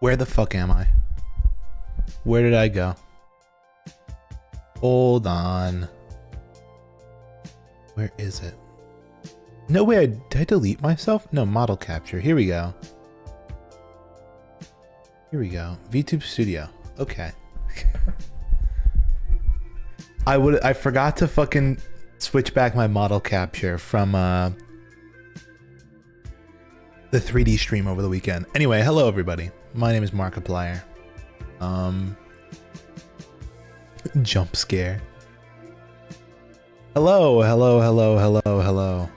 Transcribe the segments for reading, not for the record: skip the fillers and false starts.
Where the fuck am I? Where did I go? Hold on. Where is it? No way, did I delete myself? No, model capture. Here we go. Here we go. VTube Studio. Okay. I forgot to fucking switch back my model capture from the 3D stream over the weekend. Anyway, hello everybody. My name is Markiplier. Jump scare. Hello, hello, hello, hello, hello.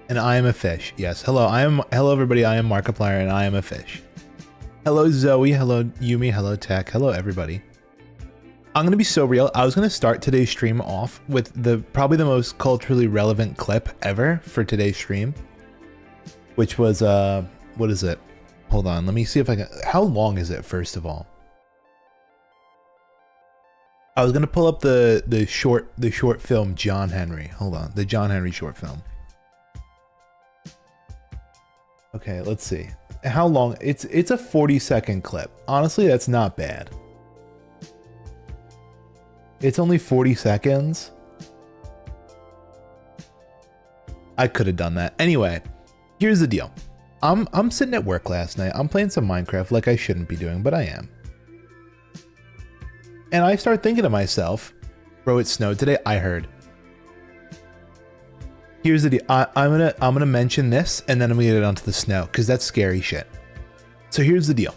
And I am a fish. Yes, hello. Hello everybody. I am Markiplier and I am a fish. Hello Zoe. Hello Yumi. Hello Tech. Hello everybody. I'm gonna be so real. I was gonna start today's stream off with probably the most culturally relevant clip ever for today's stream, which was what is it? Hold on. Let me see if I can. How long is it? First of all, I was gonna pull up the short film John Henry. Hold on, the John Henry short film. Okay, let's see. How long? It's a 40-second clip. Honestly, that's not bad. It's only 40 seconds. I could have done that. Anyway, here's the deal. I'm sitting at work last night. I'm playing some Minecraft like I shouldn't be doing, but I am. And I start thinking to myself, bro, it snowed today. I heard. Here's the deal. I'm gonna mention this and then I'm gonna get onto the snow because that's scary shit. So here's the deal.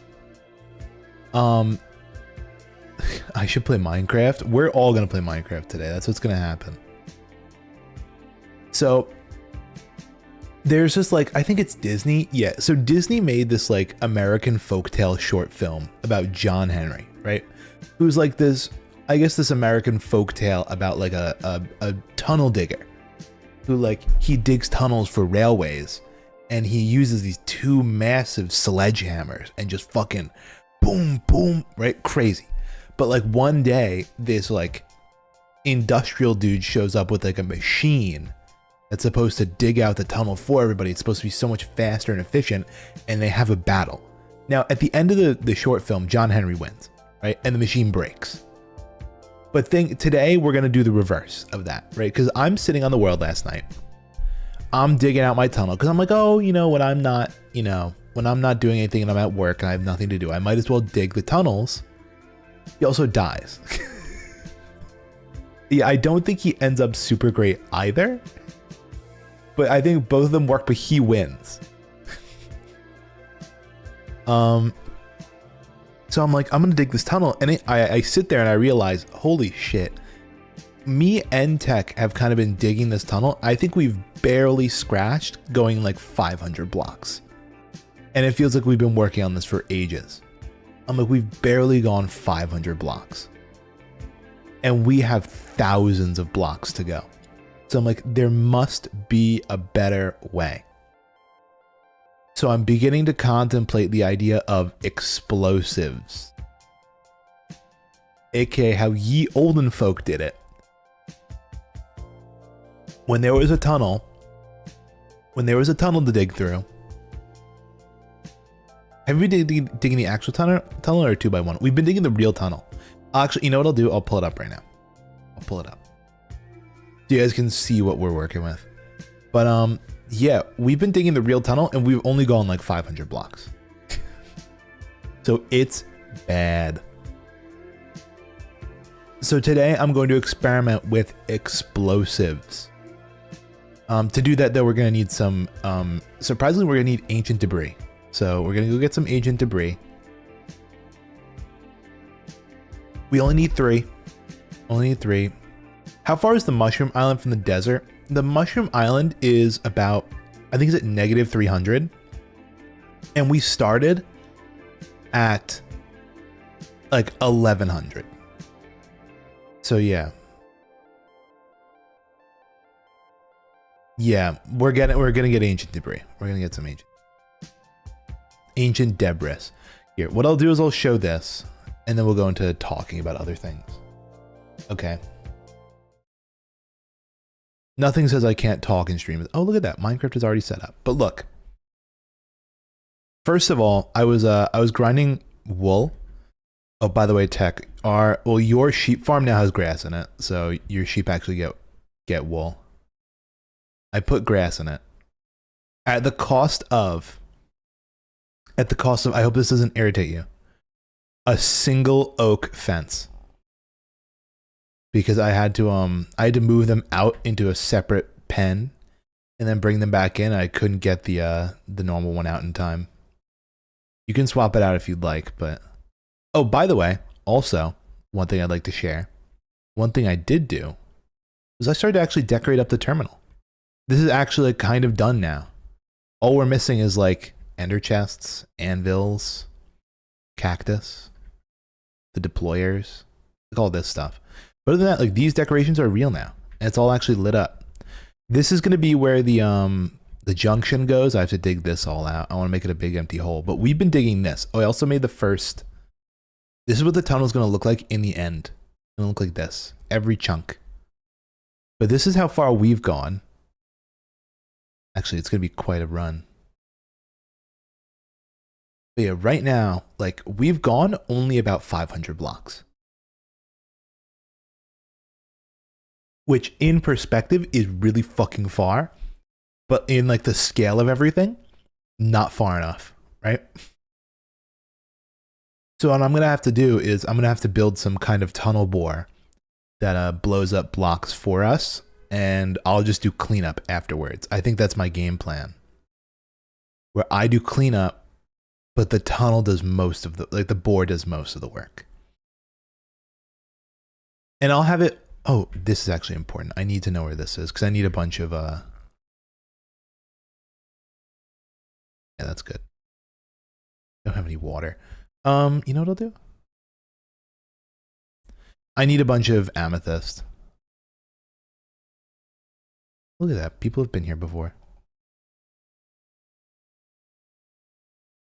I should play Minecraft. We're all gonna play Minecraft today. That's what's gonna happen. So there's just like, I think it's Disney. Yeah. So Disney made this like American folktale short film about John Henry, right? Who's like this, I guess this American folktale about like a tunnel digger. Who like, he digs tunnels for railways and he uses these two massive sledgehammers and just fucking boom, boom, right? Crazy. But like one day, this like industrial dude shows up with like a machine that's supposed to dig out the tunnel for everybody. It's supposed to be so much faster and efficient, and they have a battle. Now, at the end of the short film, John Henry wins, right? And the machine breaks. But today we're gonna do the reverse of that, right? Because I'm sitting on the world last night. I'm digging out my tunnel because I'm like, oh, you know, when I'm not doing anything and I'm at work and I have nothing to do, I might as well dig the tunnels. He also dies. Yeah, I don't think he ends up super great either. But I think both of them work, but he wins. So I'm like, I'm gonna dig this tunnel, and I sit there and I realize, holy shit, me and Tech have kind of been digging this tunnel. I think we've barely scratched going like 500 blocks. And it feels like we've been working on this for ages. I'm like, we've barely gone 500 blocks. And we have thousands of blocks to go. So I'm like, there must be a better way. So I'm beginning to contemplate the idea of explosives, aka how ye olden folk did it. When there was a tunnel to dig through. Have we been digging the actual tunnel or a 2x1? We've been digging the real tunnel. Actually, you know what I'll do? I'll pull it up right now. I'll pull it up so you guys can see what we're working with. But yeah, we've been digging the real tunnel and we've only gone like 500 blocks. So it's bad. So today I'm going to experiment with explosives. To do that though, we're going to need some, surprisingly, we're going to need ancient debris. So we're going to go get some ancient debris. We only need 3. Only need 3. How far is the Mushroom Island from the desert? The Mushroom Island is about, I think it's at negative 300. And we started at like 1100. So yeah. Yeah, we're gonna get ancient debris. We're gonna get some ancient debris. Here, what I'll do is I'll show this and then we'll go into talking about other things. Okay. Nothing says I can't talk in stream. Oh, look at that. Minecraft is already set up. But look. First of all, I was grinding wool. Oh, by the way, Tech, your sheep farm now has grass in it, so your sheep actually get wool. I put grass in it. At the cost of, I hope this doesn't irritate you, a single oak fence. because I had to move them out into a separate pen and then bring them back in. I couldn't get the normal one out in time. You can swap it out if you'd like, but oh, by the way, also one thing I'd like to share. One thing I did do was I started to actually decorate up the terminal. This is actually like kind of done now. All we're missing is like ender chests, anvils, cactus, the deployers, like all this stuff. But other than that, like these decorations are real now, and it's all actually lit up. This is going to be where the junction goes. I have to dig this all out. I want to make it a big empty hole, but we've been digging this. Oh, I also made the first. This is what the tunnel is going to look like in the end. It's going to look like this, every chunk. But this is how far we've gone. Actually, it's going to be quite a run. But yeah, right now, like we've gone only about 500 blocks. Which in perspective is really fucking far. But in like the scale of everything, not far enough, right? So what I'm going to have to do is I'm going to have to build some kind of tunnel bore that blows up blocks for us. And I'll just do cleanup afterwards. I think that's my game plan. Where I do cleanup, but the tunnel does most of the, like the board does most of the work. And I'll have it, oh, this is actually important. I need to know where this is because I need a bunch of, yeah, that's good. Don't have any water. You know what I'll do? I need a bunch of amethyst. Look at that. People have been here before.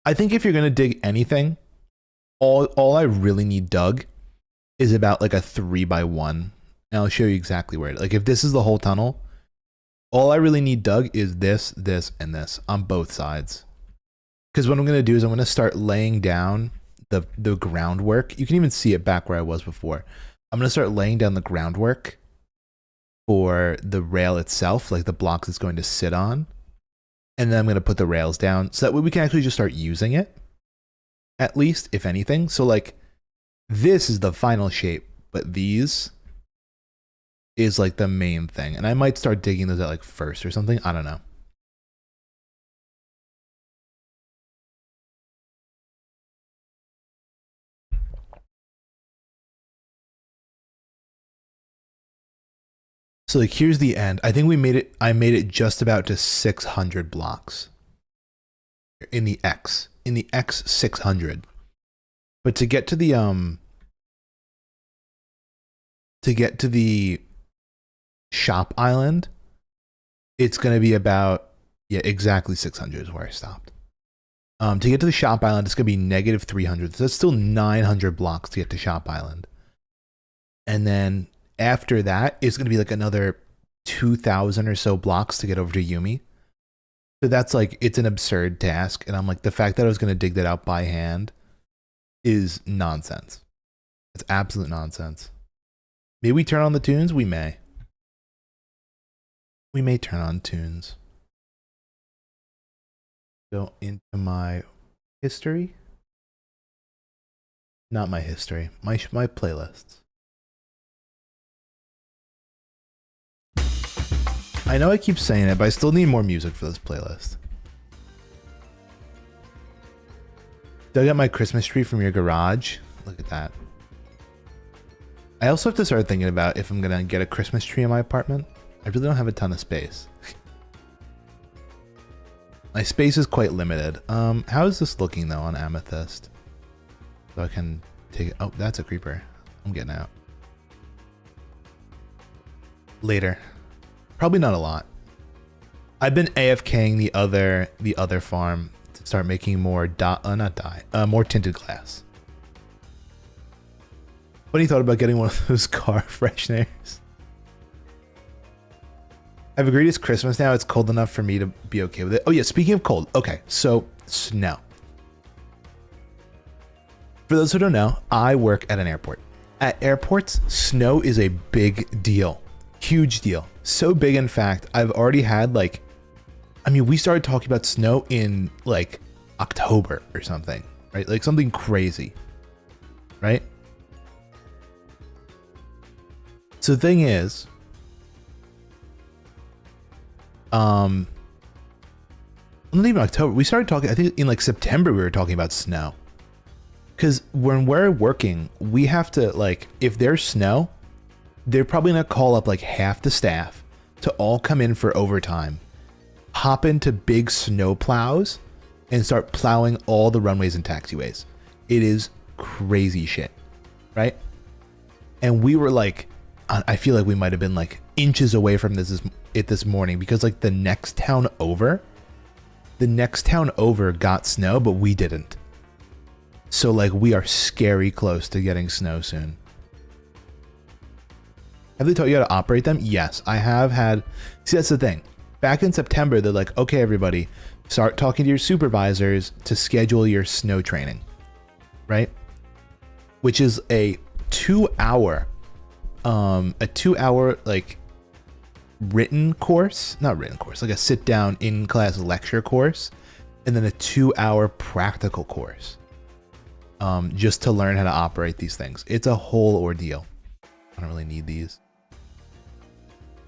I think if you're going to dig anything, all I really need dug is about like a 3x1. And I'll show you exactly where. Like if this is the whole tunnel, all I really need dug is this, this, and this on both sides. Because what I'm going to do is I'm going to start laying down the groundwork. You can even see it back where I was before. I'm going to start laying down the groundwork for the rail itself, like the blocks it's going to sit on. And then I'm going to put the rails down so that way we can actually just start using it. At least, if anything. So like this is the final shape, but these is like the main thing. And I might start digging those out like first or something. I don't know. So like here's the end. I think we made it, I made it just about to 600 blocks in the X 600. But to get to the shop island, it's going to be about, yeah, exactly 600 is where I stopped. To get to the shop island, it's going to be negative 300. So that's still 900 blocks to get to shop island. And then after that, it's going to be like another 2,000 or so blocks to get over to Yumi. So that's like, it's an absurd task. And I'm like, the fact that I was going to dig that out by hand is nonsense. It's absolute nonsense. May we turn on the tunes? We may. We may turn on tunes. Go into my history. Not my history. My playlists. I know I keep saying it, but I still need more music for this playlist. Dug out my Christmas tree from your garage. Look at that. I also have to start thinking about if I'm going to get a Christmas tree in my apartment. I really don't have a ton of space. My space is quite limited. How is this looking though on Amethyst? So I can take it. Oh, that's a creeper. I'm getting out. Later. Probably not a lot. I've been AFKing the other farm to start making more more tinted glass. What do you thought about getting one of those car fresheners? I've agreed it's Christmas now. It's cold enough for me to be okay with it. Oh yeah, speaking of cold. Okay, so snow. For those who don't know, I work at an airport. At airports, snow is a big deal. Huge deal. So big, in fact, I've already had like, I mean, we started talking about snow in like October or something, right? Like something crazy, right? So the thing is, not even October. We started talking, I think in like September we were talking about snow. Because when we're working, we have to, like, if there's snow, they're probably gonna call up like half the staff to all come in for overtime, hop into big snow plows, and start plowing all the runways and taxiways. It is crazy shit, right? And we were like, I feel like we might have been like inches away from this morning, because like the next town over got snow, but we didn't. So like we are scary close to getting snow soon. Have they taught you how to operate them? Yes, I have had. See, that's the thing. Back in September, they're like, okay, everybody, start talking to your supervisors to schedule your snow training, right? Which is a 2-hour like written course, not written course, like a sit down in class lecture course, and then a 2-hour practical course, just to learn how to operate these things. It's a whole ordeal. I don't really need these.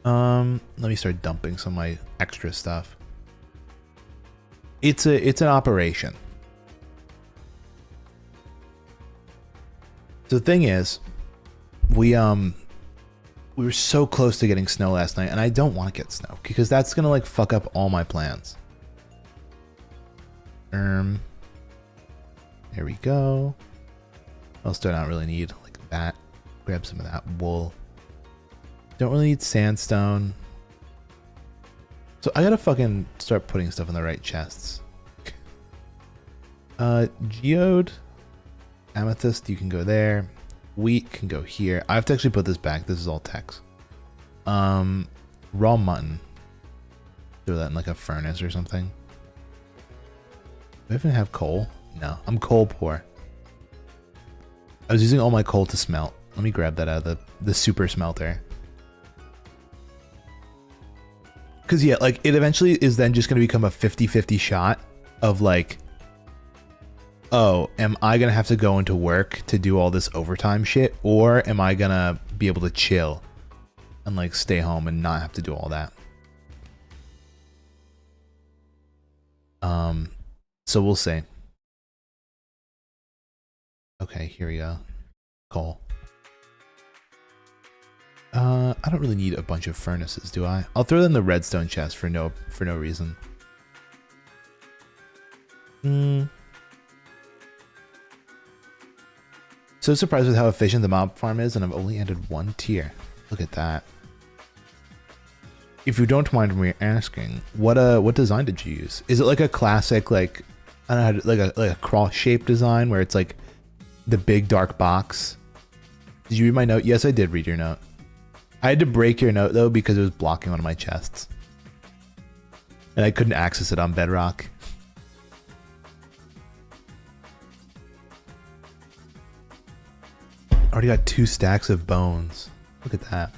Let me start dumping some of my extra stuff. It's an operation. So the thing is, we were so close to getting snow last night, and I don't want to get snow because that's gonna like fuck up all my plans. There we go. What else do I not really need? Like that. Grab some of that wool. Don't really need sandstone. So I gotta fucking start putting stuff in the right chests. Geode, amethyst, you can go there. Wheat can go here. I have to actually put this back. This is all text. Raw mutton. Throw that in like a furnace or something. Do I even have coal? No, I'm coal poor. I was using all my coal to smelt. Let me grab that out of the super smelter. Because yeah, like it eventually is then just going to become a 50-50 shot of like, oh, am I going to have to go into work to do all this overtime shit? Or am I going to be able to chill and like stay home and not have to do all that? So we'll see. Okay, here we go. Coal. I don't really need a bunch of furnaces, do I? I'll throw them in the redstone chest for no reason. So surprised with how efficient the mob farm is, and I've only added 1 tier. Look at that. If you don't mind me asking, what design did you use? Is it like a classic, like, I don't know, like a cross shape design where it's like the big dark box? Did you read my note? Yes, I did read your note. I had to break your note though because it was blocking one of my chests, and I couldn't access it on Bedrock. Already got 2 stacks of bones. Look at that.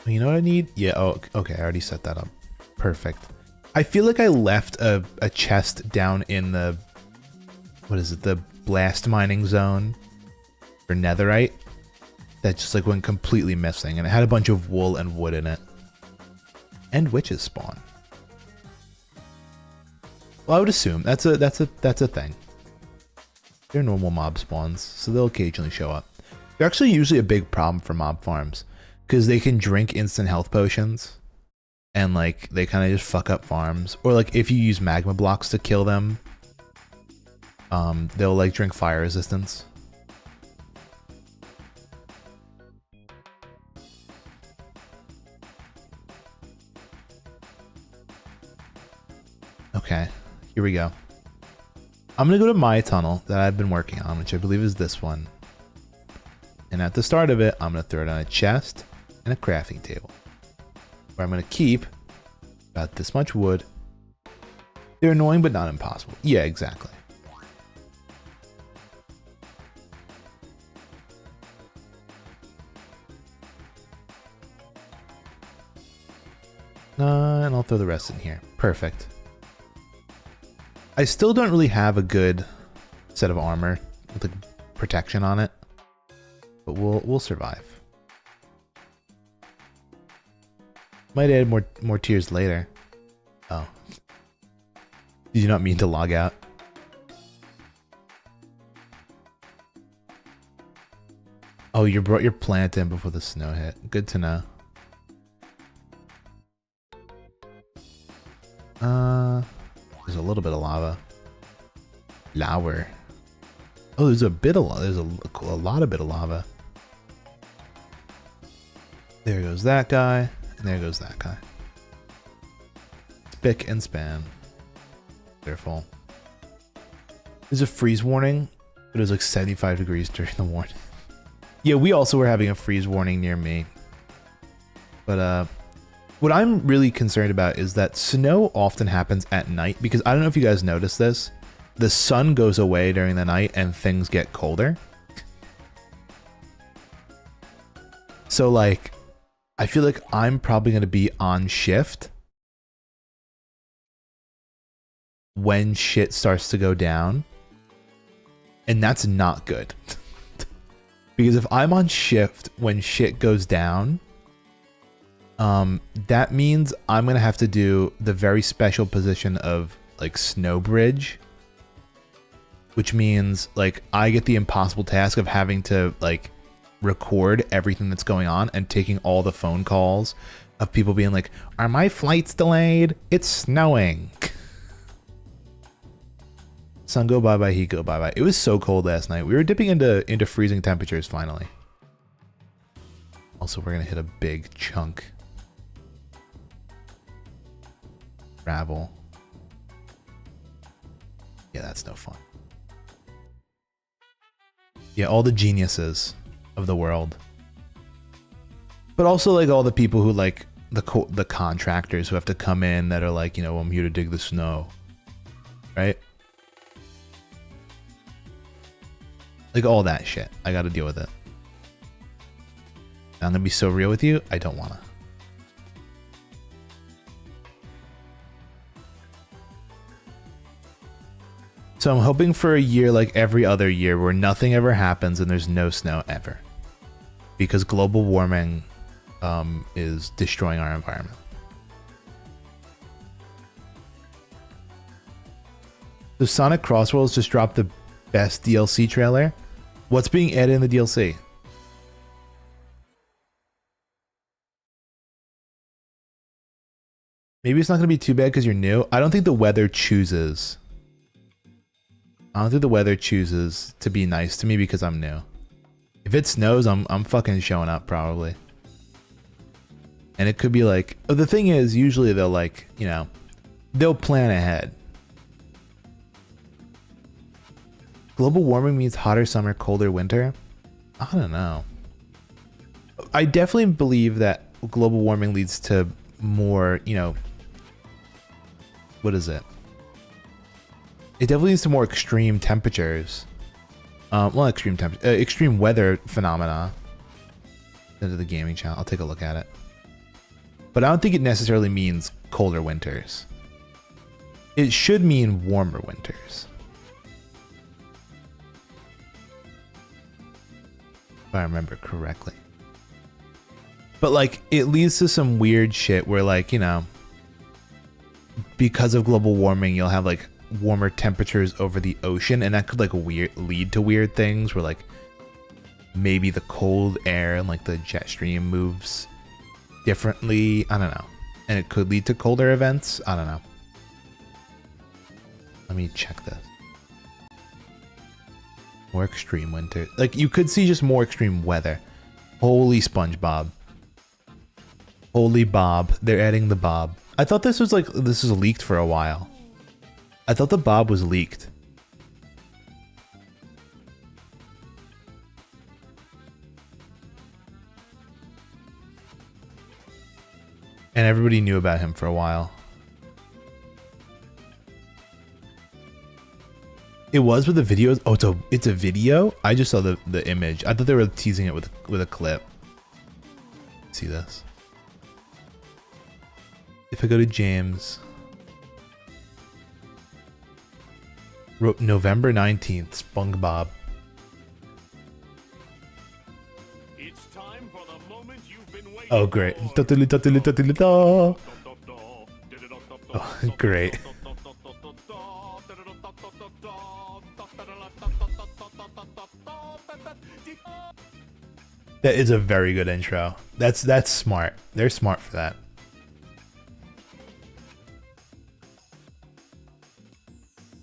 You know what I need? Yeah, oh, okay, I already set that up. Perfect. I feel like I left a chest down in the, what is it, the blast mining zone for netherite that just like went completely missing, and it had a bunch of wool and wood in it. And witches spawn. Well, I would assume that's a thing. They're normal mob spawns, so they'll occasionally show up. They're actually usually a big problem for mob farms because they can drink instant health potions, and like they kind of just fuck up farms. Or like if you use magma blocks to kill them, they'll like drink fire resistance. Okay, here we go. I'm gonna go to my tunnel that I've been working on, which I believe is this one. And at the start of it, I'm gonna throw down a chest and a crafting table, where I'm gonna keep about this much wood. They're annoying, but not impossible. Yeah, exactly. And I'll throw the rest in here. Perfect. I still don't really have a good set of armor with like protection on it. But we'll survive. Might add more tiers later. Oh. Did you not mean to log out? Oh, you brought your plant in before the snow hit. Good to know. There's a little bit of lava. Lower. Oh, there's a bit of there's a lot of bit of lava. There goes that guy, and there goes that guy. Spick and span. Careful. There's a freeze warning, but it was like 75 degrees during the warning. Yeah, we also were having a freeze warning near me. But what I'm really concerned about is that snow often happens at night, because I don't know if you guys noticed this. The sun goes away during the night and things get colder. So like, I feel like I'm probably going to be on shift when shit starts to go down. And that's not good. Because if I'm on shift when shit goes down, that means I'm going to have to do the very special position of like snow bridge. Which means like I get the impossible task of having to like record everything that's going on and taking all the phone calls of people being like, are my flights delayed? It's snowing. Sun go bye-bye, heat go bye-bye. It was so cold last night. We were dipping into freezing temperatures finally. Also, we're gonna hit a big chunk. Gravel. Yeah, that's no fun. Yeah, all the geniuses of the world. But also like all the people who like the contractors who have to come in that are like, you know, I'm here to dig the snow. Right? Like all that shit. I gotta deal with it. I'm gonna be so real with you, I don't wanna. So I'm hoping for a year like every other year where nothing ever happens and there's no snow ever. Because global warming is destroying our environment. So Sonic Crossworlds just dropped the best DLC trailer. What's being added in the DLC? Maybe it's not going to be too bad because you're new. I don't think the weather chooses. I don't think the weather chooses to be nice to me because I'm new. If it snows, I'm fucking showing up probably. And it could be like, oh, the thing is, usually they'll like, you know, they'll plan ahead. Global warming means hotter summer, colder winter? I don't know. I definitely believe that global warming leads to more, you know, what is it? It definitely leads to more extreme temperatures. Well, extreme weather phenomena. Into the gaming channel. I'll take a look at it. But I don't think it necessarily means colder winters. It should mean warmer winters. If I remember correctly. But like, it leads to some weird shit where like, you know, because of global warming, you'll have like warmer temperatures over the ocean, and that could like lead to weird things where like maybe the cold air and like the jet stream moves differently. I don't know. And it could lead to colder events. I don't know. Let me check this. More extreme winter. Like you could see just more extreme weather. Holy SpongeBob. Holy Bob. They're adding the Bob. I thought this was like, this was leaked for a while. I thought the Bob was leaked. And everybody knew about him for a while. It was with the videos. Oh, it's a video? I just saw the image. I thought they were teasing it with a clip. See this? If I go to James, wrote November 19th, SpongeBob. Oh, great. Oh, great. That is a very good intro. That's smart. They're smart for that.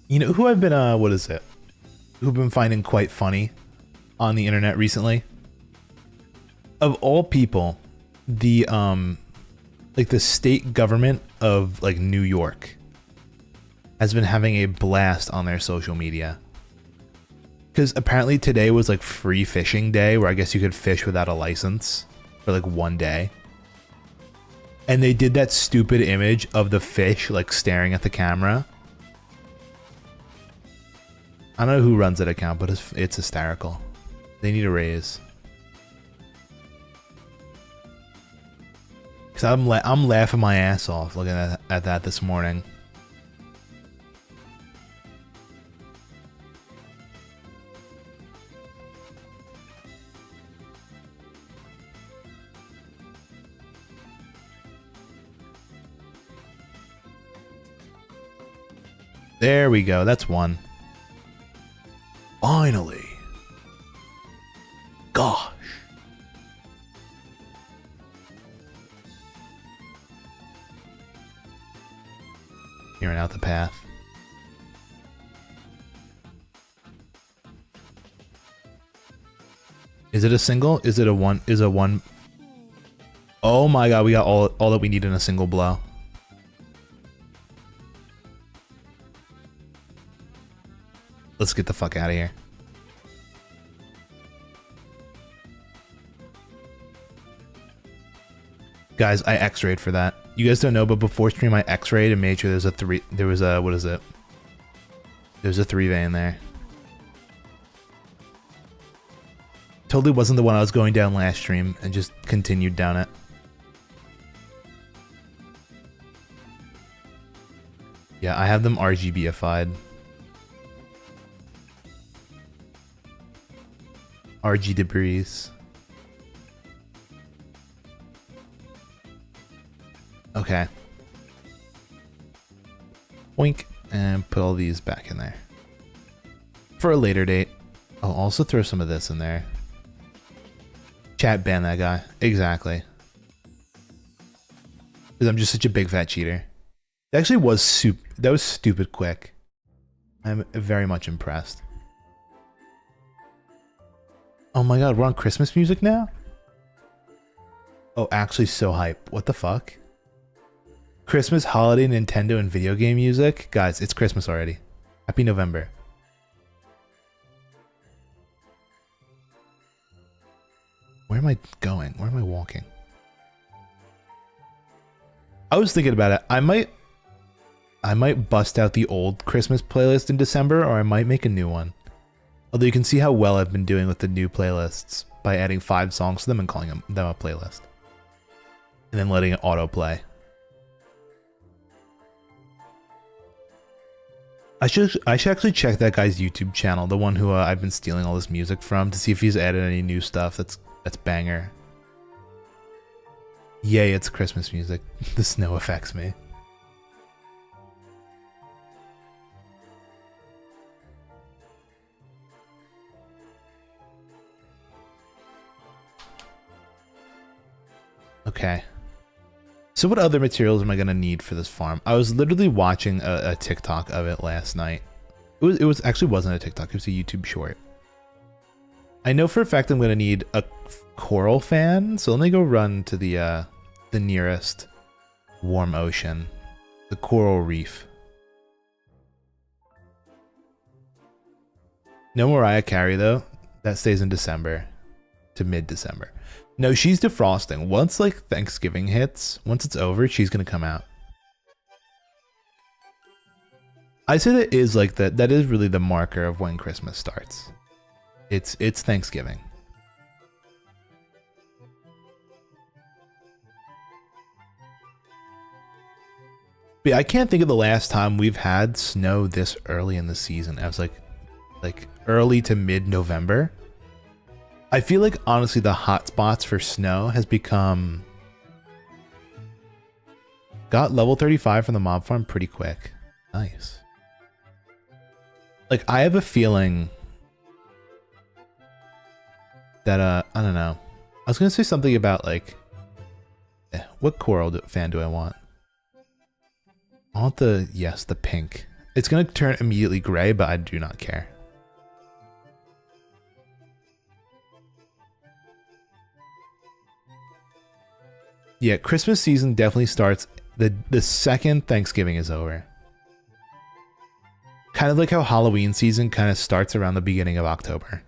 You know who I've been what is it? Who've been finding quite funny on the internet recently? Of all people, the like the state government of like New York has been having a blast on their social media. Because apparently today was like free fishing day, where I guess you could fish without a license for like one day. And they did that stupid image of the fish like staring at the camera. I don't know who runs that account, but it's hysterical. They need a raise. Cause I'm laughing my ass off looking at that this morning. There we go. That's one. Finally. Gosh. Hearing out the path. Is it a single? Is it a one? Is a one? Oh my god, we got all that we need in a single blow. Let's get the fuck out of here. Guys, I X-rayed for that. You guys don't know, but before stream I X-rayed and made sure there was a, what is it? There's a 3-vein there. Totally wasn't the one I was going down last stream and just continued down it. Yeah, I have them RGBified. RG debris. Okay. Wink, and put all these back in there. For a later date. I'll also throw some of this in there. Chat ban that guy. Exactly. Because I'm just such a big fat cheater. It actually was that was stupid quick. I'm very much impressed. Oh my god, we're on Christmas music now? Oh, actually so hype. What the fuck? Christmas, holiday, Nintendo, and video game music? Guys, it's Christmas already. Happy November. Where am I going? Where am I walking? I was thinking about it. I might bust out the old Christmas playlist in December, or I might make a new one. Although you can see how well I've been doing with the new playlists by adding 5 songs to them and calling them a playlist. And then letting it autoplay. I should actually check that guy's YouTube channel, the one who I've been stealing all this music from, to see if he's added any new stuff that's banger. Yay, it's Christmas music. The snow affects me. Okay. So what other materials am I gonna need for this farm? I was literally watching a TikTok of it last night. It was actually wasn't a TikTok, it was a YouTube short. I know for a fact I'm gonna need a coral fan, so let me go run to the nearest warm ocean, the coral reef. No Mariah Carey though. That stays in December to mid-December. No, she's defrosting. Once like Thanksgiving hits, once it's over, she's gonna come out. I say that is like that is really the marker of when Christmas starts. It's Thanksgiving. But yeah, I can't think of the last time we've had snow this early in the season. I was like early to mid-November. I feel like honestly the hot spots for snow has become Got level 35 from the mob farm pretty quick. Nice. Like, I have a feeling that, I don't know. I was going to say something about, like, what coral fan do I want? I want the, yes, the pink. It's going to turn immediately gray, but I do not care. Yeah, Christmas season definitely starts the second Thanksgiving is over. Kind of like how Halloween season kind of starts around the beginning of October.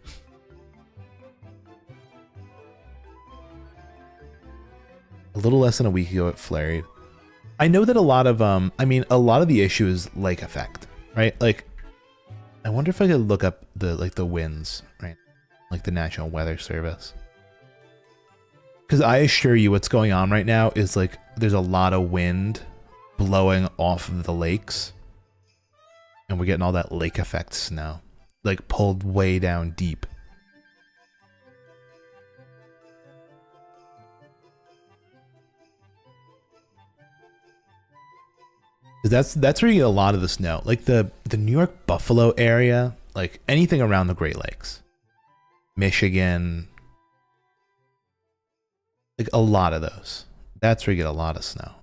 A little less than a week ago it flurried. I know that a lot of I mean a lot of the issue is lake effect, right? Like I wonder if I could look up the winds, right? Like the National Weather Service. Because I assure you what's going on right now is like there's a lot of wind blowing off of the lakes. And we're getting all that lake effect snow. Like pulled way down deep. That's where you get a lot of the snow. Like the New York Buffalo area, like anything around the Great Lakes. Michigan. Like a lot of those. That's where you get a lot of snow.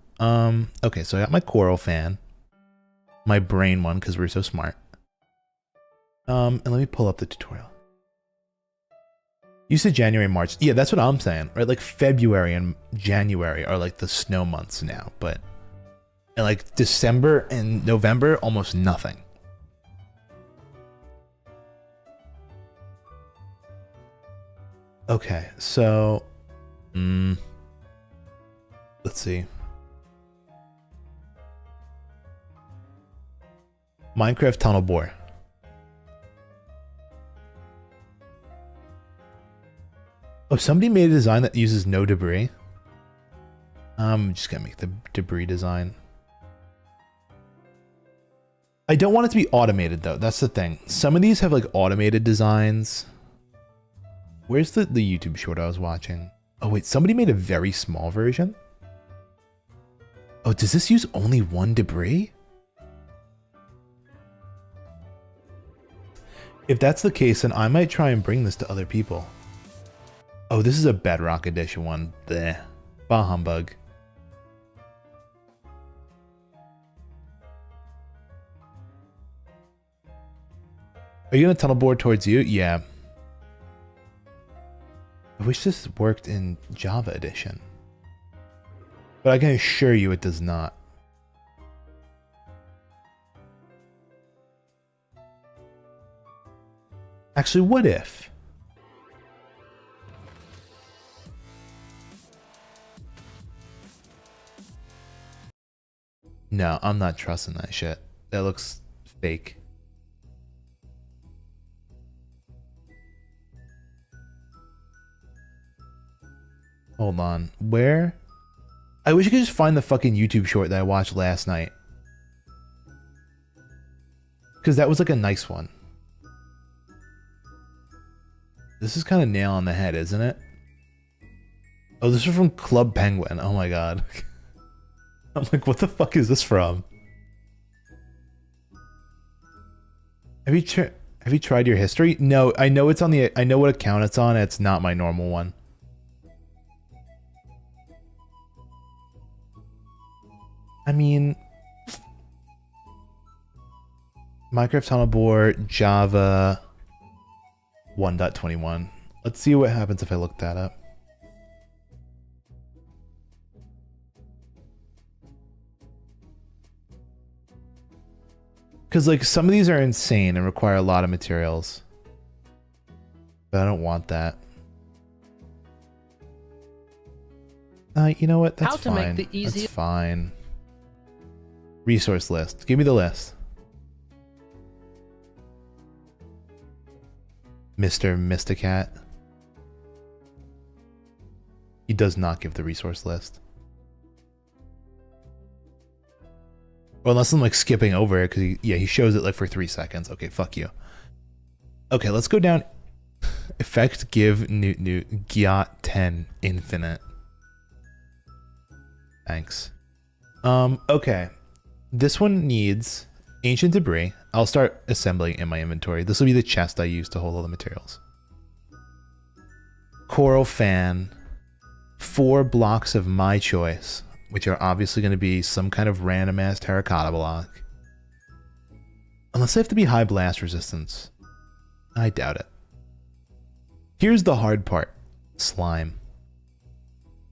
Okay, so I got my coral fan. My brain one, because we're so smart. And let me pull up the tutorial. You said January, March. Yeah, that's what I'm saying, right? Like February and January are like the snow months now, but and like December and November, almost nothing. Okay, so let's see. Minecraft tunnel bore. Oh, somebody made a design that uses no debris. I'm just gonna make the debris design. I don't want it to be automated though. That's the thing. Some of these have like automated designs. Where's the YouTube short I was watching? Oh wait, somebody made a very small version. Oh, does this use only one debris? If that's the case, then I might try and bring this to other people. Oh, this is a Bedrock Edition one. Bleh. Bah humbug. Are you gonna tunnel board towards you? Yeah. I wish this worked in Java Edition. But I can assure you it does not. Actually, what if? No, I'm not trusting that shit. That looks fake. Hold on. Where? I wish I could just find the fucking YouTube short that I watched last night. Because that was like a nice one. This is kind of nail on the head, isn't it? Oh, this is from Club Penguin. Oh my god. I'm like, what the fuck is this from? Have you tried your history? No, I know it's on the I know what account it's on. It's not my normal one. I mean, Minecraft tunnel board, Java 1.21. Let's see what happens if I look that up. Because like some of these are insane and require a lot of materials. But I don't want that. You know what? That's fine. That's fine. Resource list. Give me the list. Mr. Mysticat. He does not give the resource list. Well, unless I'm like skipping over it, because he shows it like for 3 seconds. Okay, fuck you. Okay, let's go down. Effect give new Gyat 10 infinite. Thanks. Okay. This one needs ancient debris. I'll start assembling in my inventory. This will be the chest I use to hold all the materials. Coral fan. 4 blocks of my choice, which are obviously going to be some kind of random ass terracotta block. Unless they have to be high blast resistance. I doubt it. Here's the hard part. Slime.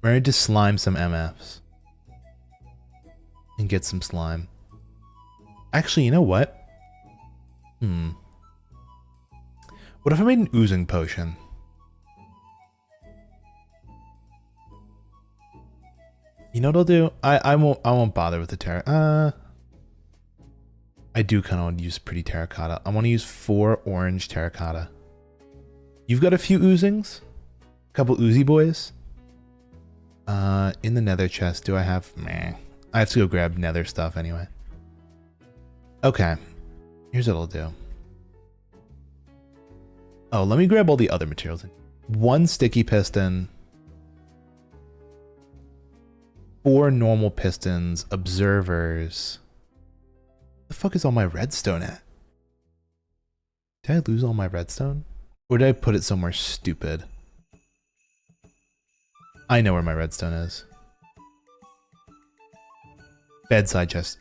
We're going to slime some MFs. And get some slime. Actually, you know what? What if I made an oozing potion? You know what I'll do? I won't bother with the terra. I do kind of want to use pretty terracotta. I want to use 4 orange terracotta. You've got a few oozings? A couple oozy boys? In the nether chest, do I have... Meh. I have to go grab nether stuff anyway. Okay. Here's what I'll do. Oh, let me grab all the other materials. 1 sticky piston. 4 normal pistons. Observers. Where the fuck is all my redstone at? Did I lose all my redstone? Or did I put it somewhere stupid? I know where my redstone is. Bedside chest.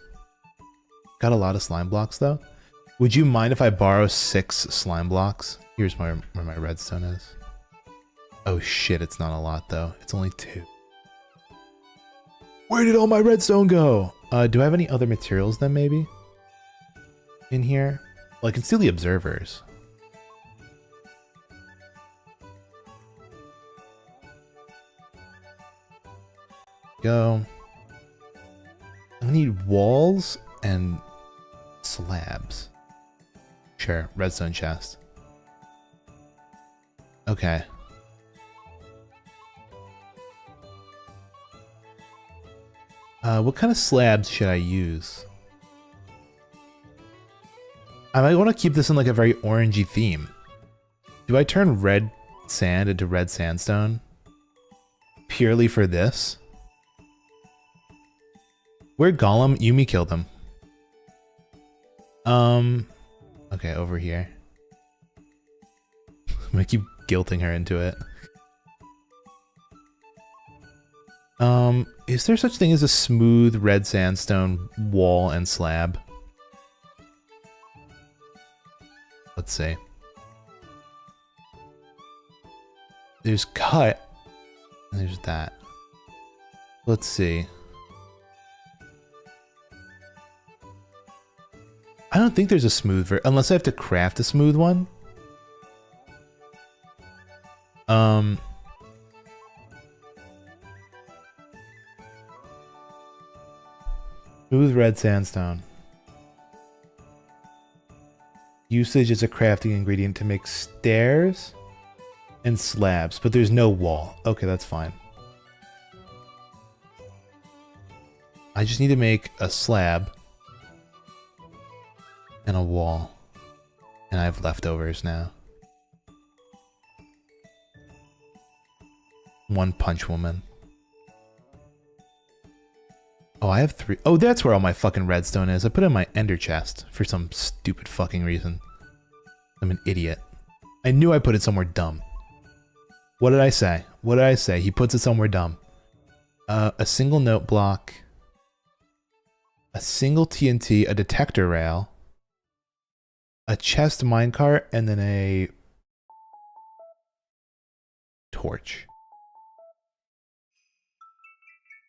Got a lot of slime blocks though. Would you mind if I borrow 6 slime blocks? Here's where my redstone is. Oh shit, it's not a lot though. It's only 2. Where did all my redstone go? Do I have any other materials then maybe? In here? Well, I can steal the observers. Go. I need walls and slabs. Sure, redstone chest. Okay. What kind of slabs should I use? I might want to keep this in like a very orangey theme. Do I turn red sand into red sandstone? Purely for this? Where'd Golem? Yumi killed him. Okay, over here. I'm gonna keep guilting her into it. Is there such thing as a smooth red sandstone wall and slab? Let's see. There's cut, and there's that. Let's see. I don't think there's a smooth unless I have to craft a smooth one. Smooth red sandstone. Usage as a crafting ingredient to make stairs and slabs, but there's no wall. Okay, that's fine. I just need to make a slab and a wall. And I have leftovers now. 1 punch woman. Oh, I have 3. Oh, that's where all my fucking redstone is. I put it in my ender chest for some stupid fucking reason. I'm an idiot. I knew I put it somewhere dumb. What did I say? What did I say? He puts it somewhere dumb. A single note block. A single TNT, a detector rail. A chest minecart, and then a torch.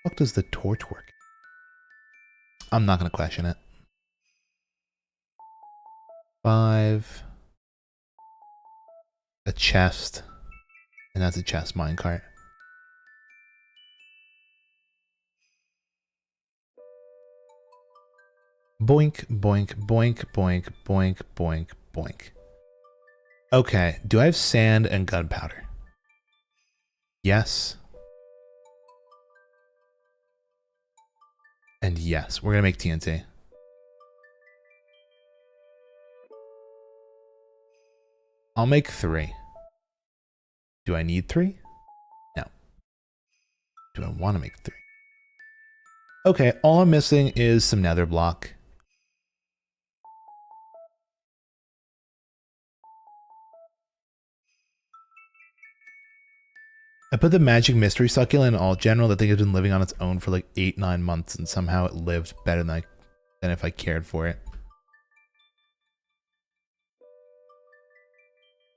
What does the torch work? I'm not going to question it. 5. A chest. And that's a chest minecart. Boink, boink, boink, boink, boink, boink, boink. Okay, do I have sand and gunpowder? Yes. And yes, we're gonna make TNT. I'll make 3. Do I need 3? No. Do I want to make 3? Okay, all I'm missing is some nether block. I put the magic mystery succulent in all general. That thing has been living on its own for like 8-9 months, and somehow it lived better than if I cared for it.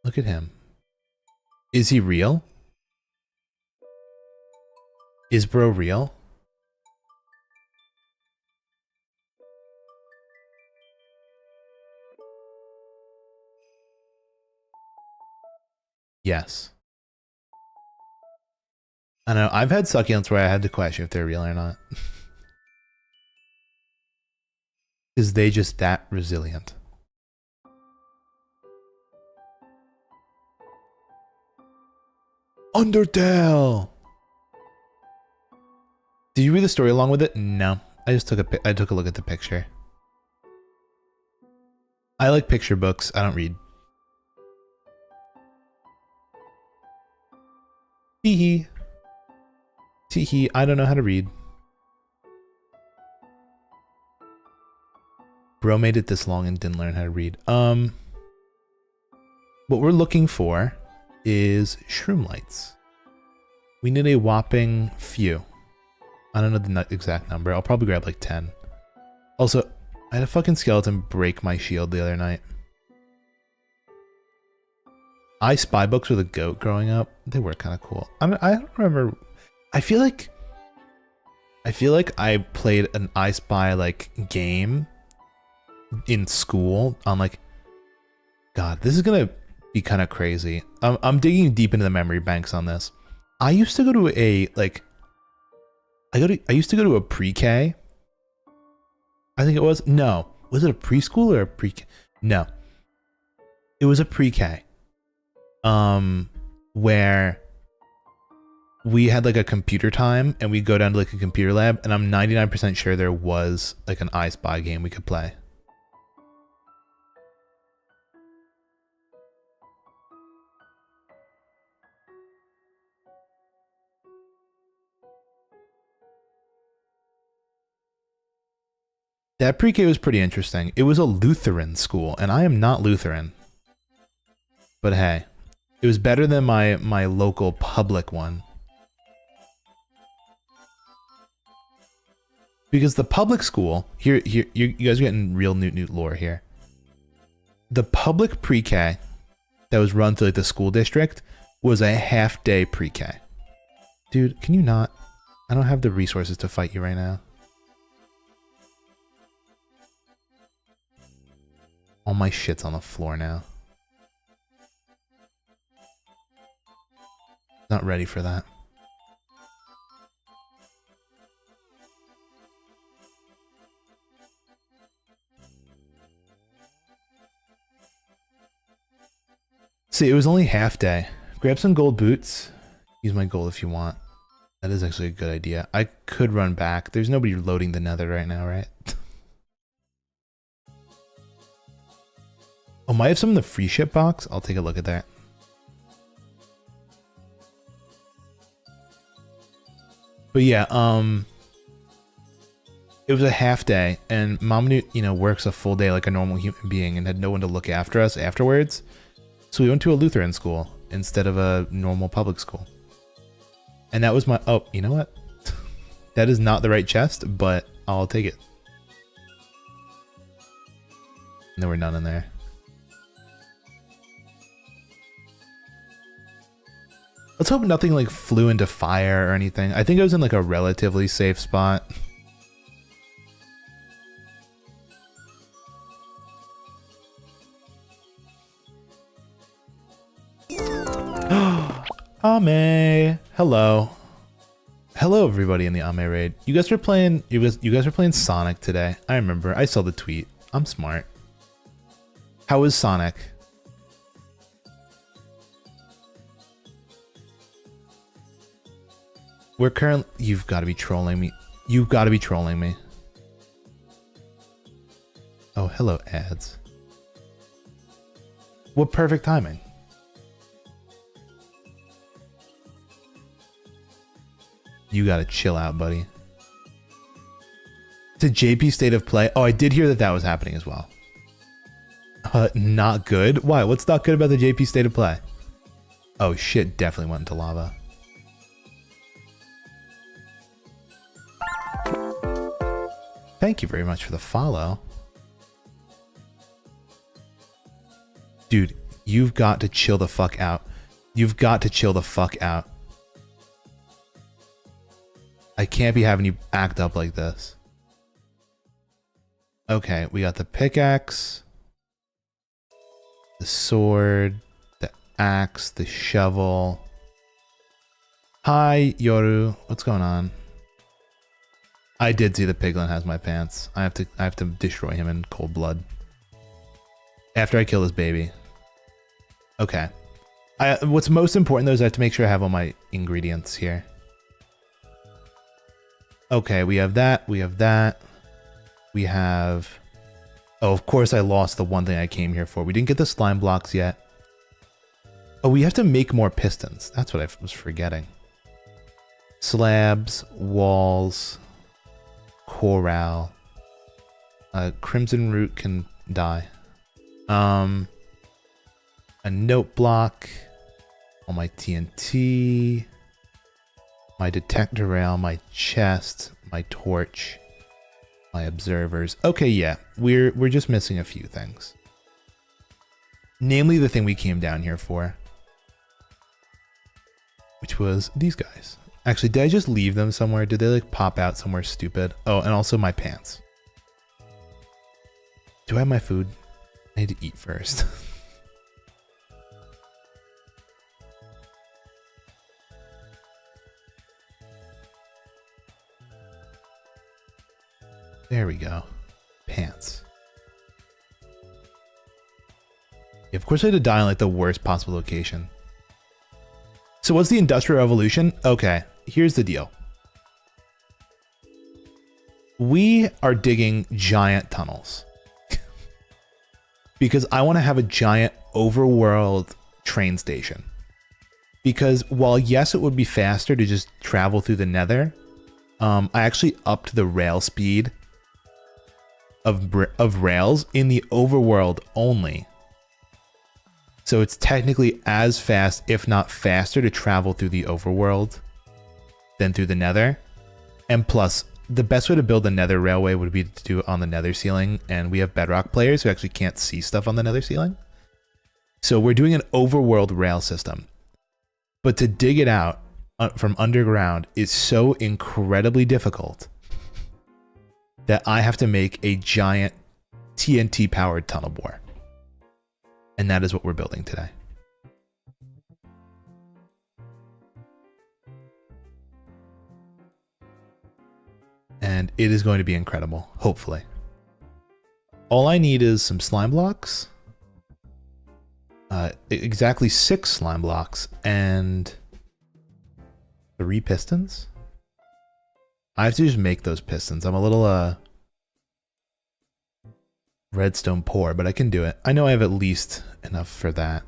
Look at him. Is he real? Is bro real? Yes. I know, I've had succulents where I had to question if they're real or not. Is they just that resilient? Undertale! Did you read the story along with it? No. I just took a look at the picture. I like picture books. I don't read. Teehee. Teehee. I don't know how to read. Bro made it this long and didn't learn how to read. What we're looking for is shroom lights. We need a whopping few. I don't know the exact number. I'll probably grab like 10. Also, I had a fucking skeleton break my shield the other night. I spy books with a goat growing up. They were kind of cool. I don't remember. I feel like I played an I Spy like game in school on like, God, this is gonna be kind of crazy. I'm digging deep into the memory banks on this. I used to go to a like, I used to go to a pre-K. I think it was. No, was it a preschool or a pre-K? No, it was a pre-K. Where we had like a computer time and we go down to like a computer lab, and I'm 99% sure there was like an I Spy game we could play. That pre-K was pretty interesting. It was a Lutheran school, and I am not Lutheran. But hey, it was better than my local public one. Because the public school, here you guys are getting real Newt lore here. The public pre-K that was run through like the school district was a half-day pre-K. Dude, can you not? I don't have the resources to fight you right now. All my shit's on the floor now. Not ready for that. See, it was only half day. Grab some gold boots. Use my gold if you want. That is actually a good idea. I could run back. There's nobody loading the nether right now, right? Oh, might I have some in the free ship box? I'll take a look at that. But yeah, it was a half day, and Mom, you know, works a full day like a normal human being and had no one to look after us afterwards. So we went to a Lutheran school instead of a normal public school. And that was my, oh, you know what? That is not the right chest, but I'll take it. And there were none in there. Let's hope nothing like flew into fire or anything. I think I was in like a relatively safe spot. Ame, hello. Hello everybody in the Ame raid. You guys were playing Sonic today. I remember. I saw the tweet. I'm smart. How was Sonic? We're currently... You've got to be trolling me. You've got to be trolling me. Oh, hello, ads. What perfect timing. You gotta chill out, buddy. To JP State of Play. Oh, I did hear that that was happening as well. Not good? Why? What's not good about the JP State of Play? Oh shit, definitely went into lava. Thank you very much for the follow. Dude, you've got to chill the fuck out. You've got to chill the fuck out. I can't be having you act up like this. Okay, we got the pickaxe, the sword, the axe, the shovel. Hi, Yoru. What's going on? I did see the piglin has my pants. I have to destroy him in cold blood. After I kill this baby. Okay. What's most important though is I have to make sure I have all my ingredients here. Okay, we have that, we have that. We have... Oh, of course I lost the one thing I came here for. We didn't get the slime blocks yet. Oh, we have to make more pistons. That's what I was forgetting. Slabs, walls, corral. Crimson root can die. A note block. All my TNT. My detector rail, my chest, my torch. My observers. Okay, yeah, we're just missing a few things. Namely the thing we came down here for. Which was these guys. Actually, did I just leave them somewhere? Did they like pop out somewhere stupid? Oh, and also my pants. Do I have my food? I need to eat first. There we go. Pants. Yeah, of course I had to die in like the worst possible location. So what's the Industrial Revolution? Okay, here's the deal. We are digging giant tunnels. Because I want to have a giant overworld train station. Because while yes, it would be faster to just travel through the nether, I actually upped the rail speed of rails in the overworld only. So it's technically as fast, if not faster, to travel through the overworld than through the nether. And plus, the best way to build a nether railway would be to do it on the nether ceiling, and we have bedrock players who actually can't see stuff on the nether ceiling. So we're doing an overworld rail system. But to dig it out from underground is so incredibly difficult that I have to make a giant TNT-powered tunnel bore. And that is what we're building today. And it is going to be incredible, hopefully. All I need is some slime blocks. Exactly 6 slime blocks and 3 pistons. I have to just make those pistons. I'm a little redstone poor, but I can do it. I know I have at least enough for that.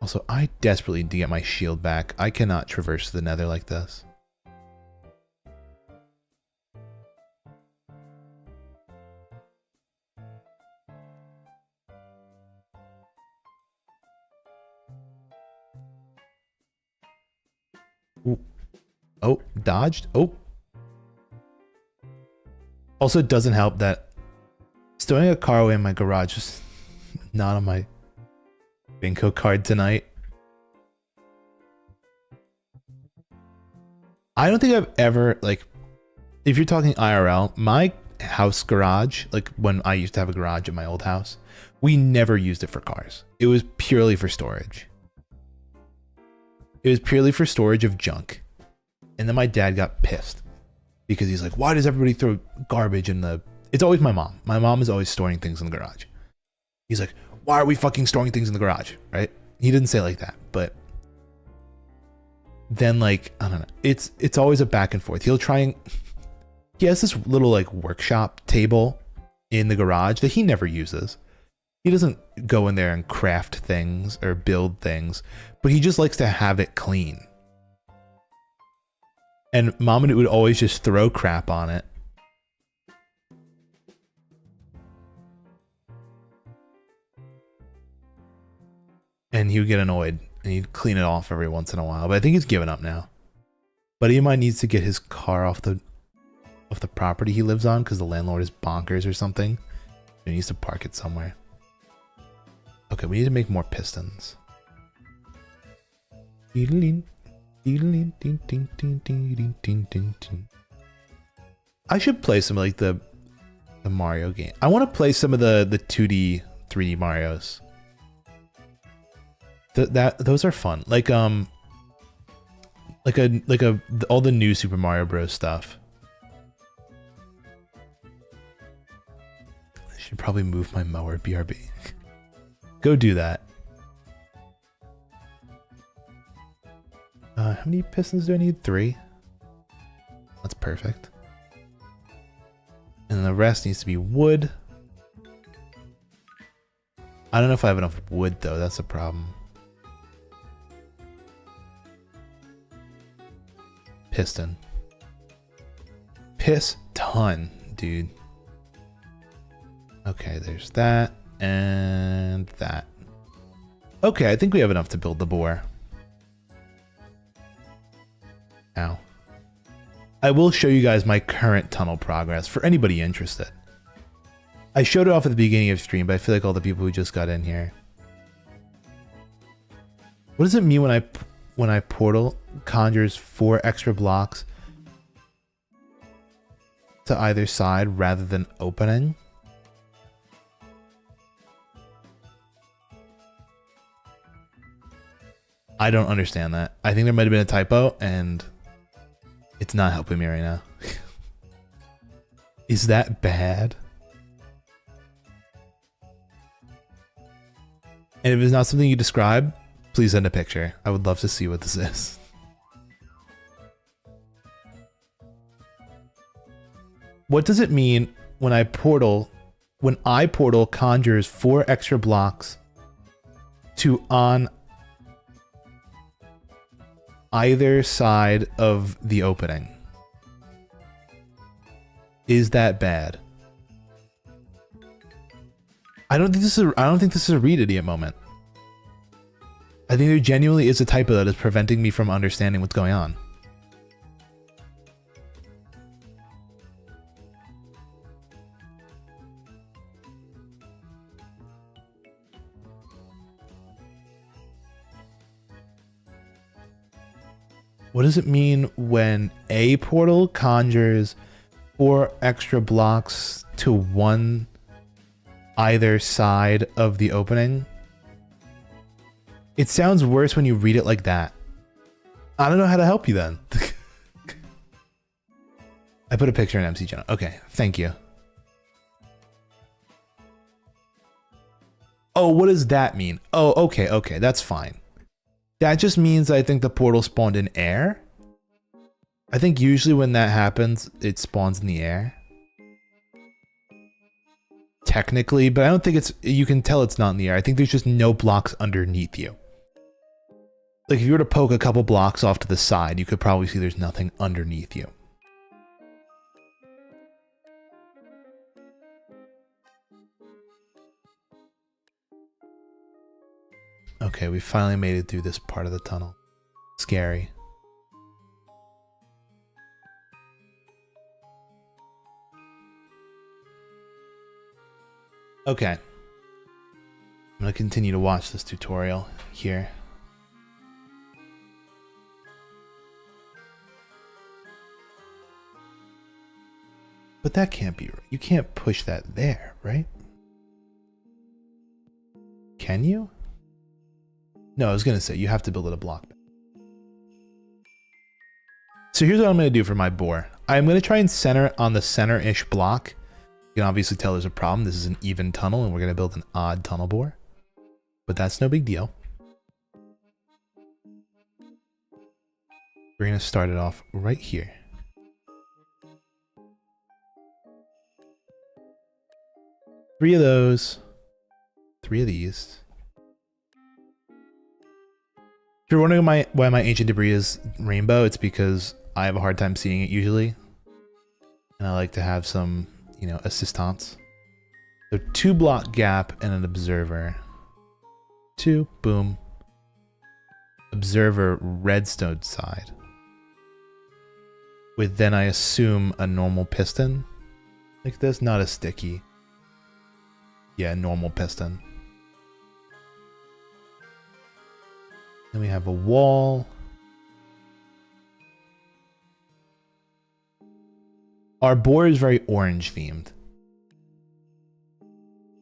Also, I desperately need to get my shield back. I cannot traverse the nether like this. Ooh. Oh, dodged. Oh. Also, it doesn't help that stowing a car away in my garage is not on my bingo card tonight. I don't think I've ever, like, if you're talking IRL, my house garage, like when I used to have a garage at my old house, we never used it for cars. It was purely for storage. It was purely for storage of junk. And then my dad got pissed because he's like, why does everybody throw garbage in the... It's always my mom. My mom is always storing things in the garage. He's like, why are we fucking storing things in the garage? Right? He didn't say it like that, but then like, I don't know. It's always a back and forth. He'll try and... He has this little like workshop table in the garage that he never uses. He doesn't go in there and craft things or build things, but he just likes to have it clean. And Mamadou would always just throw crap on it. And he would get annoyed, and he'd clean it off every once in a while. But I think he's given up now. Buddy of mine needs to get his car off the property he lives on because the landlord is bonkers or something. He needs to park it somewhere. Okay, we need to make more pistons. I should play some like the Mario game. I want to play some of the 2D, 3D Marios. Those are fun. Like all the new Super Mario Bros. Stuff. I should probably move my mower, BRB. Go do that. How many pistons do I need? 3. That's perfect. And the rest needs to be wood. I don't know if I have enough wood though, that's a problem. Piston. Piston, dude. Okay, there's that and that. Okay, I think we have enough to build the bore. Ow. I will show you guys my current tunnel progress for anybody interested. I showed it off at the beginning of stream, but I feel like all the people who just got in here. What does it mean when I portal conjures 4 extra blocks to either side rather than opening? I don't understand that. I think there might have been a typo and it's not helping me right now. Is that bad? And if it's not something you describe, please send a picture. I would love to see what this is. What does it mean when I portal conjures 4 extra blocks to on either side of the opening? Is that bad? I don't think this is a read idiot moment. I think there genuinely is a typo that is preventing me from understanding what's going on. What does it mean when a portal conjures 4 extra blocks to one either side of the opening? It sounds worse when you read it like that. I don't know how to help you then. I put a picture in MC Channel. Okay, thank you. Oh, what does that mean? Oh, okay, that's fine. That just means I think the portal spawned in air. I think usually when that happens, it spawns in the air. Technically, but I don't think you can tell it's not in the air. I think there's just no blocks underneath you. Like if you were to poke a couple blocks off to the side, you could probably see there's nothing underneath you. Okay, we finally made it through this part of the tunnel. Scary. Okay. I'm going to continue to watch this tutorial here. But that can't be right. You can't push that there, right? Can you? No, I was going to say you have to build it a block. So here's what I'm going to do for my bore. I'm going to try and center on the center-ish block. You can obviously tell there's a problem. This is an even tunnel and we're going to build an odd tunnel bore. But that's no big deal. We're going to start it off right here. Three of those. 3 of these. If you're wondering why my ancient debris is rainbow, it's because I have a hard time seeing it usually. And I like to have some, you know, assistance. So 2 block gap and an observer. 2, boom. Observer redstone side. With then I assume a normal piston. Like this, not a sticky. Yeah, normal piston. Then we have a wall. Our board is very orange themed.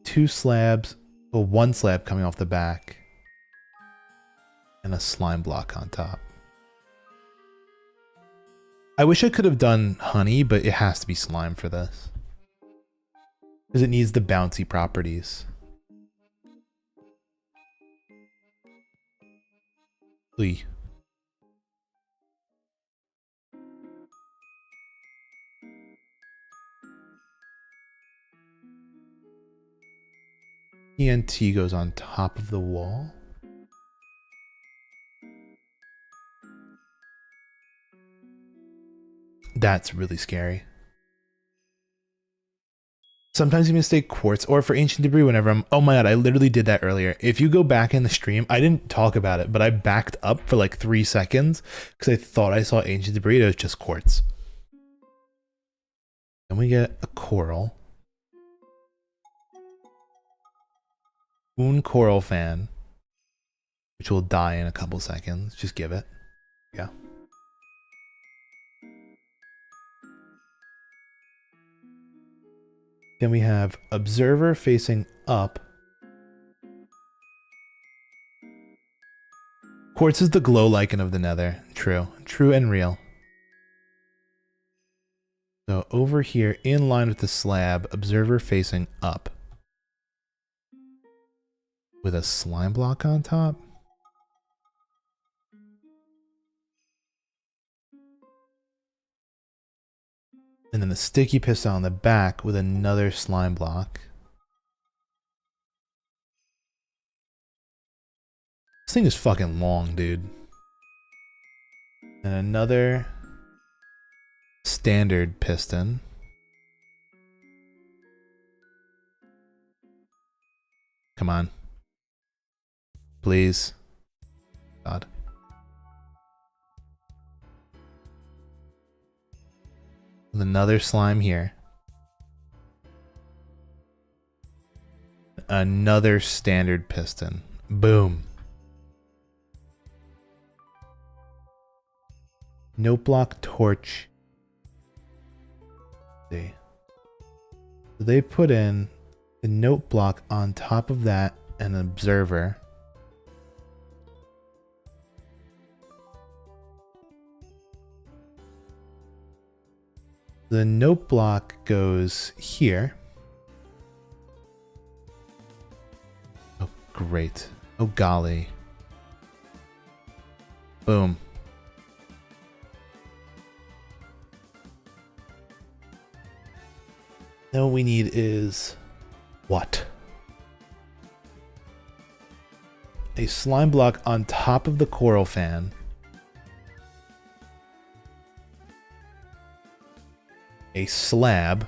2 slabs, well, 1 slab coming off the back. And a slime block on top. I wish I could have done honey, but it has to be slime for this. Because it needs the bouncy properties. Oy. TNT goes on top of the wall. That's really scary. Sometimes you mistake quartz or for ancient debris whenever I'm... Oh my god, I literally did that earlier. If you go back in the stream, I didn't talk about it, but I backed up for like 3 seconds because I thought I saw ancient debris. It was just quartz. Then we get a coral. Coral fan. Which will die in a couple seconds. Just give it. Yeah. Then we have observer facing up. Quartz is the glow lichen of the nether. True. True and real. So over here, in line with the slab, observer facing up. With a slime block on top. And then the sticky piston on the back with another slime block. This thing is fucking long, dude. And another standard piston. Come on. Please. God. With another slime here. Another standard piston. Boom. Note block torch. Let's see. So they put in a note block on top of that, an observer. The note block goes here. Oh, great. Oh, golly. Boom. Now what we need is what? A slime block on top of the coral fan. A slab.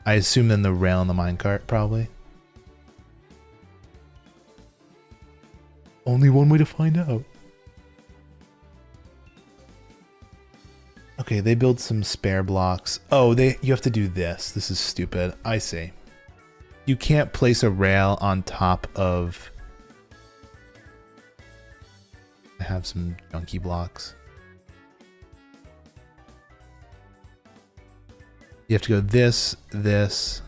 I assume then the rail in the minecart, probably. Only one way to find out. Okay, they build some spare blocks. Oh, you have to do this. This is stupid. I see. You can't place a rail on top of... I have some junky blocks. You have to go this, this,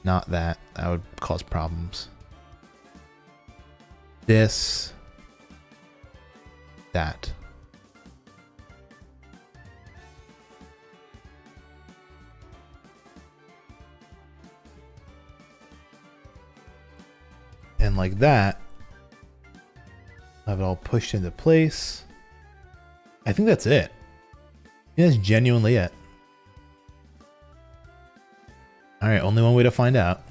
not that. That would cause problems. This, that. And like that, have it all pushed into place. I think that's it. I think that's genuinely it. Alright, only one way to find out.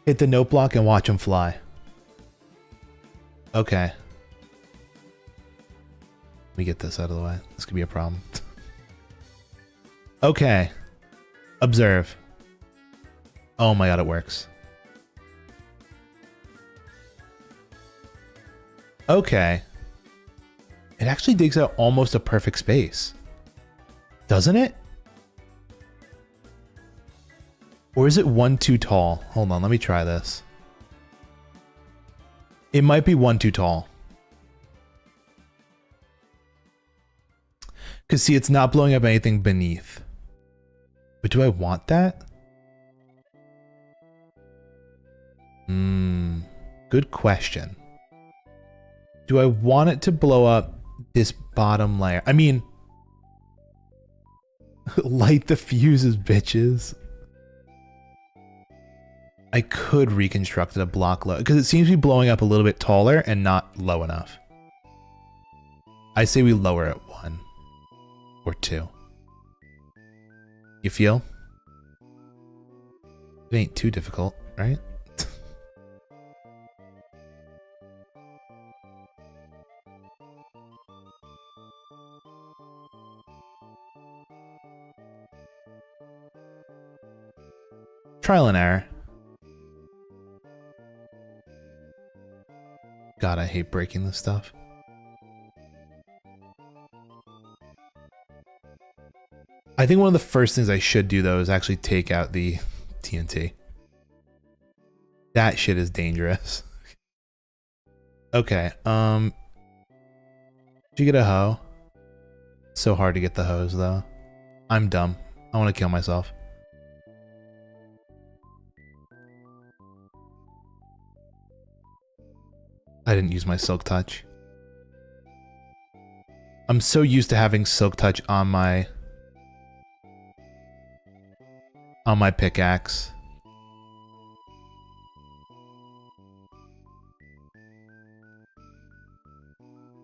Hit the note block and watch them fly. Okay. Let me get this out of the way. This could be a problem. Okay. Observe. Oh my god, it works. Okay. It actually digs out almost a perfect space. Doesn't it? Or is it one too tall? Hold on, let me try this. It might be one too tall. Because see, it's not blowing up anything beneath. But do I want that? Good question. Do I want it to blow up this bottom layer? I mean, light the fuses, bitches. I could reconstruct it a block low, because it seems to be blowing up a little bit taller and not low enough. I say we lower it 1 or 2. You feel? It ain't too difficult, right? Trial and error. God, I hate breaking this stuff. I think one of the first things I should do, though, is actually take out the TNT. That shit is dangerous. Okay, did you get a hoe? So hard to get the hose, though. I'm dumb. I want to kill myself. I didn't use my silk touch. I'm so used to having silk touch on my pickaxe.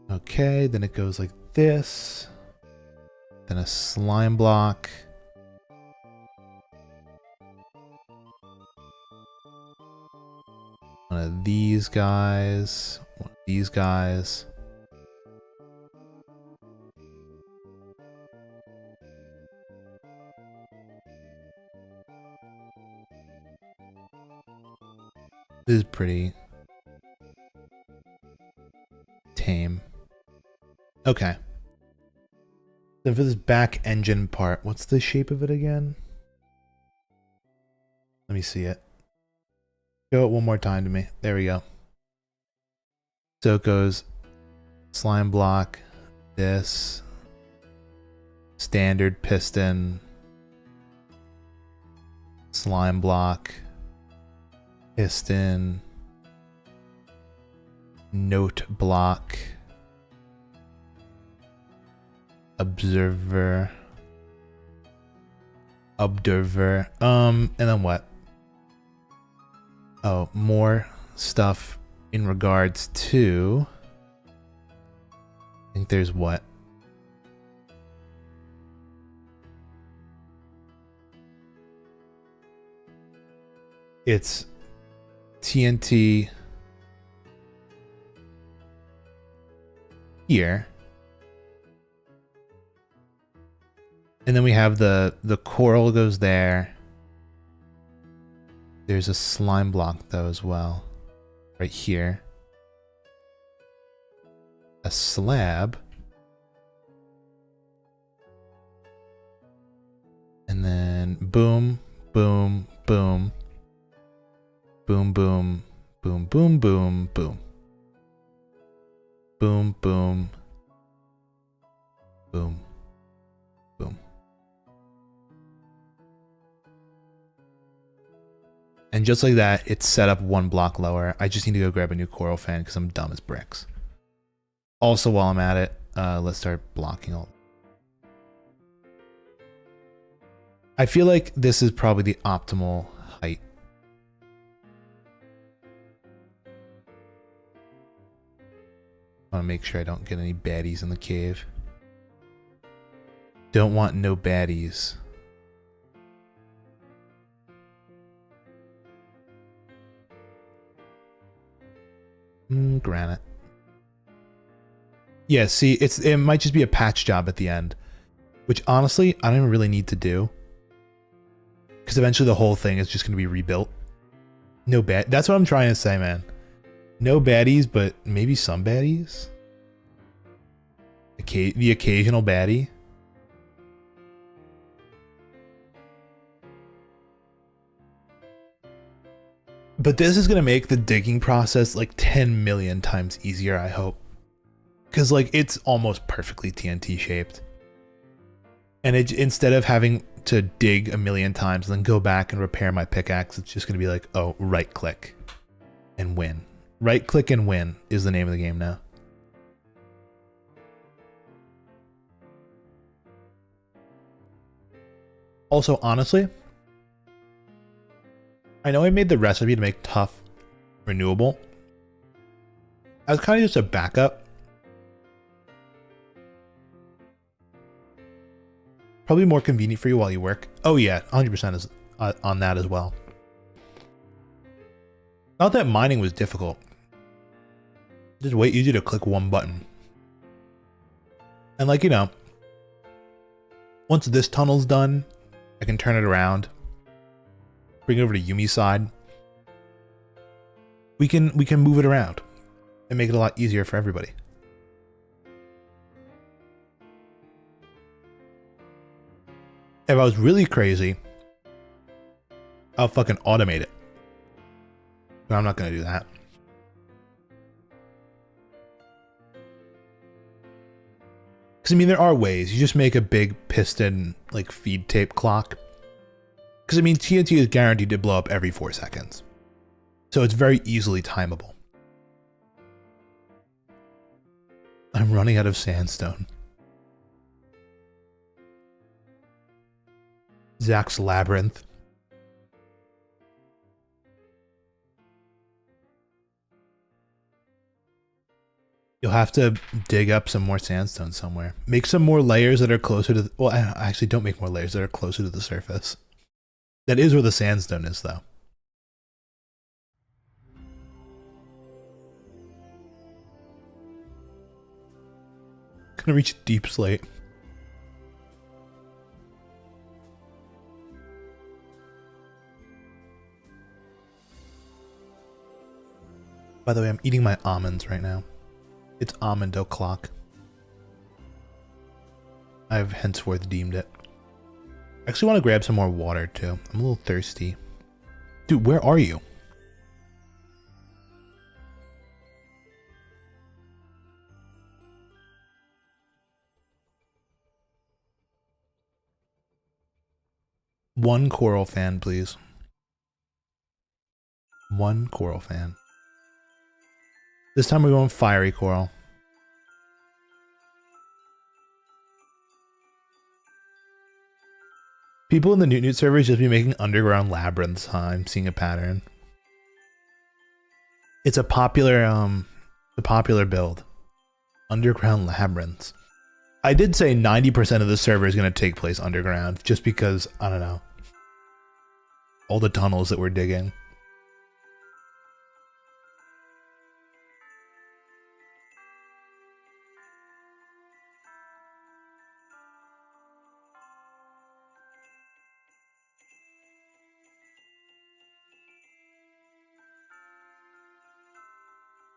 Okay, then it goes like this. Then a slime block. One of these guys. One of these guys. This is pretty tame. Okay. Then for this back engine part, what's the shape of it again? Let me see it. Show it one more time to me. There we go. So it goes slime block, this, standard piston, slime block, piston, note block, observer, and then what? Oh, more stuff in regards to, I think there's what? It's TNT here. And then we have the coral goes there. There's a slime block though as well. Right here. A slab. And then boom, boom, boom. Boom, boom, boom, boom, boom, boom. Boom, boom. Boom. Boom. And just like that, it's set up one block lower. I just need to go grab a new coral fan because I'm dumb as bricks. Also, while I'm at it, let's start blocking all. I feel like this is probably the optimal height. I want to make sure I don't get any baddies in the cave. Don't want no baddies. Granite. Yeah, see, it might just be a patch job at the end, which honestly, I don't even really need to do. Because eventually the whole thing is just going to be rebuilt. No bad. That's what I'm trying to say, man. No baddies, but maybe some baddies? The occasional baddie? But this is going to make the digging process like 10 million times easier, I hope. Because like it's almost perfectly TNT shaped. And instead of having to dig a million times and then go back and repair my pickaxe, it's just going to be like, oh, right click and win. Right click and win is the name of the game now. Also, honestly, I know I made the recipe to make tough renewable. As kind of just a backup. Probably more convenient for you while you work. Oh yeah, 100% is on that as well. Not that mining was difficult. Just way easy to click one button. And like, you know, once this tunnel's done, I can turn it around. Bring it over to Yumi's side. We can move it around and make it a lot easier for everybody. If I was really crazy, I'll fucking automate it. But I'm not gonna do that. Because I mean, there are ways. You just make a big piston like feed tape clock. Because I mean, TNT is guaranteed to blow up every 4 seconds. So it's very easily timeable. I'm running out of sandstone. Zach's Labyrinth. You'll have to dig up some more sandstone somewhere. Make some more layers that are closer to the, well, I actually don't make more layers that are closer to the surface. That is where the sandstone is, though. Gonna reach deep slate. By the way, I'm eating my almonds right now. It's almond o'clock. I've henceforth deemed it. I actually want to grab some more water too. I'm a little thirsty. Dude, where are you? One coral fan, please. One coral fan. This time we're going fiery coral. People in the Newt servers just be making underground labyrinths, huh? I'm seeing a pattern. It's a popular build. Underground labyrinths. I did say 90% of the server is going to take place underground, just because, I don't know, all the tunnels that we're digging.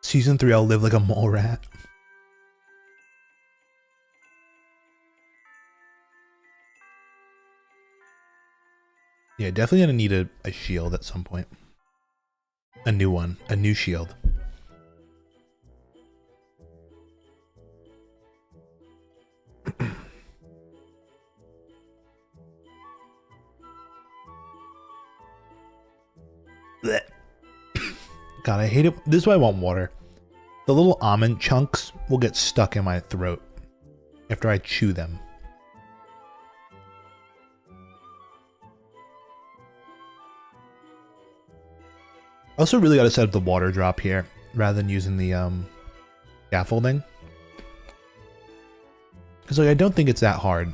Season 3, I'll live like a mole rat. Yeah, definitely gonna need a shield at some point. A new one. A new shield. God, I hate it. This is why I want water. The little almond chunks will get stuck in my throat after I chew them. I also really gotta set up the water drop here rather than using the scaffolding. Because like I don't think it's that hard.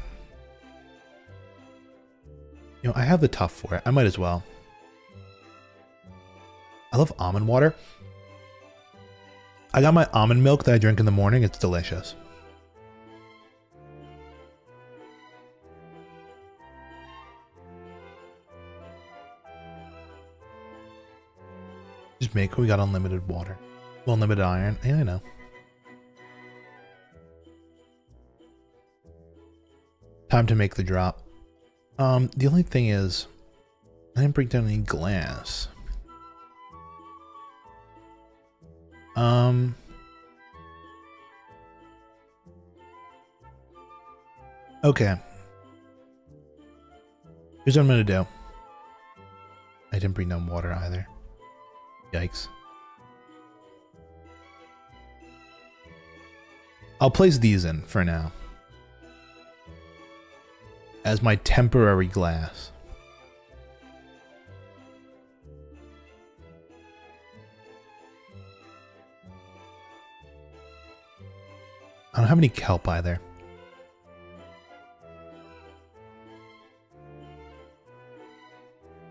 You know, I have the tough for it. I might as well. I love almond water. I got my almond milk that I drink in the morning. It's delicious. Just make, we got unlimited water. Well, unlimited iron. Yeah, I know. Time to make the drop. The only thing is, I didn't break down any glass. Okay. Here's what I'm gonna do. I didn't bring down water either. Yikes. I'll place these in for now. As my temporary glass. I don't have any kelp either.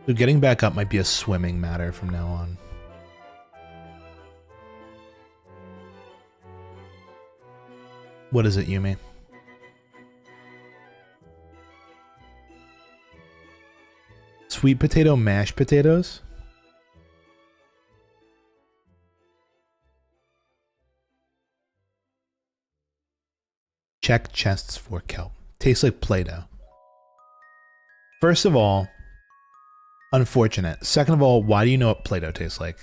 So getting back up might be a swimming matter from now on. What is it, Yumi? Sweet potato mashed potatoes? Check chests for kelp. Tastes like Play-Doh. First of all, unfortunate. Second of all, why do you know what Play-Doh tastes like?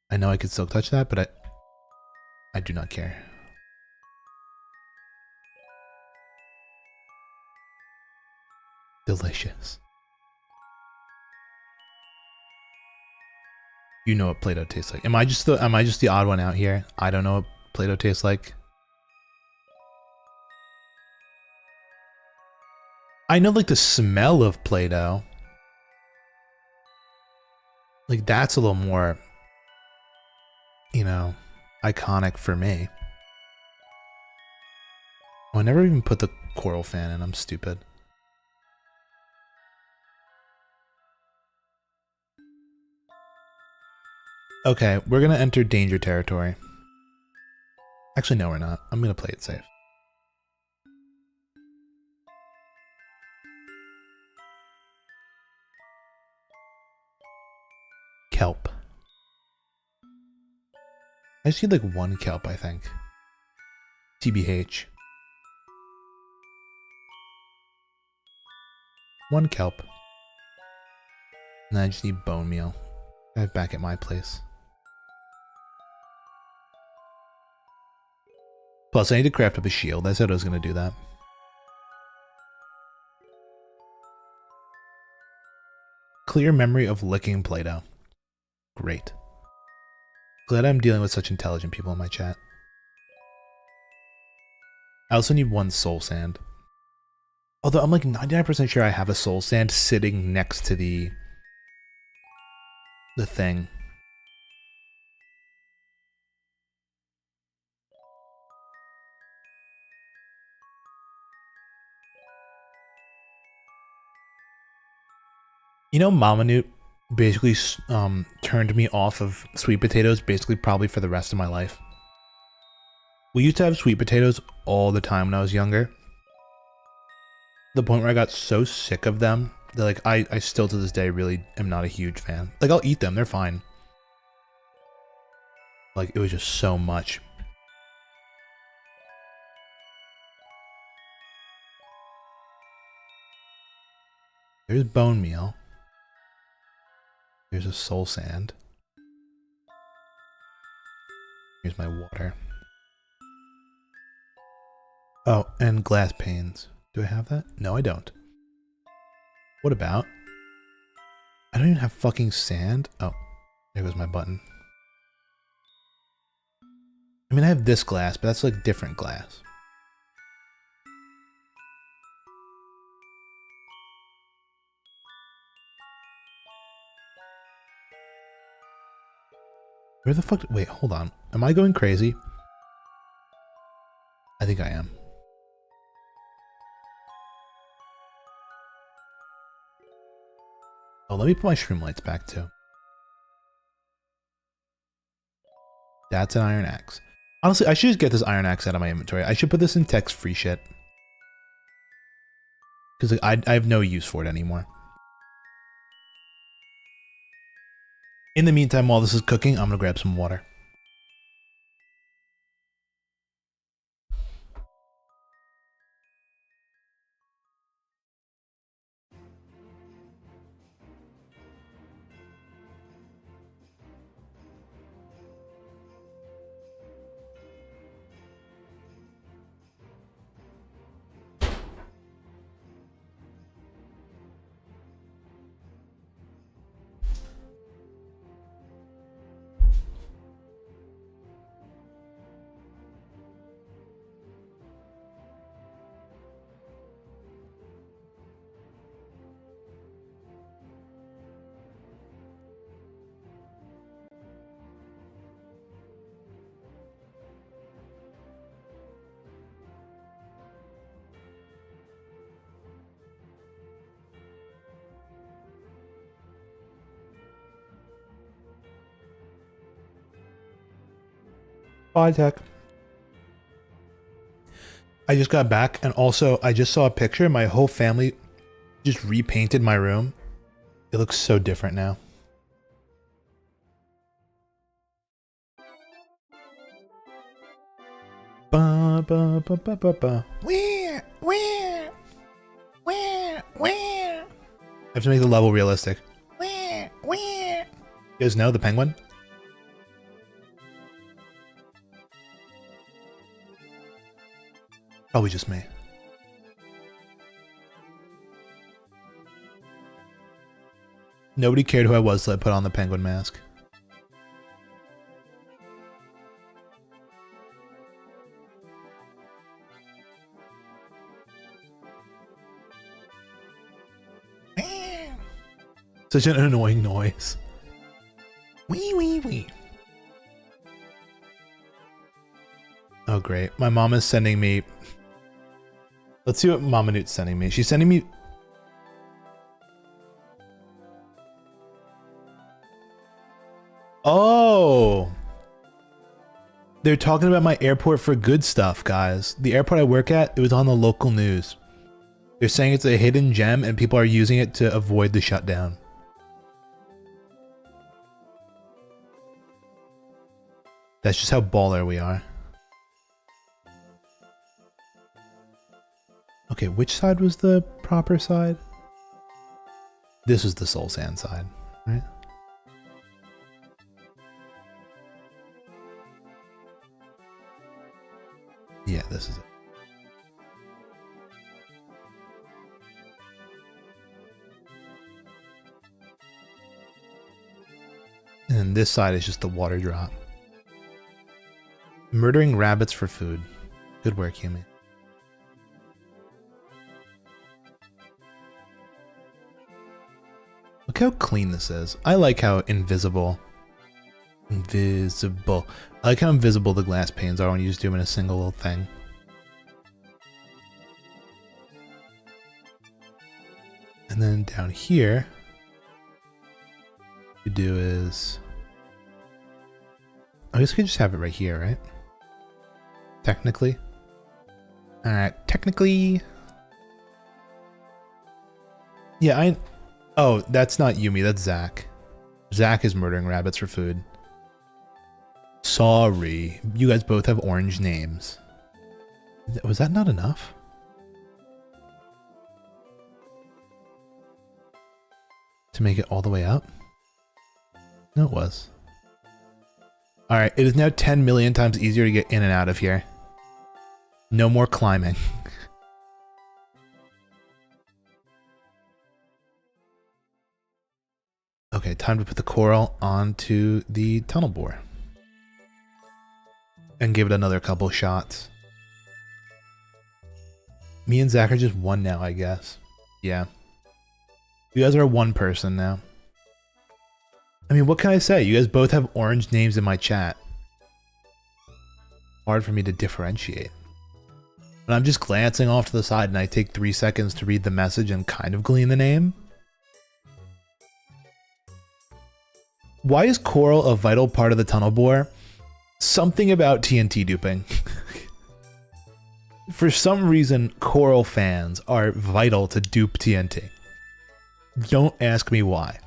I know I could still touch that, but I do not care. Delicious. You know what Play-Doh tastes like. Am I just the odd one out here? I don't know what Play-Doh tastes like. I know like the smell of Play-Doh. Like that's a little more, you know, iconic for me. Oh, I never even put the coral fan in. I'm stupid. Okay, we're gonna enter danger territory. Actually, no, we're not. I'm gonna play it safe. Kelp. I just need like one kelp, I think. TBH. One kelp. And I just need bone meal. I have back at my place. Plus, I need to craft up a shield. I said I was going to do that. Clear memory of licking Play-Doh. Great. Glad I'm dealing with such intelligent people in my chat. I also need one soul sand. Although I'm like 99% sure I have a soul sand sitting next to the thing. You know, Mama Newt basically turned me off of sweet potatoes basically probably for the rest of my life. We used to have sweet potatoes all the time when I was younger. The point where I got so sick of them that like I still to this day really am not a huge fan. Like I'll eat them, they're fine. Like it was just so much. There's bone meal. Here's a soul sand. Here's my water. Oh, and glass panes. Do I have that? No, I don't. What about? I don't even have fucking sand. Oh, there goes my button. I mean, I have this glass, but that's like different glass. Where the fuck? Wait, hold on. Am I going crazy? I think I am. Oh, let me put my shroom lights back too. That's an iron axe. Honestly, I should just get this iron axe out of my inventory. I should put this in text-free shit. Because like, I have no use for it anymore. In the meantime, while this is cooking, I'm going to grab some water. Bye, Tech. I just got back, and also I just saw a picture. My whole family just repainted my room. It looks so different now. Ba, ba, ba, ba, ba, ba. Where? I have to make the level realistic. Where? You guys know the penguin? Probably just me. Nobody cared who I was, so I put on the penguin mask. Such an annoying noise. Wee wee wee. Oh great. My mom is sending me... Let's see what Mama Newt's sending me. She's sending me... Oh! They're talking about my airport for good stuff, guys. The airport I work at, it was on the local news. They're saying it's a hidden gem and people are using it to avoid the shutdown. That's just how baller we are. Okay, which side was the proper side? This was the Soul Sand side, right? Yeah, this is it. And this side is just the water drop. Murdering rabbits for food. Good work, human. Look how clean this is. I like how invisible. I like how invisible the glass panes are when you just do them in a single little thing. And then down here, what you do is... I guess we could just have it right here, right? Technically. Alright, technically... Yeah, Oh, that's not Yumi, that's Zach. Zach is murdering rabbits for food. Sorry. You guys both have orange names. Was that not enough? To make it all the way up? No, it was. Alright, it is now 10 million times easier to get in and out of here. No more climbing. Okay, time to put the coral onto the tunnel bore. And give it another couple shots. Me and Zach are just one now, I guess. Yeah. You guys are one person now. I mean, what can I say? You guys both have orange names in my chat. Hard for me to differentiate. But I'm just glancing off to the side and I take 3 seconds to read the message and kind of glean the name. Why is coral a vital part of the tunnel bore? Something about TNT duping. For some reason, coral fans are vital to dupe TNT. Don't ask me why.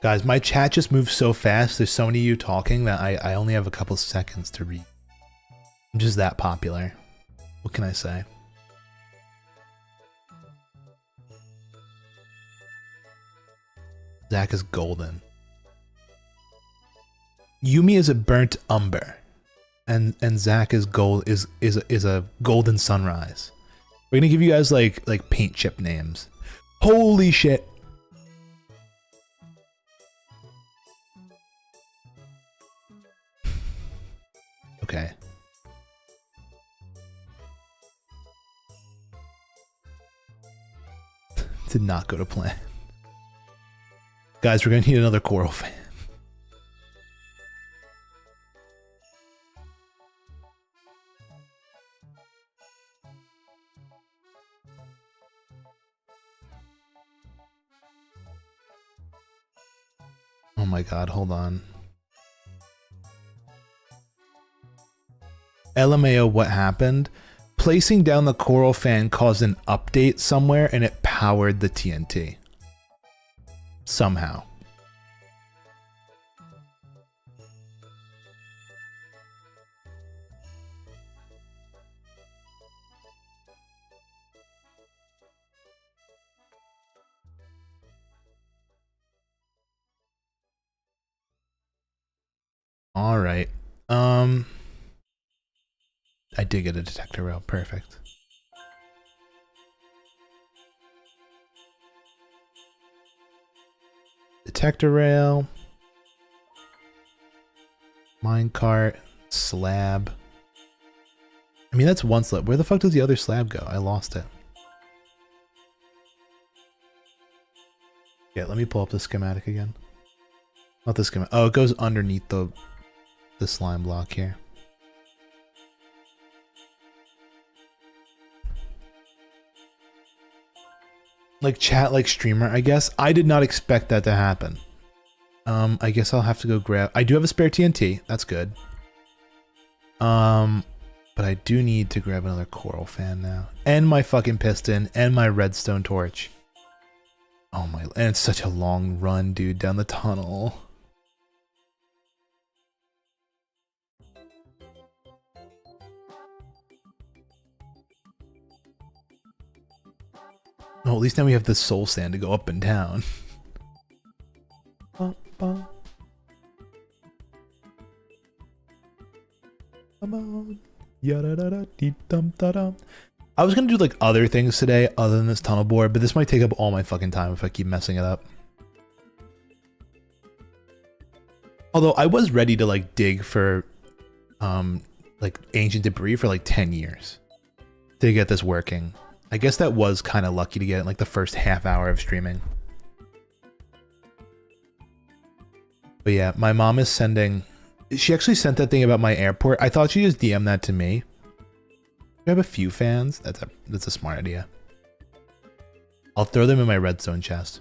Guys, my chat just moves so fast. There's so many of you talking that I only have a couple seconds to read. I'm just that popular. What can I say? Zach is golden. Yumi is a burnt umber. And Zach is gold is a golden sunrise. We're gonna give you guys like paint chip names. Holy shit. Okay. Did not go to plan. Guys, we're gonna need another coral fan. Oh my god, hold on. LMAO, what happened? Placing down the coral fan caused an update somewhere and it powered the TNT. Somehow. All right. I did get a detector rail. Perfect. Detector rail. Minecart. Slab. I mean, that's one slab. Where the fuck does the other slab go? I lost it. Yeah, let me pull up the schematic again. Not the schematic. Oh, it goes underneath the slime block here. Like chat, like streamer, I guess. I did not expect that to happen. I guess I'll have to go grab... I do have a spare TNT. That's good. But I do need to grab another coral fan now. And my fucking piston. And my redstone torch. Oh my... And it's such a long run, dude, down the tunnel. Oh, at least now we have the soul sand to go up and down. I was gonna do like other things today other than this tunnel board, but this might take up all my fucking time if I keep messing it up. Although I was ready to like dig for like ancient debris for like 10 years to get this working. I guess that was kind of lucky to get it in like the first half hour of streaming. But yeah, my mom is sending... She actually sent that thing about my airport. I thought she just DM'd that to me. I have a few fans. That's a smart idea. I'll throw them in my redstone chest.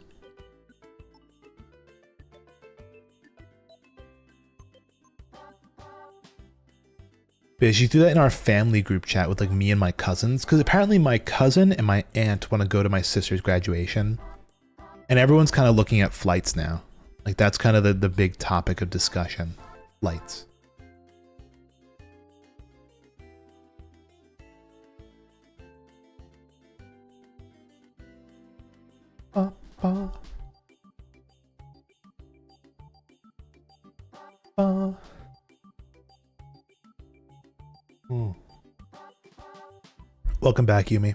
But she threw that in our family group chat with like me and my cousins, because apparently my cousin and my aunt want to go to my sister's graduation, and everyone's kind of looking at flights now. Like that's kind of the big topic of discussion. Flights. Welcome back, Yumi.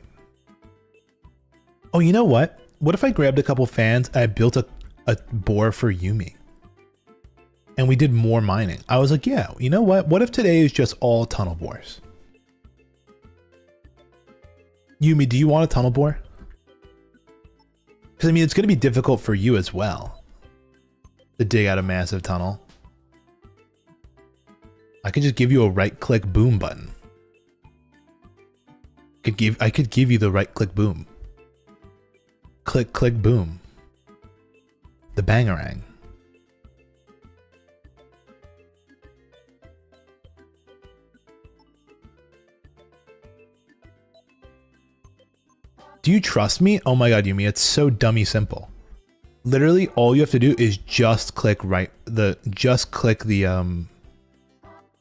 Oh, you know what? What if I grabbed a couple fans and I built a bore for Yumi? And we did more mining. I was like, yeah, you know what? What if today is just all tunnel bores? Yumi, do you want a tunnel bore? Because I mean, it's going to be difficult for you as well to dig out a massive tunnel. I could just give you a right click boom button. I could give you the right click boom. Click click boom. The bangarang. Do you trust me? Oh my god, Yumi, it's so dummy simple. Literally all you have to do is just click the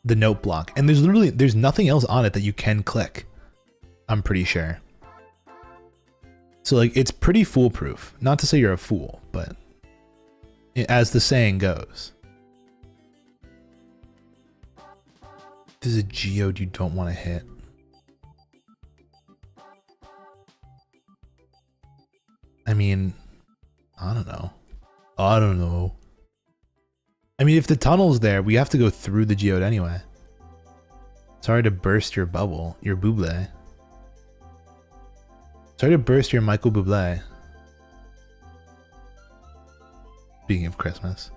note block. And there's nothing else on it that you can click. I'm pretty sure. So like it's pretty foolproof. Not to say you're a fool, but as the saying goes. This is a geode you don't want to hit. I mean, I don't know. I don't know. I mean, if the tunnel's there, we have to go through the geode anyway. Sorry to burst your bubble, your buble. Sorry to burst your Michael Bublé. Speaking of Christmas.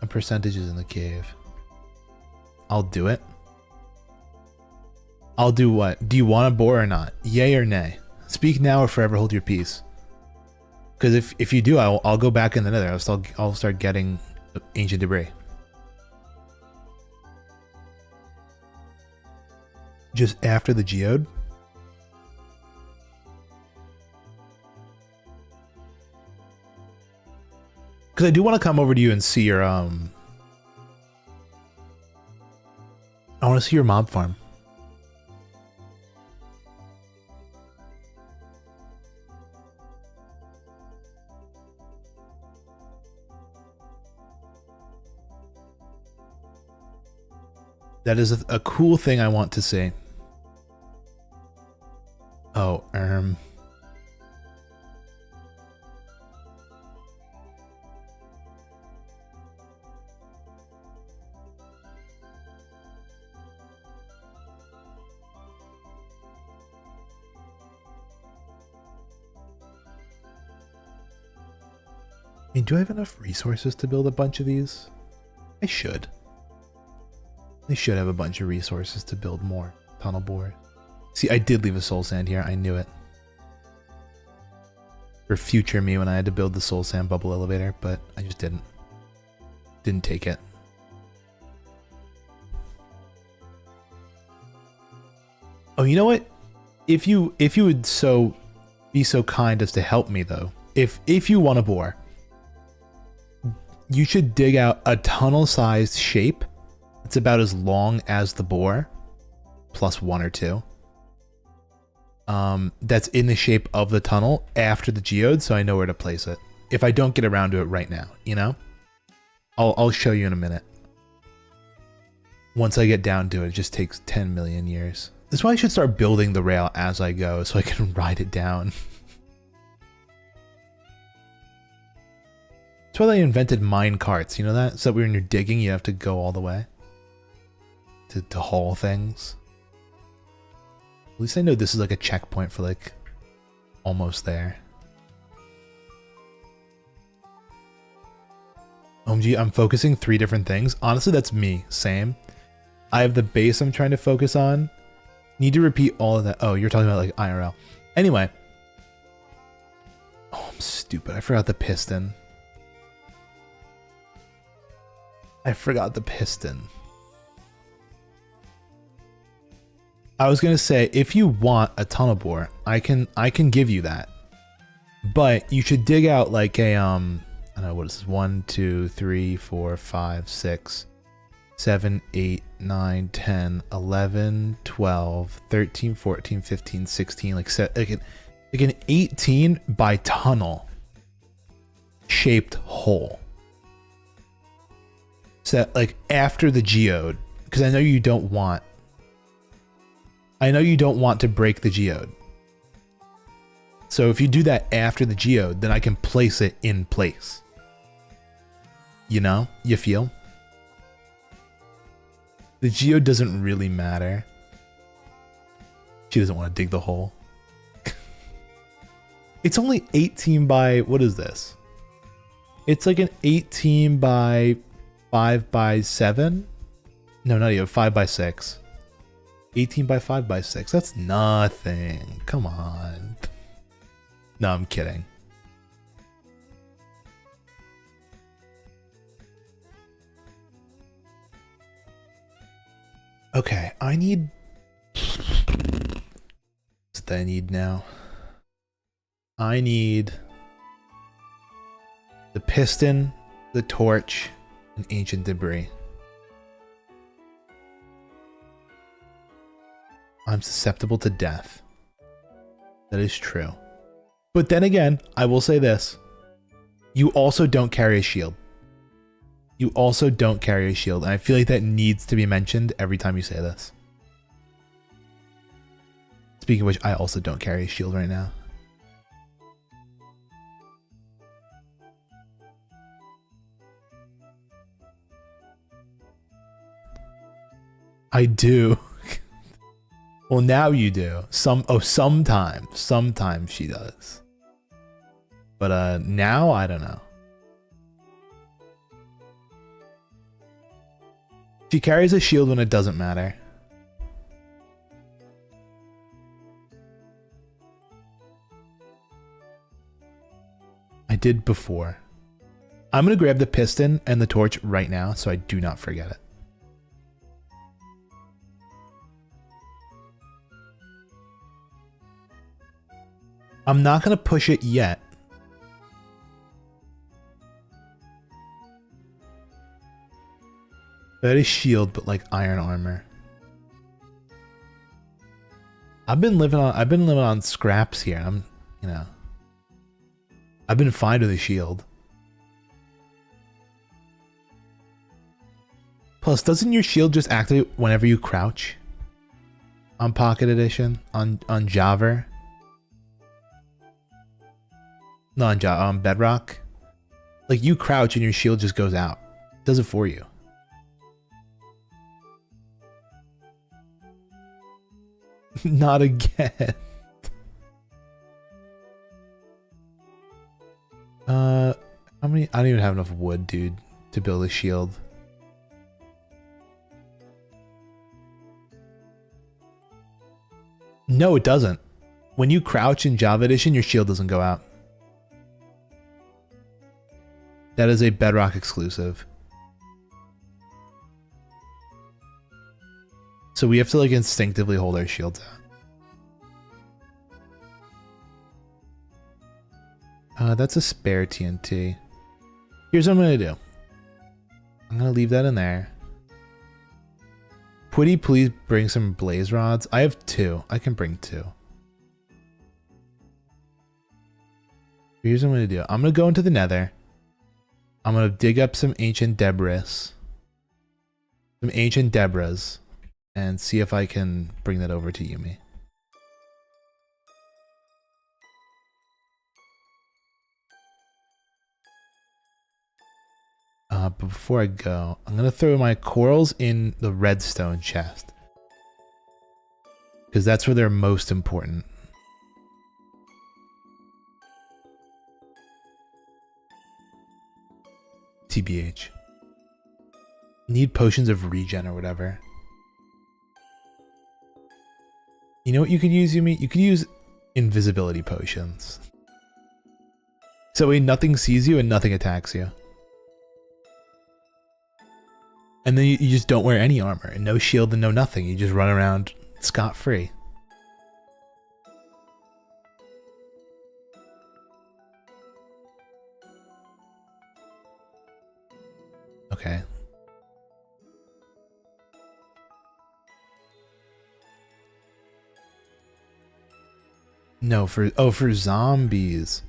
A percentage is in the cave. I'll do it. I'll do what? Do you want a boar or not? Yay or nay? Speak now or forever hold your peace. Because if you do, I'll go back in the nether. I'll start getting ancient debris. Just after the geode? Because I do want to come over to you and see your I want to see your mob farm. That is a cool thing I want to see. Oh, I mean, do I have enough resources to build a bunch of these? I should. I should have a bunch of resources to build more tunnel bores. See, I did leave a soul sand here. I knew it. For future me when I had to build the soul sand bubble elevator, but I just didn't. Didn't take it. Oh, you know what? If you would be so kind as to help me though, if you want a bore, you should dig out a tunnel-sized shape. It's about as long as the bore, plus 1 or 2. That's in the shape of the tunnel after the geode, so I know where to place it. If I don't get around to it right now, you know? I'll show you in a minute. Once I get down to it, it just takes 10 million years. That's why I should start building the rail as I go, so I can ride it down. That's why they invented mine carts, you know that? So that when you're digging, you have to go all the way to haul things. At least I know this is like a checkpoint for like almost there. OMG, I'm focusing 3 different things. Honestly, that's me. Same. I have the base I'm trying to focus on. Need to repeat all of that. Oh, you're talking about like IRL. Anyway. Oh, I'm stupid. I forgot the piston. I forgot the piston. I was gonna say, if you want a tunnel bore, I can give you that. But you should dig out like a I don't know, what is this? 1, 2, 3, 4, 5, 6, 7, 8, 9, 10, 11, 12, 13, 14, 15, 16, like an 18 by tunnel shaped hole. So like after the geode, because I know you don't want to break the geode. So if you do that after the geode, then I can place it in place. You know? You feel? The geode doesn't really matter. She doesn't want to dig the hole. It's only 18 by, what is this? It's like an 18 by 5 by 7. No, not even 5 by 6. 18 by 5 by 6. That's nothing. Come on. No, I'm kidding. Okay, I need... What's that I need now? I need the piston, the torch, and ancient debris. I'm susceptible to death. That is true. But then again, I will say this. You also don't carry a shield. You also don't carry a shield, and I feel like that needs to be mentioned every time you say this. Speaking of which, I also don't carry a shield right now. I do. Well, now you do. Sometimes she does. But now I don't know. She carries a shield when it doesn't matter. I did before. I'm gonna grab the piston and the torch right now so I do not forget it. I'm not gonna push it yet. That is shield, but like iron armor. I've been living on scraps here. I'm, you know, I've been fine with a shield. Plus, doesn't your shield just activate whenever you crouch? On Pocket Edition, on Java. No, on Bedrock. Like you crouch and your shield just goes out. It does it for you. Not again. How many? I don't even have enough wood, dude, to build a shield. No, it doesn't. When you crouch in Java Edition, your shield doesn't go out. That is a Bedrock exclusive. So we have to like instinctively hold our shields out. That's a spare TNT. Here's what I'm gonna do. I'm gonna leave that in there. Putty, please bring some blaze rods. I have 2. I can bring 2. Here's what I'm gonna do. I'm gonna go into the nether. I'm gonna dig up some ancient debris. And see if I can bring that over to Yumi. But before I go, I'm gonna throw my corals in the redstone chest. Because that's where they're most important. TBH. Need potions of regen or whatever. You know what you could use, Yumi? You could use invisibility potions. So way nothing sees you and nothing attacks you. And then you just don't wear any armor and no shield and no nothing. You just run around scot-free. Okay. No, for zombies.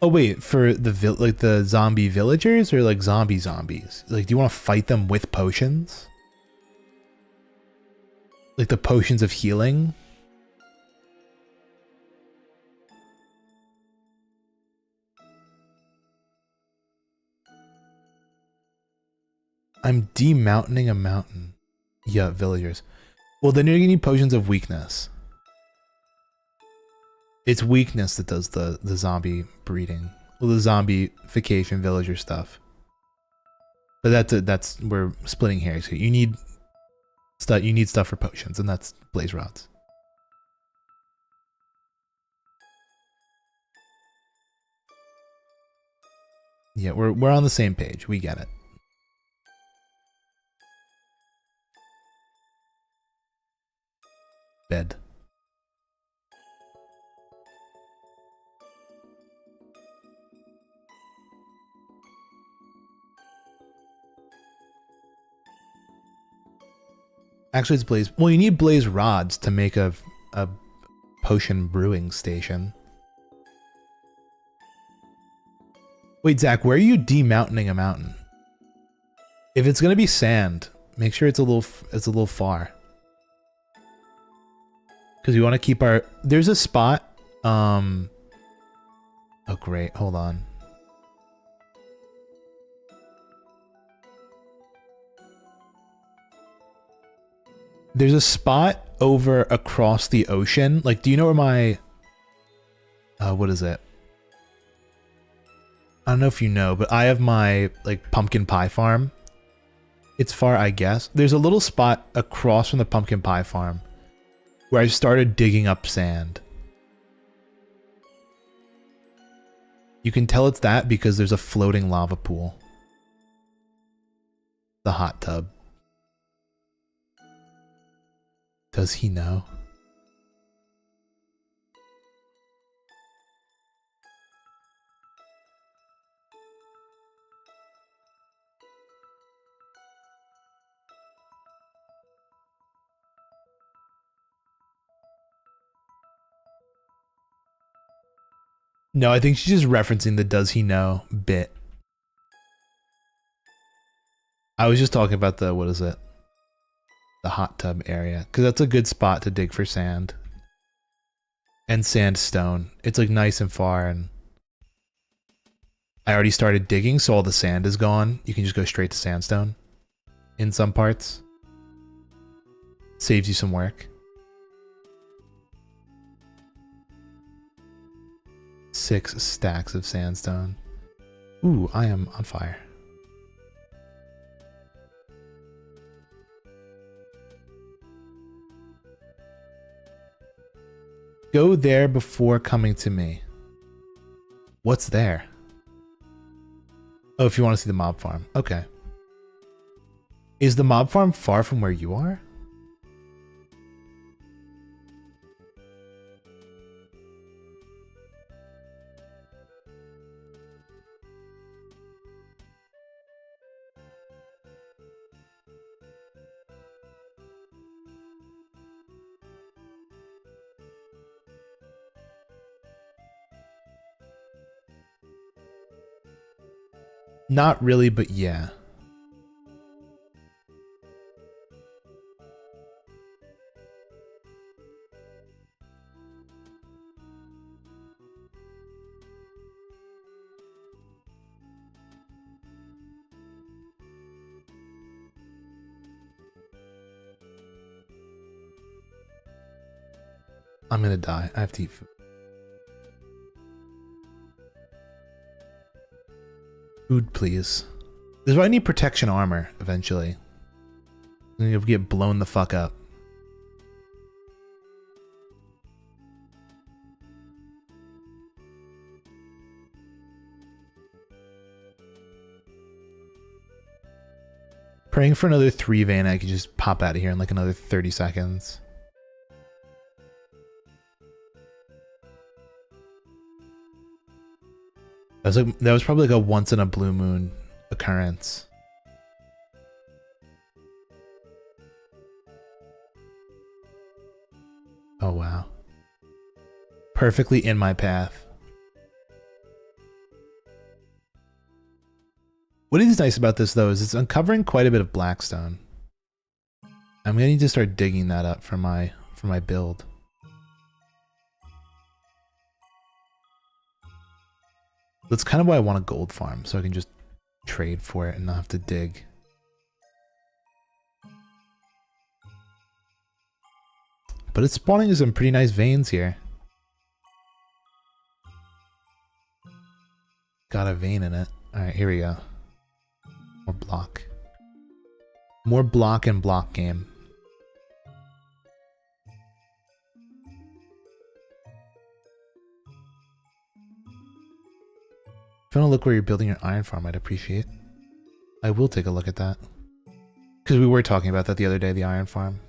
Oh wait, for the zombie villagers or like zombies? Like, do you want to fight them with potions? Like the potions of healing? I'm demountaining a mountain. Yeah, villagers. Well, then you're gonna need potions of weakness. It's weakness that does the zombie breeding. the zombification villager stuff. But that's we're splitting hairs here. You need stuff for potions, and that's blaze rods. Yeah, we're on the same page. We get it. Bed. Actually, it's blaze. Well, you need blaze rods to make a potion brewing station. Wait, Zach, where are you demounting a mountain? If it's gonna be sand, make sure it's a little far. Because we want to keep our. There's a spot. Oh great, hold on. There's a spot over across the ocean. Like, do you know where my... what is it? I don't know if you know, but I have my, like, pumpkin pie farm. It's far, I guess. There's a little spot across from the pumpkin pie farm where I started digging up sand. You can tell it's that because there's a floating lava pool. The hot tub. Does he know? No, I think she's just referencing the does he know bit. I was just talking about the, what is it? The hot tub area. Because that's a good spot to dig for sand. And sandstone. It's like nice and far, and I already started digging, so all the sand is gone. You can just go straight to sandstone in some parts. Saves you some work. 6 stacks of sandstone. Ooh, I am on fire. Go there before coming to me. What's there? Oh, if you want to see the mob farm. Okay. Is the mob farm far from where you are? Not really, but yeah. I'm gonna die. I have to eat food. Food, please. This is why I need protection armor, eventually. I'm gonna get blown the fuck up. Praying for another 3 vein, I could just pop out of here in like another 30 seconds. That was probably like a once in a blue moon occurrence. Oh wow. Perfectly in my path. What is nice about this though is it's uncovering quite a bit of blackstone. I'm gonna need to start digging that up for my build. That's kind of why I want a gold farm, so I can just trade for it and not have to dig. But it's spawning some pretty nice veins here. got a vein in it. Alright, here we go. More block. More block and block game. If you want to look where you're building your iron farm, I'd appreciate. I will take a look at that. Because we were talking about that the other day, the iron farm.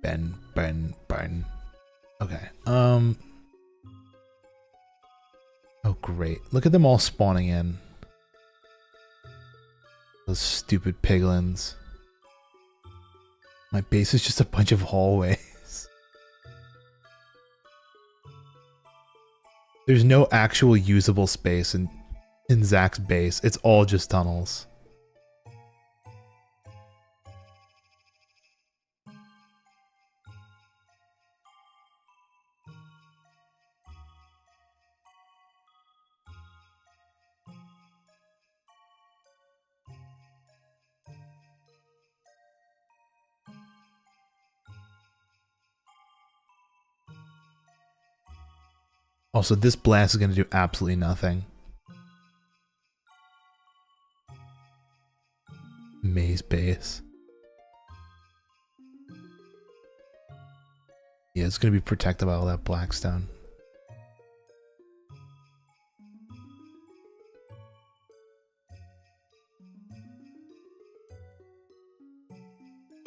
Ben. Okay. Oh, great. Look at them all spawning in. Those stupid piglins. My base is just a bunch of hallways. There's no actual usable space in Zach's base. It's all just tunnels. Also, this blast is going to do absolutely nothing. Maze base. Yeah, it's going to be protected by all that blackstone.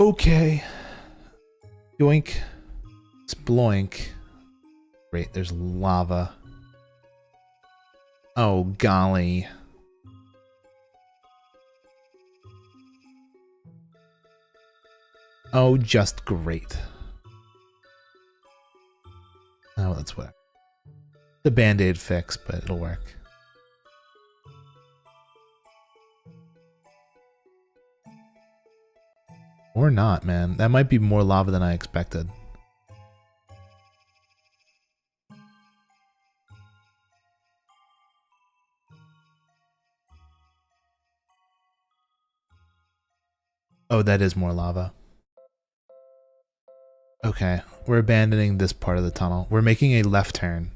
Okay. Yoink. Sploink. Great, there's lava. Oh, golly. Oh, just great. Oh, that's what. The band-aid fix, but it'll work. Or not, man. That might be more lava than I expected. Oh, that is more lava. Okay, we're abandoning this part of the tunnel. We're making a left turn.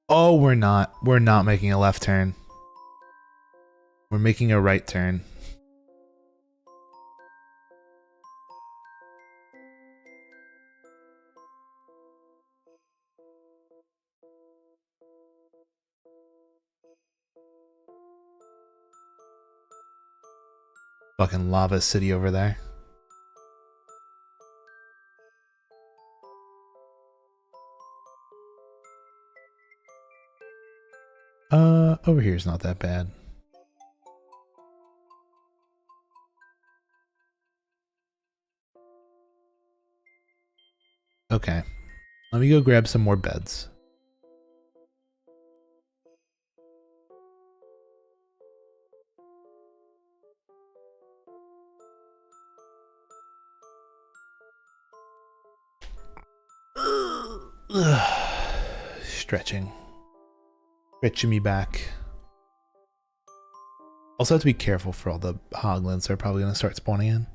Oh, we're not. We're not making a left turn. We're making a right turn. Fucking lava city over there. Over here is not that bad. Okay. Let me go grab some more beds. Stretching. Stretching me back. Also have to be careful for all the hoglins that are probably going to start spawning in.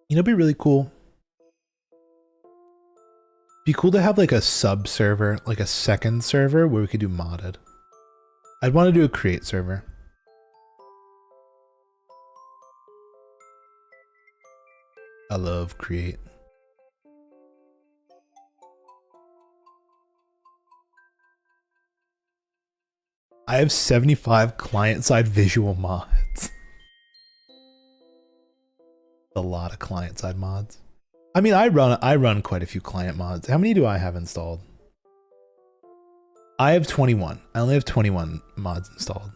You know, it'd be really cool. Be cool to have like a sub server, like a second server where we could do modded. I'd want to do a create server. I love create. I have 75 client-side visual mods. A lot of client-side mods. I mean, I run quite a few client mods. How many do I have installed? I have 21. I only have 21 mods installed.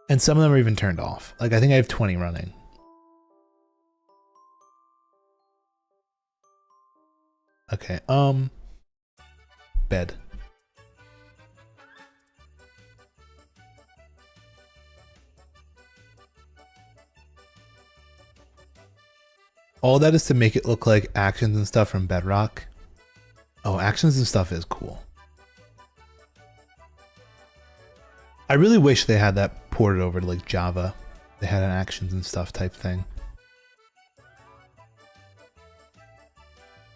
And some of them are even turned off. Like, I think I have 20 running. Okay, bed. All that is to make it look like actions and stuff from Bedrock. Oh, actions and stuff is cool. I really wish they had that ported over to like Java. They had an actions and stuff type thing.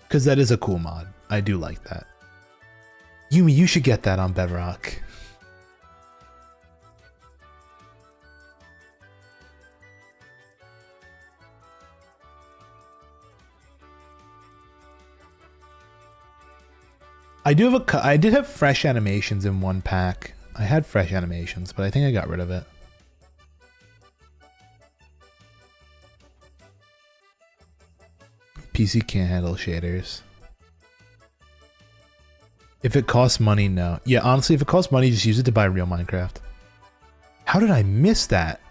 Because that is a cool mod. I do like that. Yumi, you should get that on Bedrock. I did have fresh animations in one pack. I had fresh animations, but I think I got rid of it. PC can't handle shaders. If it costs money, no. Yeah, honestly, if it costs money, just use it to buy real Minecraft. How did I miss that?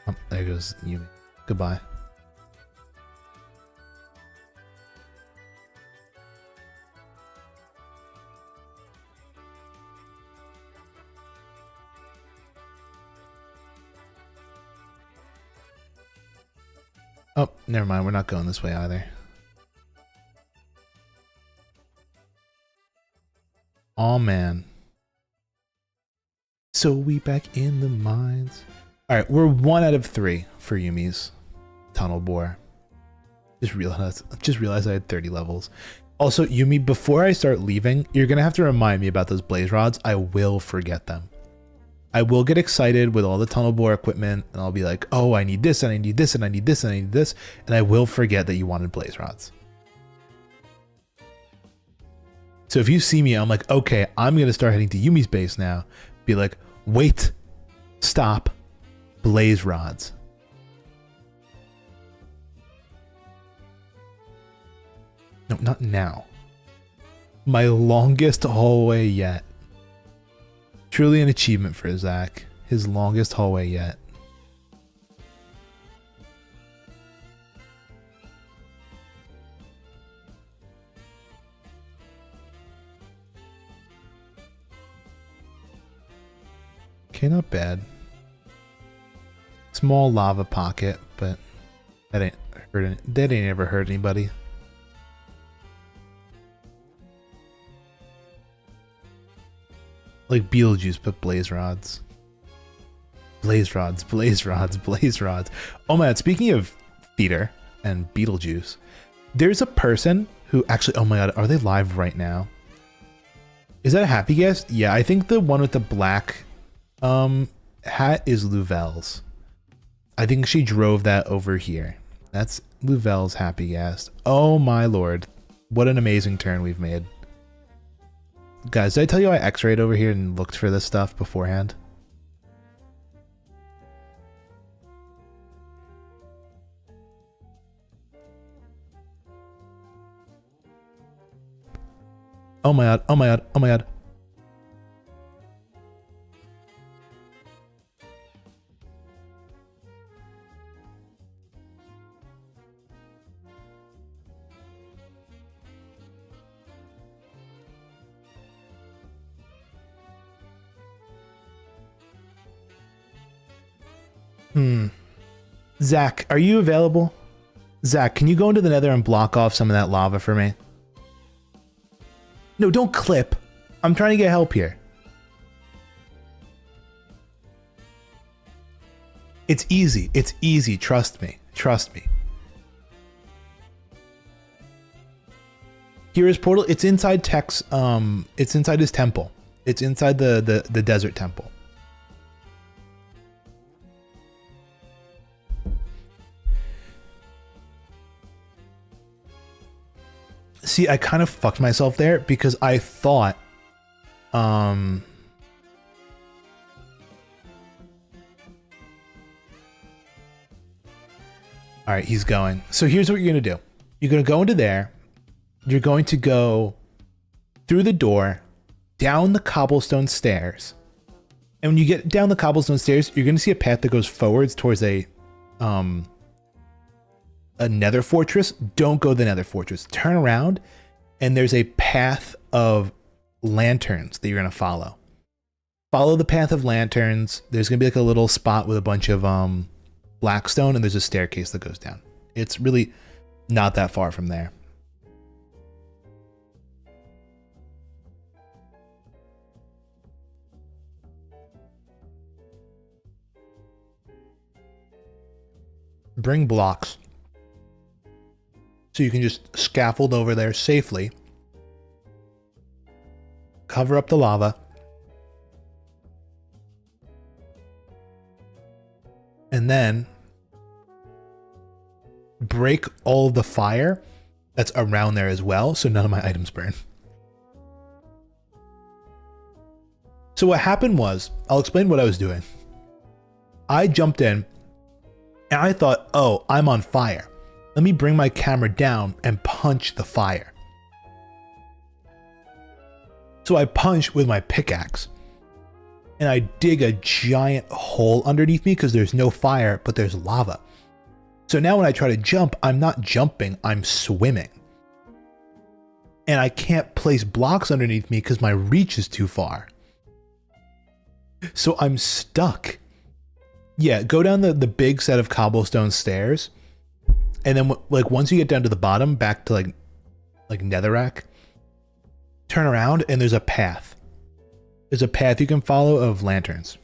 Oh, there goes Yumi. Goodbye. Oh, never mind. We're not going this way either. Oh, man. So we back in the mines. All right, we're 1 out of 3 for Yumi's tunnel bore. Just realized I had 30 levels. Also, Yumi, before I start leaving, you're gonna have to remind me about those blaze rods. I will forget them. I will get excited with all the tunnel bore equipment, and I'll be like, oh, I need this, and I need this, and I need this, and I need this, and I will forget that you wanted blaze rods. So if you see me, I'm like, okay, I'm gonna start heading to Yumi's base now. Be like, wait, stop. Blaze rods. No, not now. My longest hallway yet. Truly an achievement for Zach. His longest hallway yet. Okay, not bad. Small lava pocket, but that ain't ever hurt anybody. Like Beetlejuice, but blaze rods. Blaze rods, blaze rods, blaze rods. Oh my god, speaking of theater and Beetlejuice, there's a person who actually, oh my god, are they live right now? Is that a happy guest? Yeah, I think the one with the black hat is Louvelle's. I think she drove that over here. That's Louvelle's happy guest. Oh my lord. What an amazing turn we've made. Guys, did I tell you I x-rayed over here and looked for this stuff beforehand? Oh my god, oh my god, oh my god. Zach, are you available? Zach, can you go into the nether and block off some of that lava for me? No, don't clip. I'm trying to get help here. It's easy. It's easy. Trust me. Trust me. Here is portal. It's inside Tech's, it's inside his temple. It's inside the desert temple. See, I kind of fucked myself there because I thought, all right, he's going. So here's what you're going to do. You're going to go into there. You're going to go through the door, down the cobblestone stairs, And when you get down the cobblestone stairs, you're going to see a path that goes forwards towards a nether fortress. Don't go to the nether fortress. Turn around, and there's a path of lanterns that you're going to follow. Follow the path of lanterns. There's going to be like a little spot with a bunch of blackstone, and there's a staircase that goes down. It's really not that far from there. Bring blocks so you can just scaffold over there safely. Cover up the lava. And then break all of the fire that's around there as well, so none of my items burn. So what happened was, I'll explain what I was doing. I jumped in and I thought, oh, I'm on fire. Let me bring my camera down and punch the fire. So I punch with my pickaxe. And I dig a giant hole underneath me because there's no fire, but there's lava. So now when I try to jump, I'm not jumping, I'm swimming. And I can't place blocks underneath me because my reach is too far. So I'm stuck. Yeah, go down the big set of cobblestone stairs. And then like once you get down to the bottom, back to like netherrack, turn around and there's a path. There's a path you can follow of lanterns.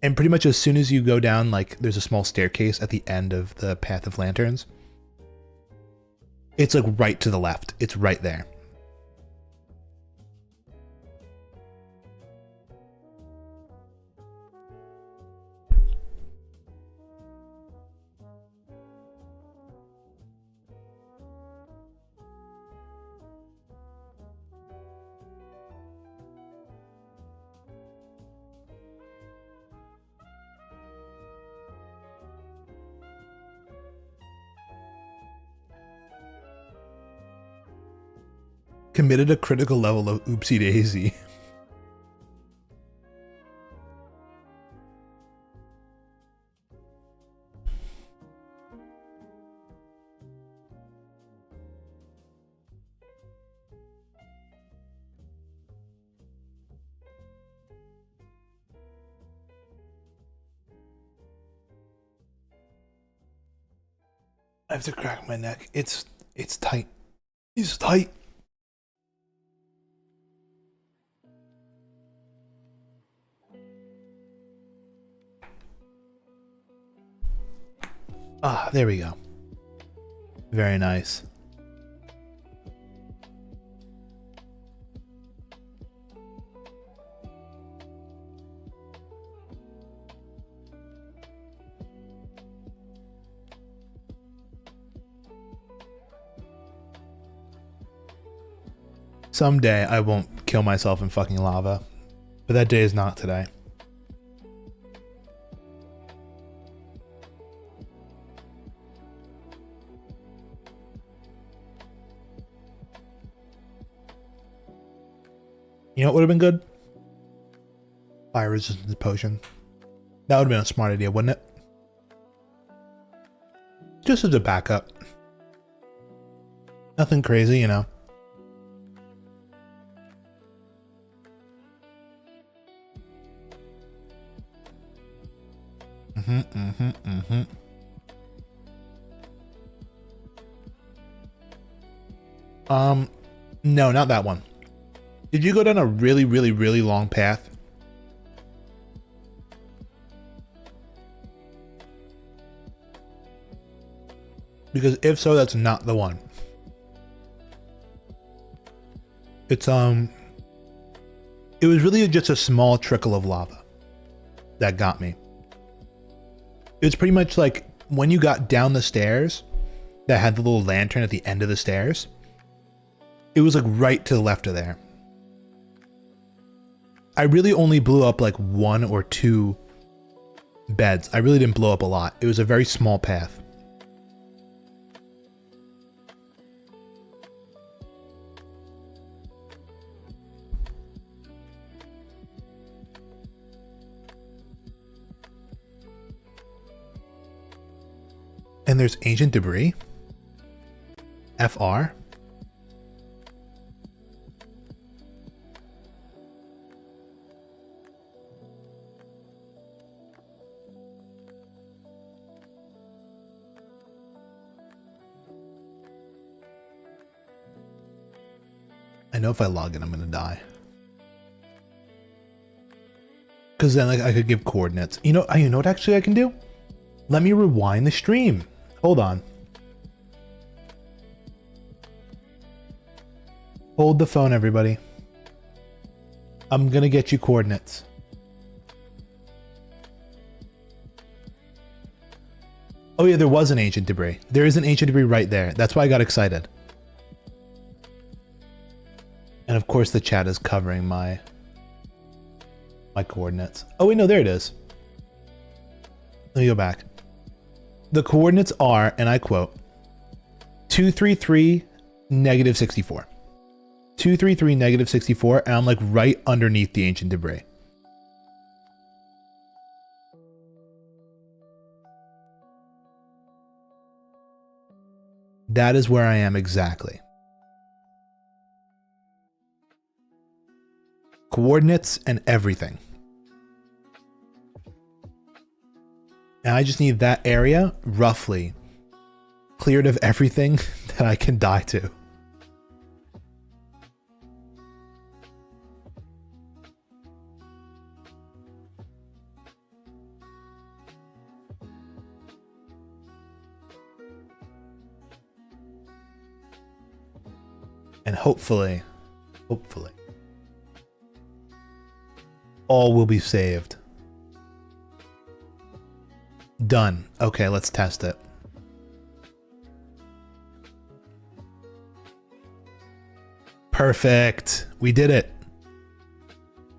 And pretty much as soon as you go down, like there's a small staircase at the end of the path of lanterns. It's like right to the left. It's right there. Committed a critical level of oopsie daisy. I have to crack my neck. It's tight. It's tight. Ah, there we go. Very nice. Someday I won't kill myself in fucking lava, but that day is not today. You know what would have been good? Fire resistance potion. That would have been a smart idea, wouldn't it? Just as a backup. Nothing crazy, you know. No, not that one. Did you go down a really, really, really long path? Because if so, that's not the one. It's, it was really just a small trickle of lava that got me. It was pretty much like when you got down the stairs that had the little lantern at the end of the stairs. It was like right to the left of there. I really only blew up like 1 or 2 beds. I really didn't blow up a lot. It was a very small path. And there's ancient debris. FR. I know if I log in, I'm gonna die. Because then like I could give coordinates. You know what actually I can do? Let me rewind the stream. Hold on. Hold the phone, everybody. I'm gonna get you coordinates. Oh yeah, there was an ancient debris. There is an ancient debris right there. That's why I got excited. And of course the chat is covering my coordinates. Oh wait, no, there it is. Let me go back. The coordinates are, and I quote, 233 negative 64. 233 negative 64, and I'm like right underneath the ancient debris. That is where I am exactly. Coordinates and everything. And I just need that area roughly cleared of everything that I can die to. And hopefully, all will be saved. Done. Okay, let's test it. Perfect. We did it.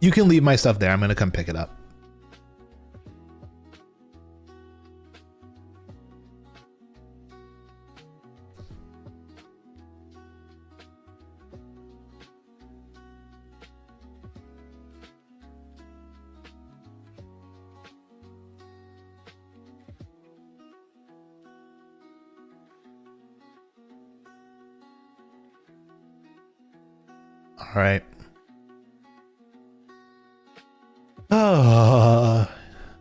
You can leave my stuff there. I'm gonna come pick it up. All right. Blah,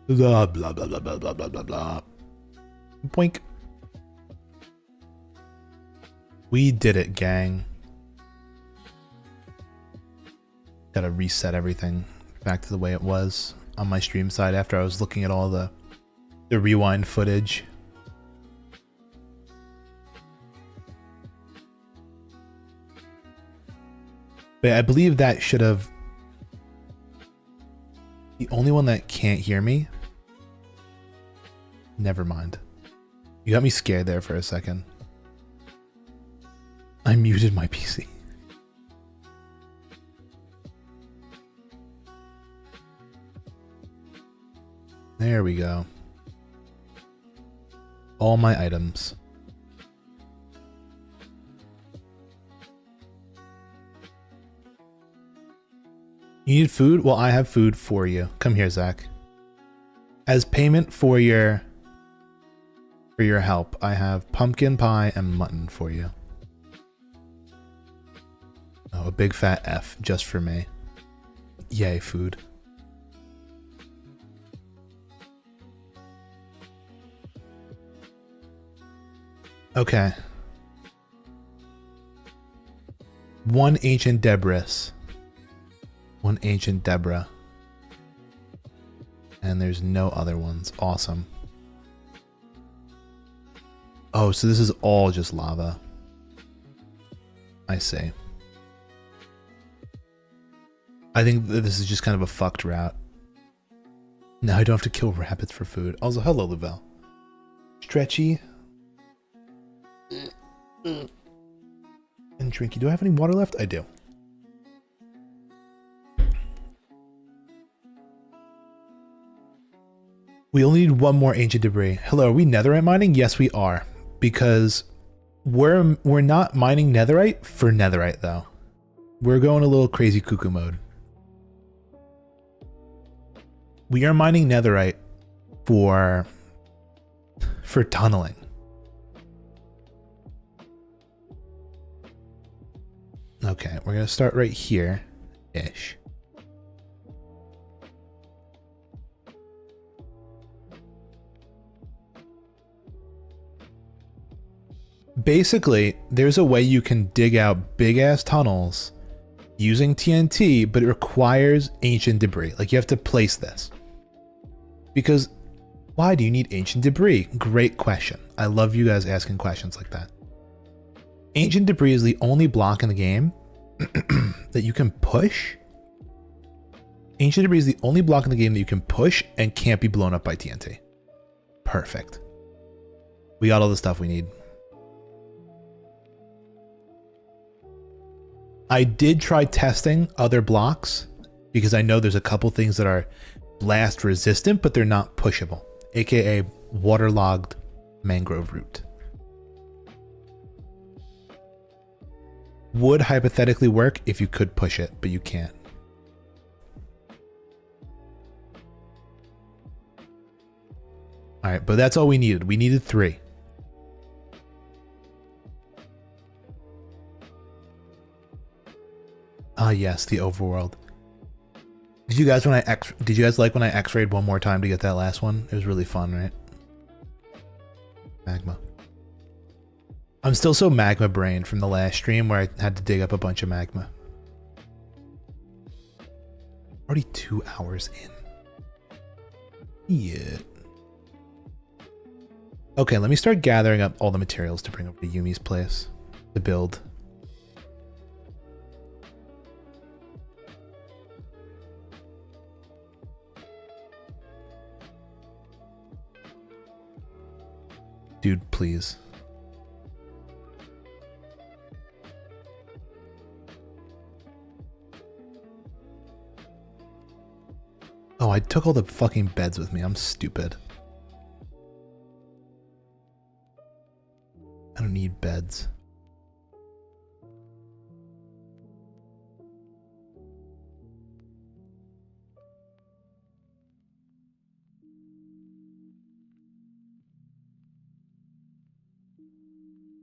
blah, blah, blah, blah, blah, blah, blah. Boink. We did it, gang. Gotta reset everything back to the way it was on my stream side after I was looking at all the rewind footage. But I believe that should have... The only one that can't hear me? Never mind. You got me scared there for a second. I muted my PC. There we go. All my items. You need food? Well, I have food for you. Come here, Zach. As payment for your help, I have pumpkin pie and mutton for you. Oh, a big fat F just for me. Yay, food. Okay. One ancient debris. One ancient Deborah. And there's no other ones. Awesome. Oh, so this is all just lava. I see. I think that this is just kind of a fucked route. Now I don't have to kill rabbits for food. Also, hello, Lavelle. Stretchy. And Drinky. Do I have any water left? I do. We only need one more ancient debris. Hello, are we netherite mining? Yes, we are. Because we're not mining netherite for netherite, though. We're going a little crazy cuckoo mode. We are mining netherite for tunneling. Okay, we're gonna start right here-ish. Basically, there's a way you can dig out big-ass tunnels using TNT, but it requires ancient debris. Like, you have to place this. Because, why do you need ancient debris? Great question. I love you guys asking questions like that. Ancient debris is the only block in the game that you can push. Ancient debris is the only block in the game that you can push and can't be blown up by TNT. Perfect. We got all the stuff we need. I did try testing other blocks because I know there's a couple things that are blast resistant, but they're not pushable, aka waterlogged mangrove root. Would hypothetically work if you could push it, but you can't. All right, but that's all we needed. We needed 3. Ah, yes, the overworld. Did you guys like when I X-rayed one more time to get that last one? It was really fun, right? Magma. I'm still so magma brained from the last stream where I had to dig up a bunch of magma. Already 2 hours in. Yeah. Okay, let me start gathering up all the materials to bring over to Yumi's place to build. Dude, please. Oh, I took all the fucking beds with me. I'm stupid. I don't need beds.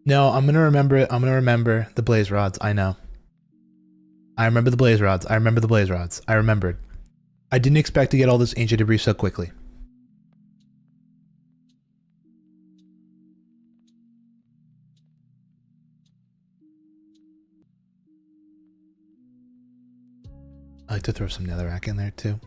No, I'm gonna remember it. I'm gonna remember the blaze rods. I know. I remember the blaze rods. I remember the blaze rods. I remembered. I didn't expect to get all this ancient debris so quickly. I like to throw some netherrack in there too.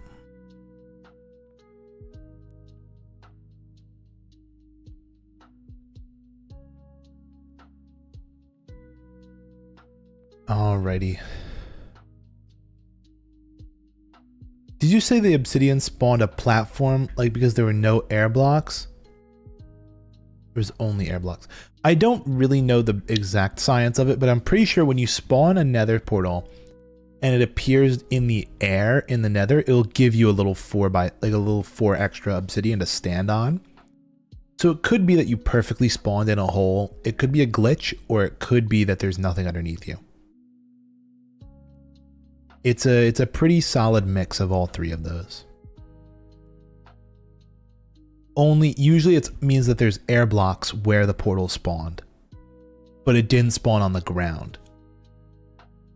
Alrighty. Did you say the obsidian spawned a platform, like because there were no air blocks? There's only air blocks. I don't really know the exact science of it, but I'm pretty sure when you spawn a nether portal and it appears in the air in the nether, it'll give you a little 4 extra obsidian to stand on. So it could be that you perfectly spawned in a hole. It could be a glitch, or it could be that there's nothing underneath you. It's a pretty solid mix of all 3 of those. Usually it means that there's air blocks where the portal spawned, but it didn't spawn on the ground.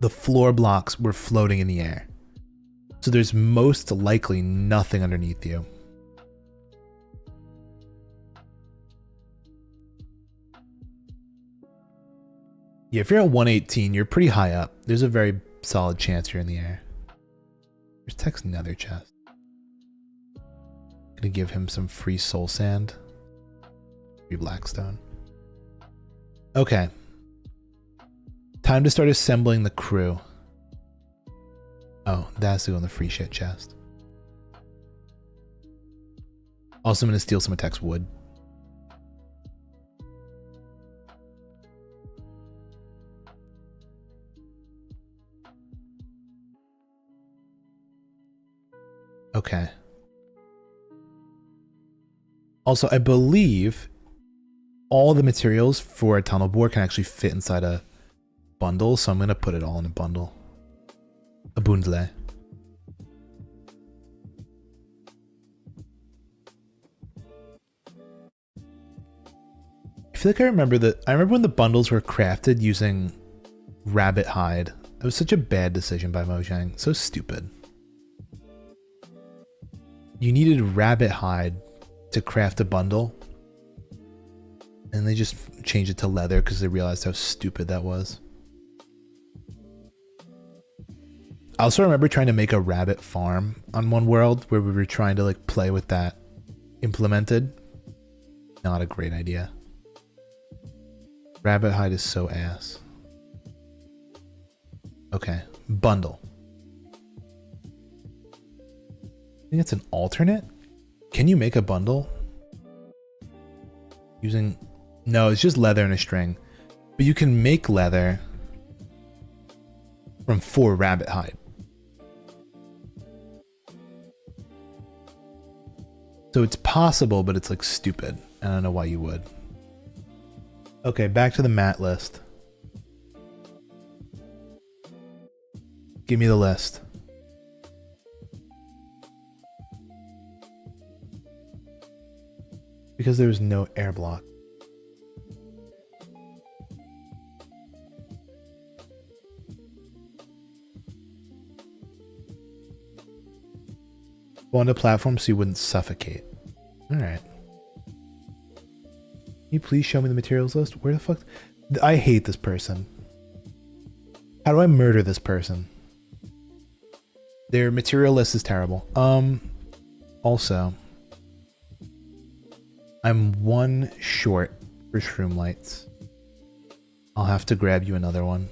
The floor blocks were floating in the air. So there's most likely nothing underneath you. Yeah, if you're at 118, you're pretty high up. There's a very solid chance you're in the air. There's Tech's nether chest. Gonna give him some free soul sand. Free blackstone. Okay. Time to start assembling the crew. Oh, that has to go in the free shit chest. Also, I'm gonna steal some of Tech's wood. Okay. Also, I believe all the materials for a tunnel bore can actually fit inside a bundle, so I'm going to put it all in a bundle. A bundle. I feel like I remember when the bundles were crafted using rabbit hide It was such a bad decision by Mojang. So stupid. You needed rabbit hide to craft a bundle. And they just changed it to leather because they realized how stupid that was. I also remember trying to make a rabbit farm on one world where we were trying to like play with that implemented. Not a great idea. Rabbit hide is so ass. Okay, bundle. I think it's an alternate. Can you make a bundle using? No, it's just leather and a string. But you can make leather from 4 rabbit hide. So it's possible, but it's like stupid. I don't know why you would. Okay, back to the mat list. Give me the list. Because there was no air block. Go on the platform so you wouldn't suffocate. Alright. Can you please show me the materials list? Where the fuck? I hate this person. How do I murder this person? Their material list is terrible. Also, I'm 1 short for shroom lights. I'll have to grab you another one.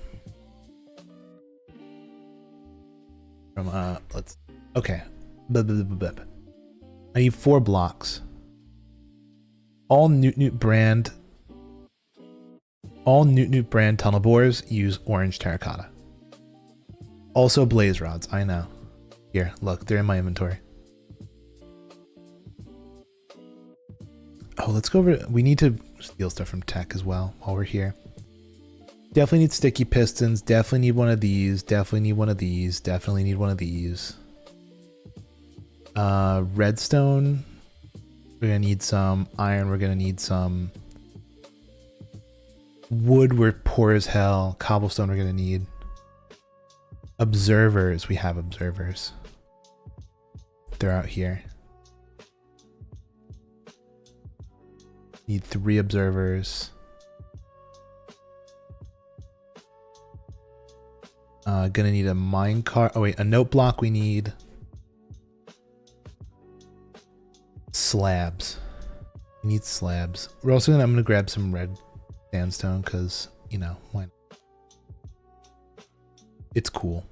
From, let's, okay. I need 4 blocks. All Newt brand tunnel bores use orange terracotta. Also blaze rods, I know. Here, look, they're in my inventory. Oh, let's go over, we need to steal stuff from tech as well while we're here. Definitely need sticky pistons, definitely need one of these, definitely need one of these, definitely need one of these. Redstone, we're gonna need some. Iron, we're gonna need some. Wood, we're poor as hell. Cobblestone, we're gonna need. Observers, we have observers. They're out here. Need 3 observers. Gonna need a minecart. Oh wait, a note block we need. Slabs. We need slabs. We're also gonna, I'm gonna grab some red sandstone because, you know, why not? It's cool.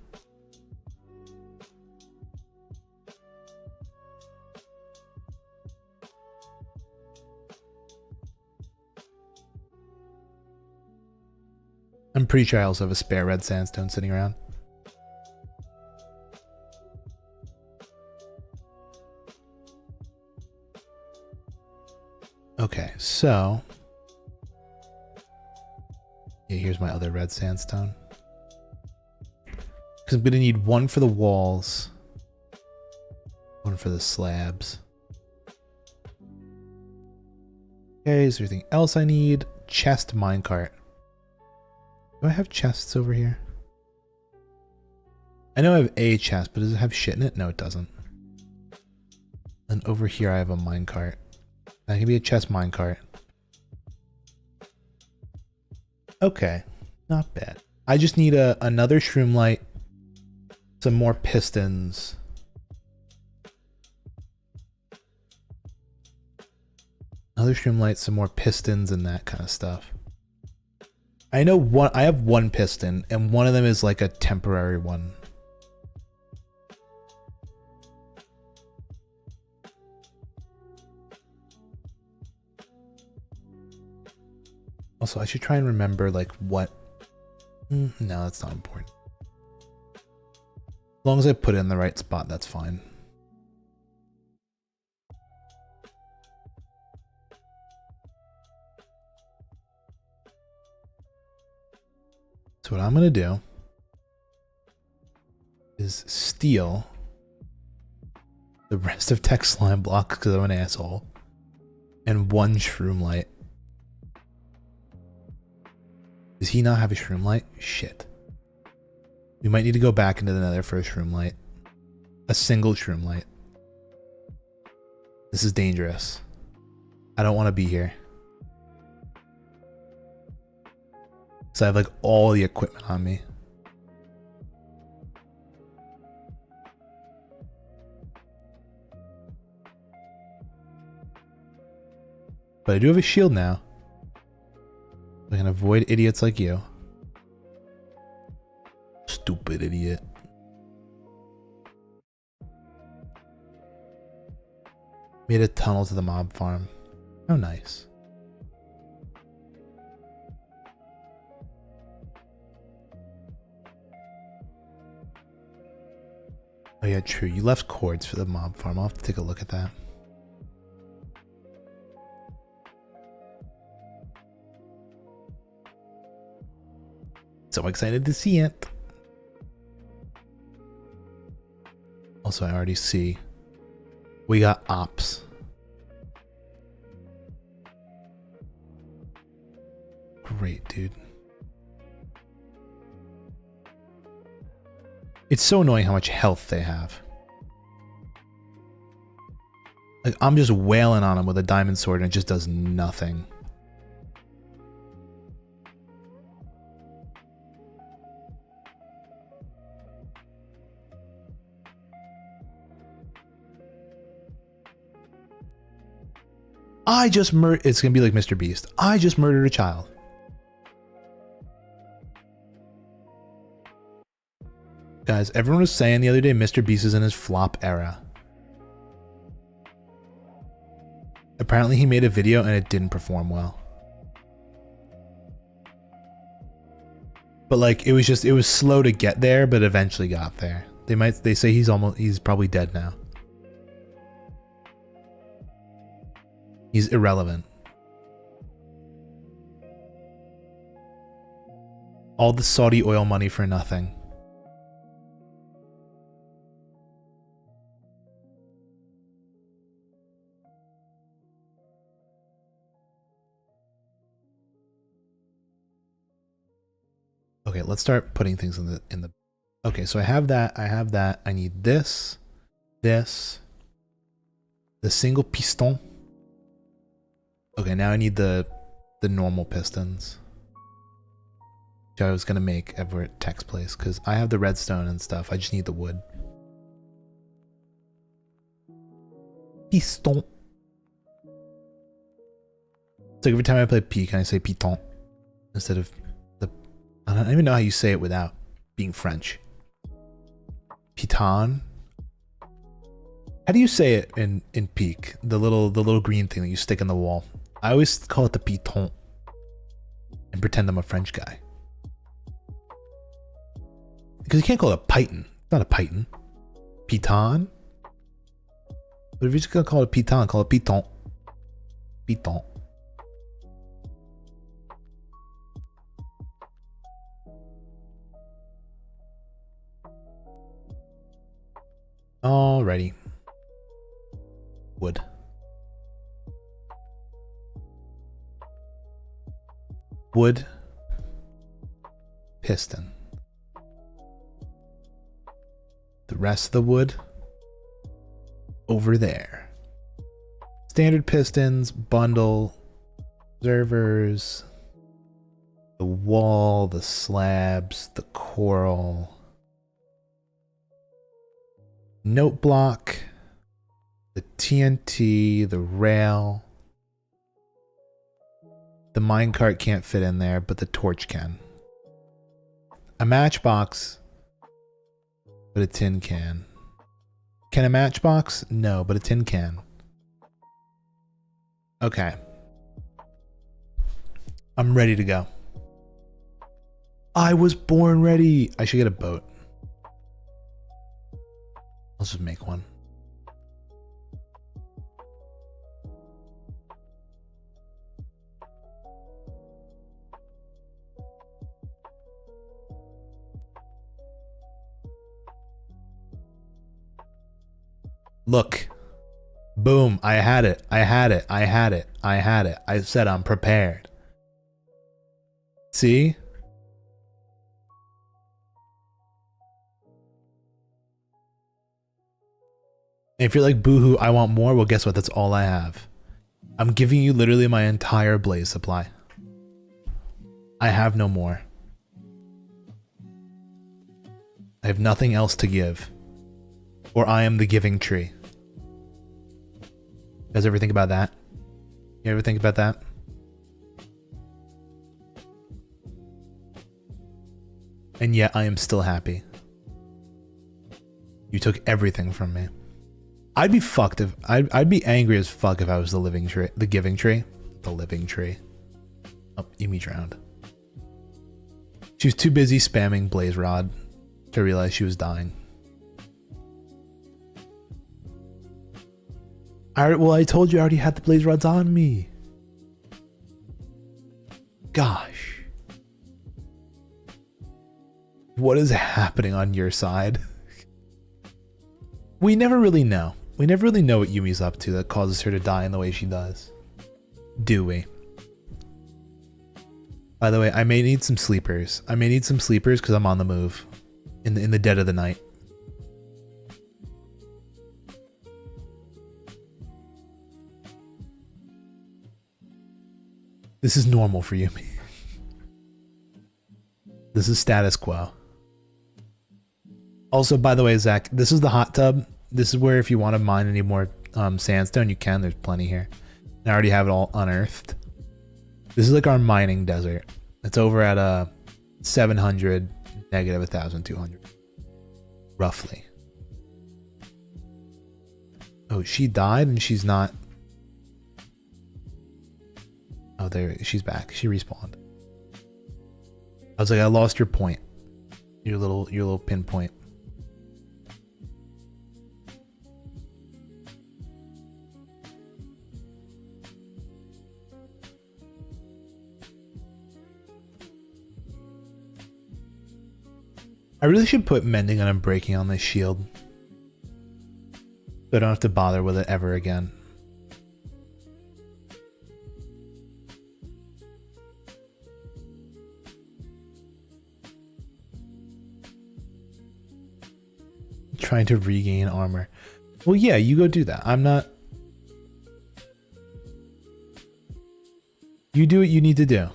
I'm pretty sure I also have a spare red sandstone sitting around. Okay, so yeah, here's my other red sandstone. Because I'm gonna need 1 for the walls, 1 for the slabs. Okay, is there anything else I need? Chest minecart. Do I have chests over here? I know I have a chest, but does it have shit in it? No, it doesn't. And over here I have a minecart. That can be a chest minecart. Okay, not bad. I just need another shroom light, some more pistons. Another shroom light, some more pistons and that kind of stuff. I know I have 1 piston and one of them is like a temporary one. Also, I should try and remember like what. No, that's not important. As long as I put it in the right spot, that's fine. So what I'm gonna do is steal the rest of Tech slime blocks because I'm an asshole, and 1 shroom light. Does he not have a shroom light? Shit. We might need to go back into the nether for a shroom light. A single shroom light. This is dangerous. I don't want to be here. So I have like all the equipment on me. But I do have a shield now. I can avoid idiots like you. Stupid idiot. Made a tunnel to the mob farm. Oh, nice. Oh yeah, true. You left cords for the mob farm. I'll have to take a look at that. So excited to see it. Also, I already see we got ops. Great, dude. It's so annoying how much health they have. Like, I'm just wailing on him with a diamond sword and it just does nothing. It's gonna be like Mr. Beast. I just murdered a child. Guys, everyone was saying the other day Mr. Beast is in his flop era. Apparently he made a video and it didn't perform well. But like it was slow to get there, but eventually got there. They say he's probably dead now. He's irrelevant. All the Saudi oil money for nothing. Okay, let's start putting things in the Okay, so I have that, I need this, the single piston. Okay, now I need the normal pistons. Which I was gonna make ever at Tech's place, because I have the redstone and stuff, I just need the wood. Piston. It's like every time I play P, can I say piton? Instead of I don't even know how you say it without being French. Piton. How do you say it in Peak? The little green thing that you stick in the wall. I always call it the piton and pretend I'm a French guy. Because you can't call it a python. It's not a python. Piton. But if you're just gonna call it piton, call it piton. Piton. Alrighty. Wood. Wood. Piston. The rest of the wood over there. Standard pistons, bundle, observers, the wall, the slabs, the coral. Note block, the TNT, the rail. The minecart can't fit in there, but the torch can. A matchbox, but a tin can. Can a matchbox? No, but a tin can. Okay. I'm ready to go. I was born ready. I should get a boat. Let's just make one. Look. Boom. I had it. I had it. I had it. I had it. I said I'm prepared. See? And if you're like, boohoo, I want more, well, guess what? That's all I have. I'm giving you literally my entire blaze supply. I have no more. I have nothing else to give. Or I am the giving tree. You guys ever think about that? You ever think about that? And yet I am still happy. You took everything from me. I'd be fucked if I'd be angry as fuck if I was the living tree, the giving tree, the living tree. Oh, Emi drowned. She was too busy spamming Blaze Rod to realize she was dying. Well, I told you I already had the Blaze Rods on me. Gosh. What is happening on your side? We never really know. We never really know what Yumi's up to that causes her to die in the way she does. Do we? By the way, I may need some sleepers. I may need some sleepers because I'm on the move. In the dead of the night. This is normal for Yumi. This is status quo. Also, by the way, Zach, this is the hot tub. This is where if you want to mine any more sandstone, you can. There's plenty here. I already have it all unearthed. This is like our mining desert. It's over at 700, negative 1,200. Roughly. Oh, she died and she's not... Oh, there, she's back. She respawned. I was like, I lost your point. Your little pinpoint. I really should put mending and unbreaking on this shield. So I don't have to bother with it ever again. Trying to regain armor. Well, yeah, you go do that. I'm not... You do what you need to do.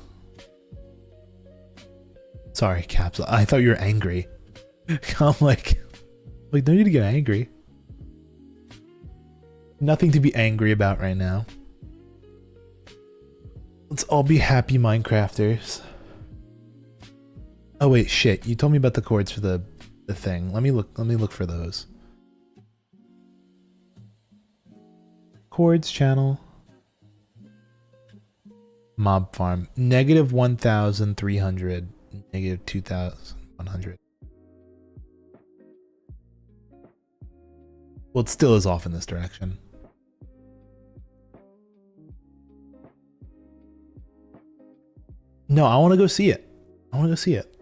Sorry, Caps. I thought you were angry. I'm like, no need to get angry. Nothing to be angry about right now. Let's all be happy Minecrafters. Oh wait, shit. You told me about the chords for the thing. Let me look for those. Chords channel. Mob farm. Negative 1,300. Negative 2,100. Well, it still is off in this direction. No, I want to go see it. I want to go see it.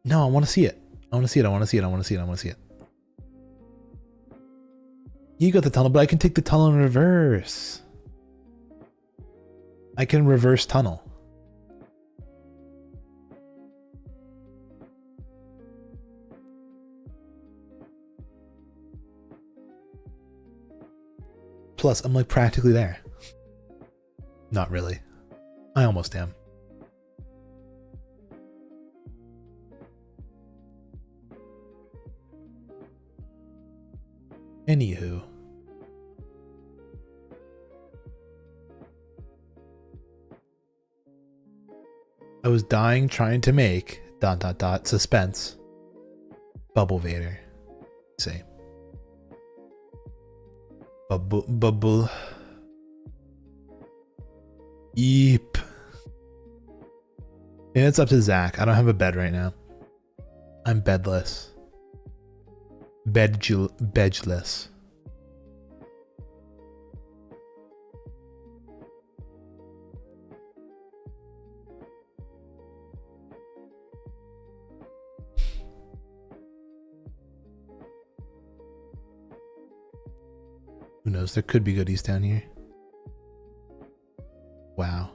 No, I want to see it. I want to see it. I want to see it. I want to see it. I want to see it. You got the tunnel, but I can take the tunnel in reverse. I can reverse tunnel. Plus, I'm like practically there. Not really. I almost am. Anywho. I was dying trying to make ... suspense. Bubble Vader. See. Bubble. Eep. Yeah, it's up to Zach. I don't have a bed right now. I'm bedless. Bedless. Who knows? There could be goodies down here. Wow.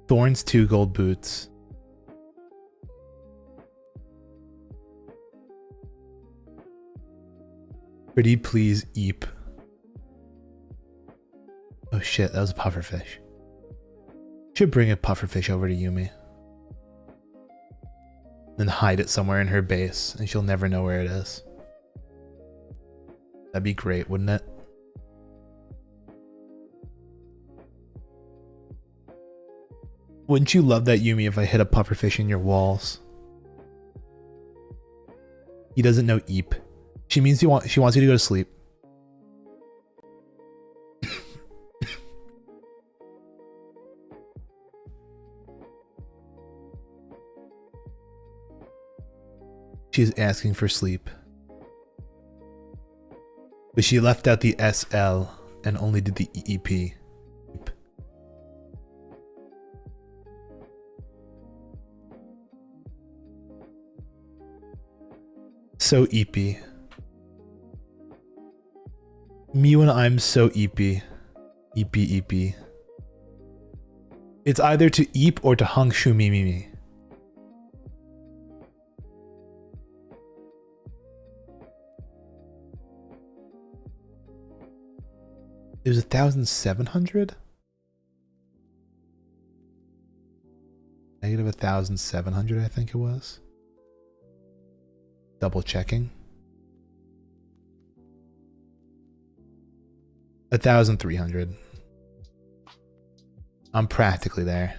Thorns 2 gold boots. Pretty please eep. Oh shit, that was a pufferfish. Should bring a pufferfish over to Yumi. Then hide it somewhere in her base, and she'll never know where it is. That'd be great, wouldn't it? Wouldn't you love that, Yumi, if I hit a pufferfish in your walls? He doesn't know eep. She means she wants you to go to sleep. She's asking for sleep. But she left out the SL and only did the EP. So EP. Me when I'm so EP. EP EP. It's either to eep or to hung shu me me me. It was 1,700? Negative 1,700, I think it was. Double checking. 1,300. I'm practically there.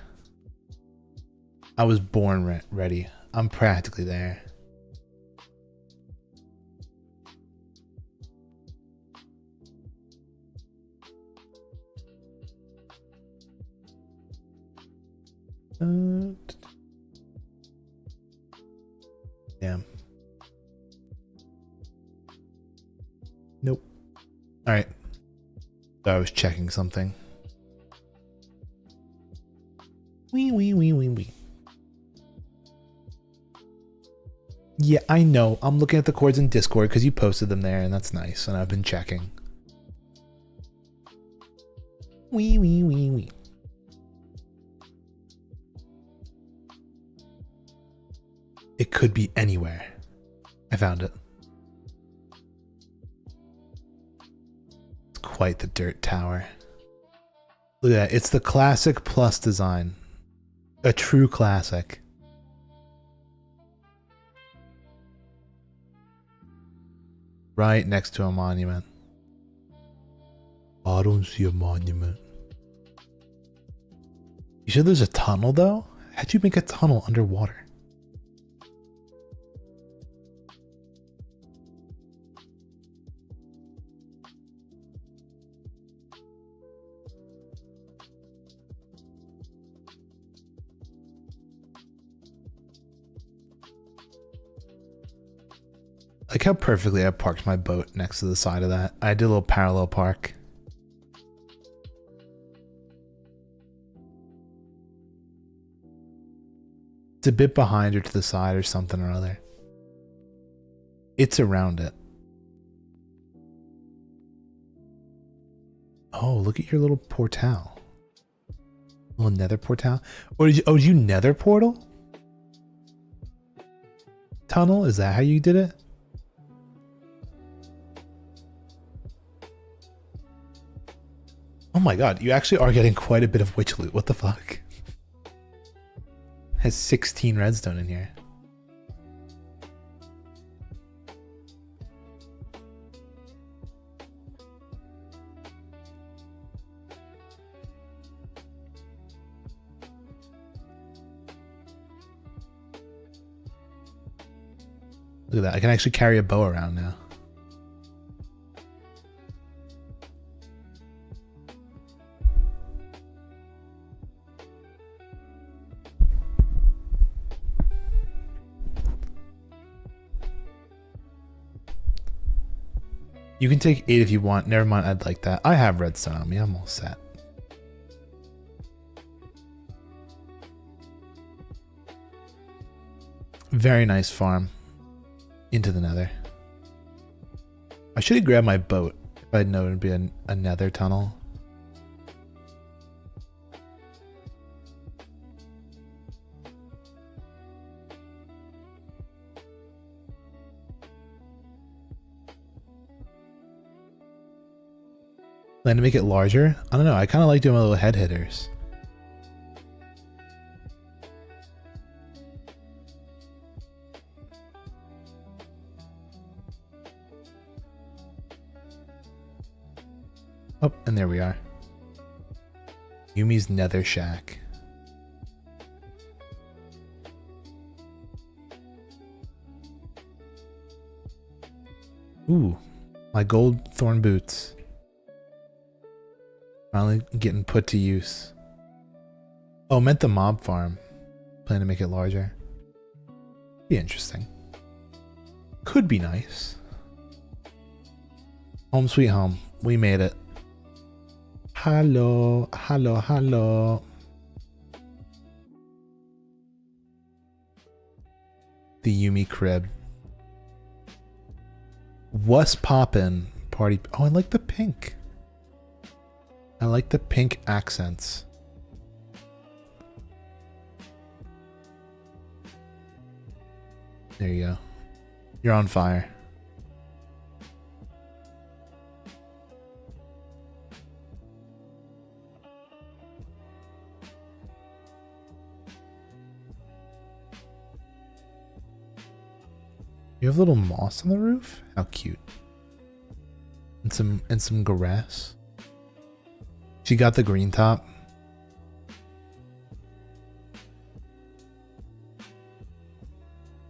I was born ready. I'm practically there. Damn. Nope. All right. So I was checking something. Wee. Yeah, I know. I'm looking at the chords in Discord because you posted them there, and that's nice. And I've been checking. Wee. It could be anywhere. I found it. It's quite the dirt tower. Look at that. It's the classic plus design. A true classic. Right next to a monument. I don't see a monument. You sure there's a tunnel though? How'd you make a tunnel underwater? Like how perfectly I parked my boat next to the side of that. I did a little parallel park. It's a bit behind or to the side or something or other. It's around it. Oh, look at your little portal. Little nether portal. Or did you nether portal? Tunnel? Is that how you did it? Oh my god, you actually are getting quite a bit of witch loot. What the fuck? Has 16 redstone in here. Look at that. I can actually carry a bow around now. You can take 8 if you want. Never mind, I'd like that. I have redstone on me. I'm all set. Very nice farm. Into the nether. I should have grabbed my boat if I'd known it'd be a nether tunnel. Plan to make it larger? I don't know. I kind of like doing my little head hitters. Oh, and there we are. Yumi's Nether Shack. Ooh, my gold thorn boots. Finally getting put to use. Oh, meant the mob farm. Plan to make it larger. Be interesting. Could be nice. Home sweet home. We made it. Hello, hello, hello. The Yumi crib. What's poppin'? Party. Oh, I like the pink. I like the pink accents. There you go. You're on fire. You have a little moss on the roof? How cute. And some grass. She got the green top.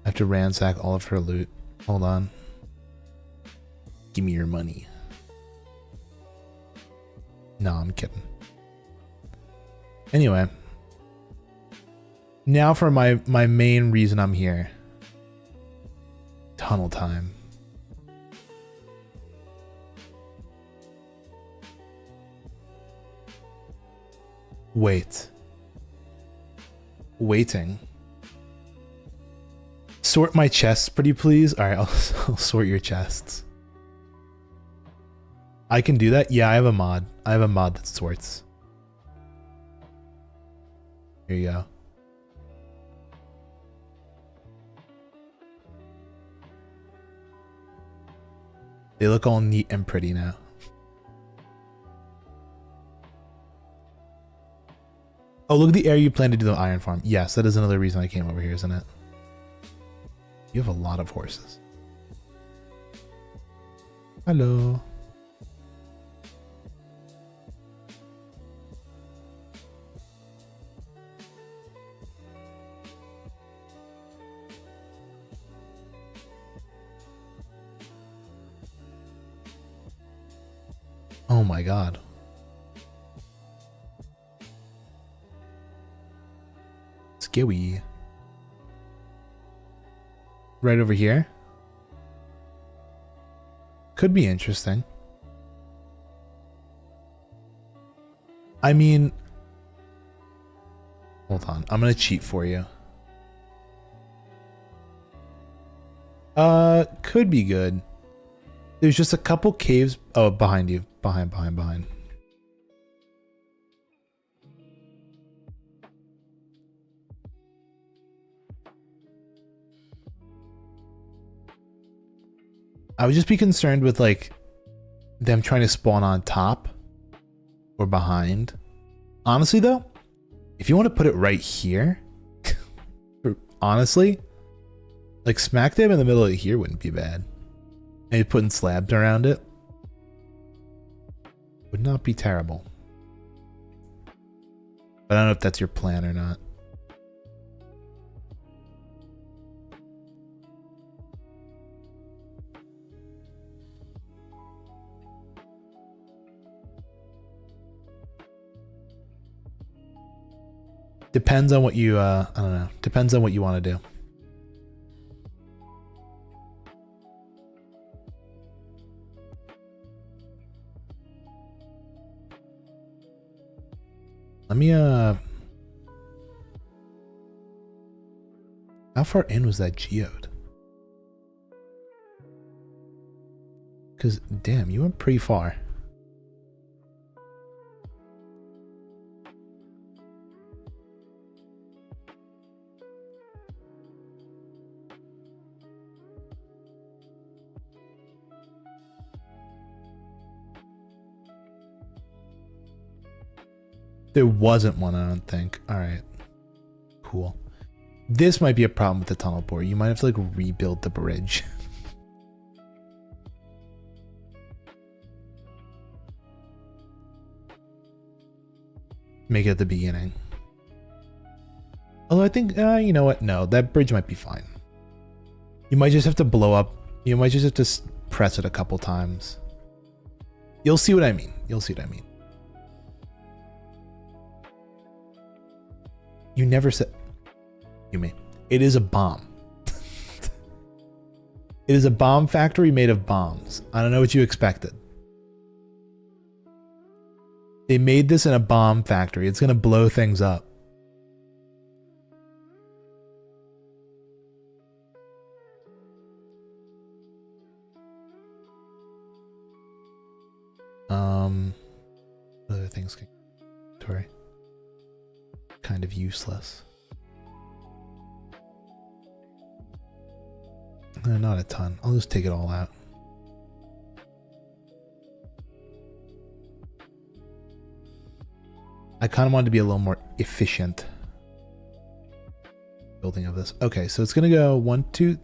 I have to ransack all of her loot. Hold on. Give me your money. No, I'm kidding. Anyway. Now for my main reason I'm here. Tunnel time. Wait. Waiting. Sort my chests, pretty please. Alright, I'll sort your chests. I can do that? Yeah, I have a mod. I have a mod that sorts. Here you go. They look all neat and pretty now. Oh, look at the area you plan to do the iron farm. Yes, that is another reason I came over here, isn't it? You have a lot of horses. Hello. Oh my god. Scary. Right over here. Could be interesting. I mean, hold on. I'm gonna cheat for you. Could be good. There's just a couple caves. Oh, behind you. Behind. I would just be concerned with like them trying to spawn on top or behind. Honestly though, if you want to put it right here, honestly, like smack dab in the middle of here wouldn't be bad. Maybe putting slabs around it would not be terrible. But I don't know if that's your plan or not. Depends on what you, I don't know. Depends on what you want to do. Let me, how far in was that geode? Because, damn, you went pretty far. There wasn't one, I don't think. All right. Cool. This might be a problem with the tunnel bore. You might have to like rebuild the bridge. Make it at the beginning. Although I think, you know what? No, that bridge might be fine. You might just have to blow up. You might just have to press it a couple times. You'll see what I mean. You'll see what I mean. You never said... You mean. It is a bomb. It is a bomb factory made of bombs. I don't know what you expected. They made this in a bomb factory. It's going to blow things up. Other things can inventory. Kind of useless. Not a ton. I'll just take it all out. I kind of wanted to be a little more efficient building of this. Okay, so it's gonna go 1, 2,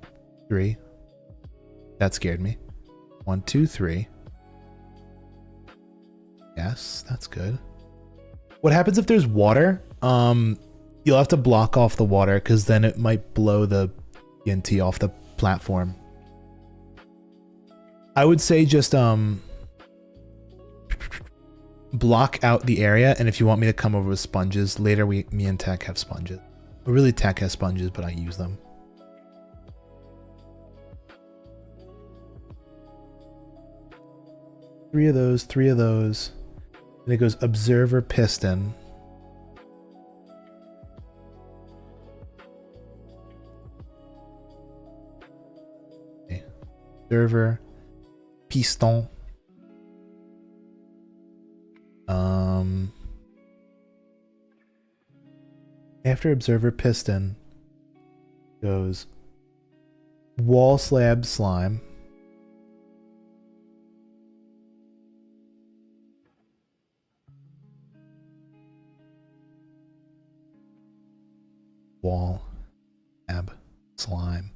3. That scared me. 1, 2, 3. Yes, that's good. What happens if there's water? You'll have to block off the water because then it might blow the TNT off the platform. I would say just block out the area, and if you want me to come over with sponges later, me and Tech have sponges. Well, really, Tech has sponges, but I use them. Three of those. And it goes observer piston. Okay. Observer piston. After observer piston goes wall slab slime. Wall slab slime.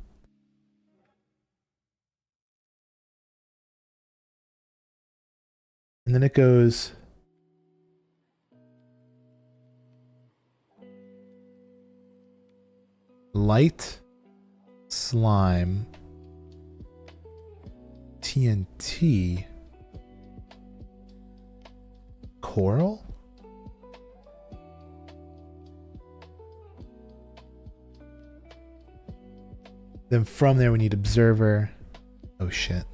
And then it goes light slime TNT coral. Then from there we need observer. Oh shit.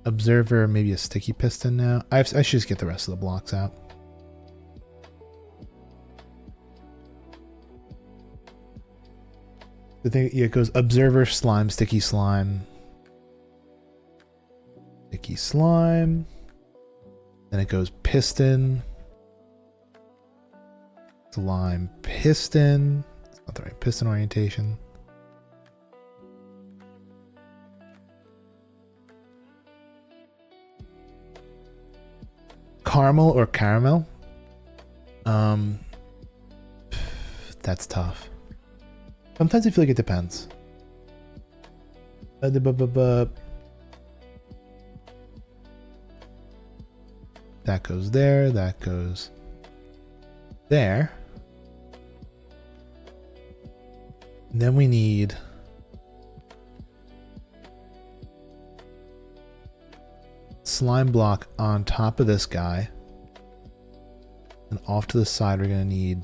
Observer, maybe a sticky piston now. I should just get the rest of the blocks out. The thing, yeah, it goes observer, slime, sticky slime. Sticky slime. Then it goes piston. Slime, piston. It's not the right piston orientation. Caramel or caramel? That's tough. Sometimes I feel like it depends. That goes there, that goes there. And then we need slime block on top of this guy, and off to the side we're going to need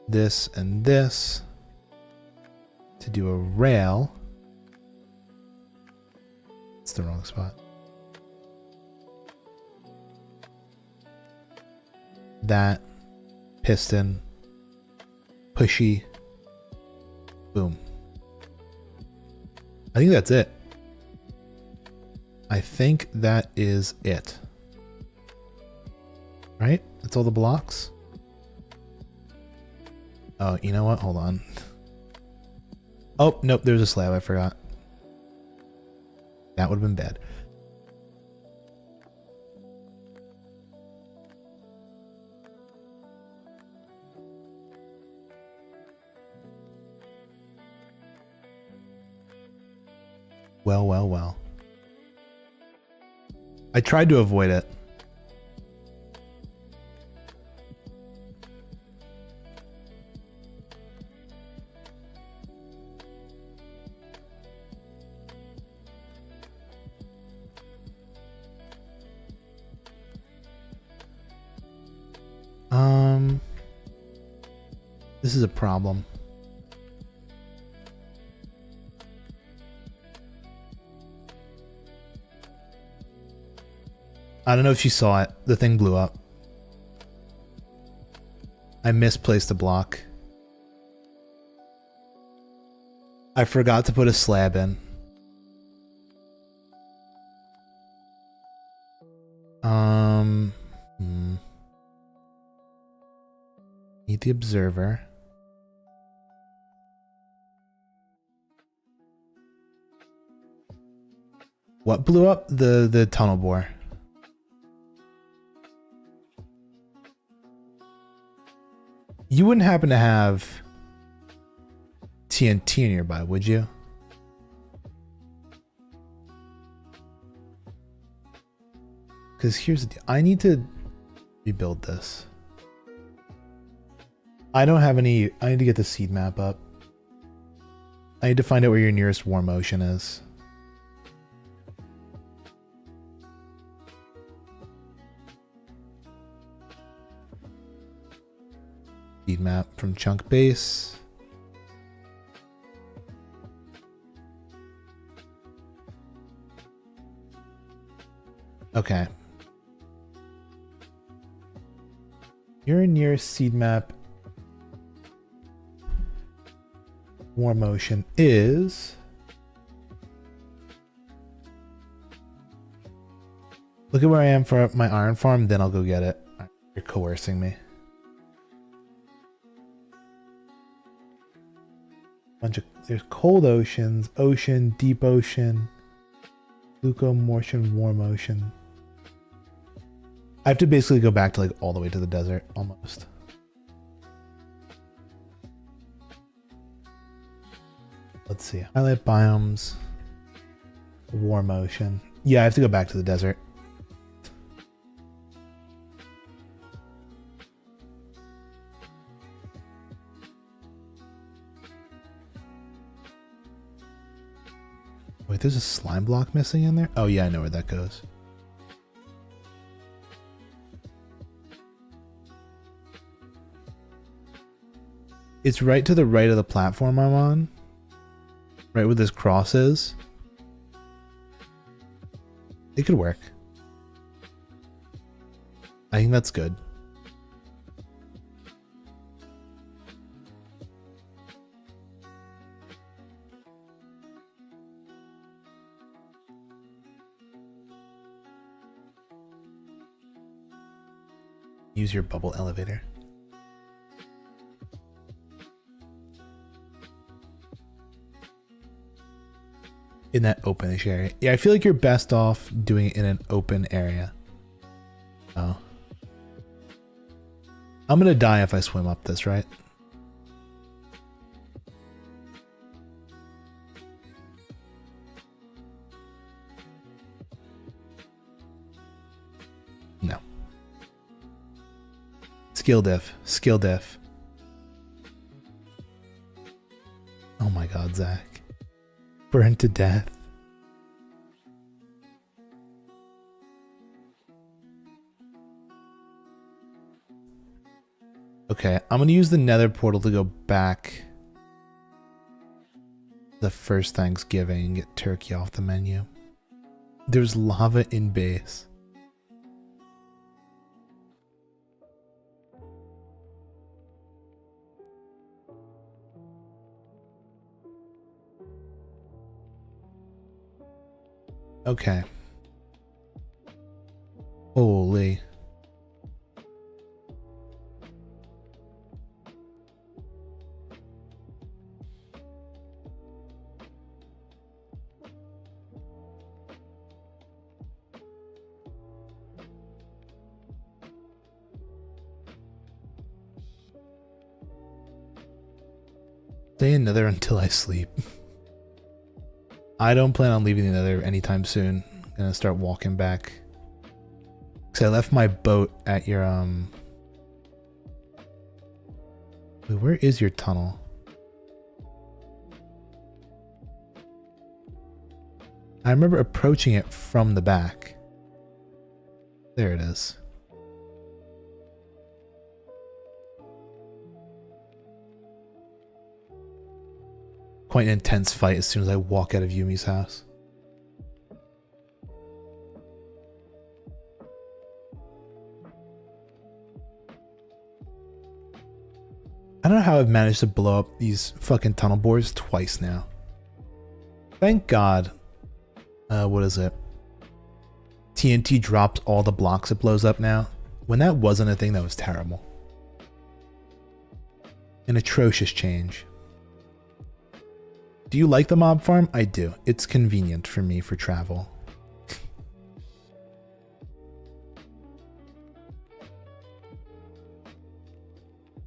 this and this to do a rail. It's the wrong spot. That piston, pushy, boom. I think that's it. I think that is it. Right? That's all the blocks? Oh, you know what? Hold on. Oh, nope, there's a slab. I forgot. That would have been bad. Well, well, well. I tried to avoid it. This is a problem. I don't know if you saw it. The thing blew up. I misplaced the block. I forgot to put a slab in. Need the observer. What blew up? The tunnel bore. You wouldn't happen to have TNT nearby, would you? Because here's the deal. I need to rebuild this. I don't have any. I need to get the seed map up. I need to find out where your nearest war motion is. Seed map from chunk base. Okay. Your nearest seed map war motion is. Look at where I am for my iron farm, then I'll go get it. You're coercing me. There's cold oceans, ocean, deep ocean, glucomortion, warm ocean. I have to basically go back to like all the way to the desert, almost. Let's see. Highlight biomes, warm ocean. Yeah, I have to go back to the desert. Wait, there's a slime block missing in there? Oh yeah, I know where that goes. It's right to the right of the platform I'm on. Right where this cross is. It could work. I think that's good. Use your bubble elevator. In that openish area. Yeah, I feel like you're best off doing it in an open area. Oh. I'm gonna die if I swim up this, right? No. Skill diff. Skill diff. Oh my god, Zach. Burned to death. Okay, I'm gonna use the nether portal to go back the first Thanksgiving and get turkey off the menu. There's lava in base. Okay. Holy. stay in Nether until I sleep. I don't plan on leaving the Nether anytime soon. I'm gonna start walking back. Cause I left my boat at your Wait, where is your tunnel? I remember approaching it from the back. There it is. Quite an intense fight as soon as I walk out of Yumi's house. I don't know how I've managed to blow up these fucking tunnel bores twice now. Thank God. What is it? TNT drops all the blocks it blows up now. When that wasn't a thing, that was terrible. An atrocious change. Do you like the mob farm? I do. It's convenient for me for travel.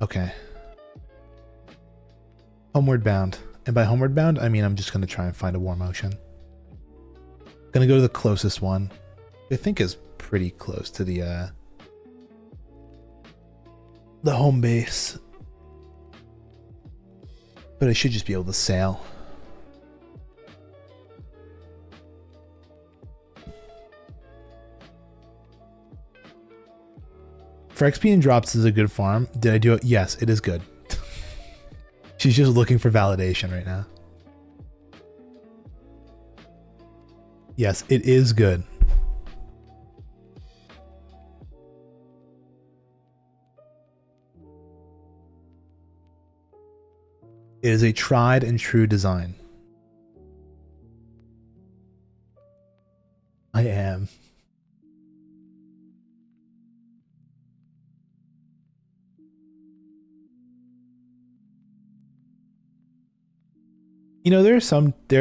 Okay. Homeward bound. And by homeward bound, I mean I'm just going to try and find a warm ocean. Gonna go to the closest one. I think is pretty close to the home base. But I should just be able to sail. For XP and drops is a good farm. Did I do it? Yes, it is good. She's just looking for validation right now. Yes, it is good. It is a tried and true design. I am. You know, there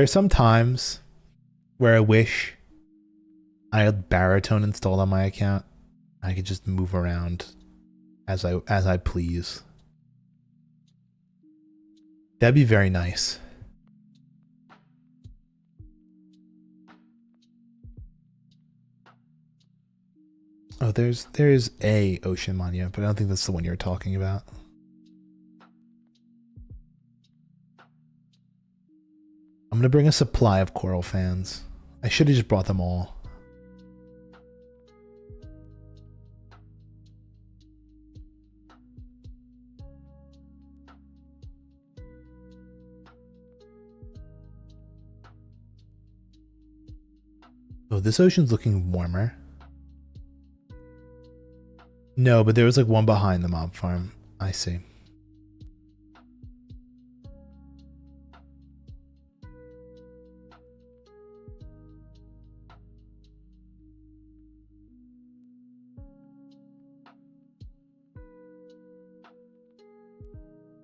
are some times where I wish I had baritone installed on my account. I could just move around as I please. That'd be very nice. Oh, there's a ocean monument, but I don't think that's the one you're talking about. I'm gonna bring a supply of coral fans. I should have just brought them all. Oh, this ocean's looking warmer. No, but there was like one behind the mob farm. I see.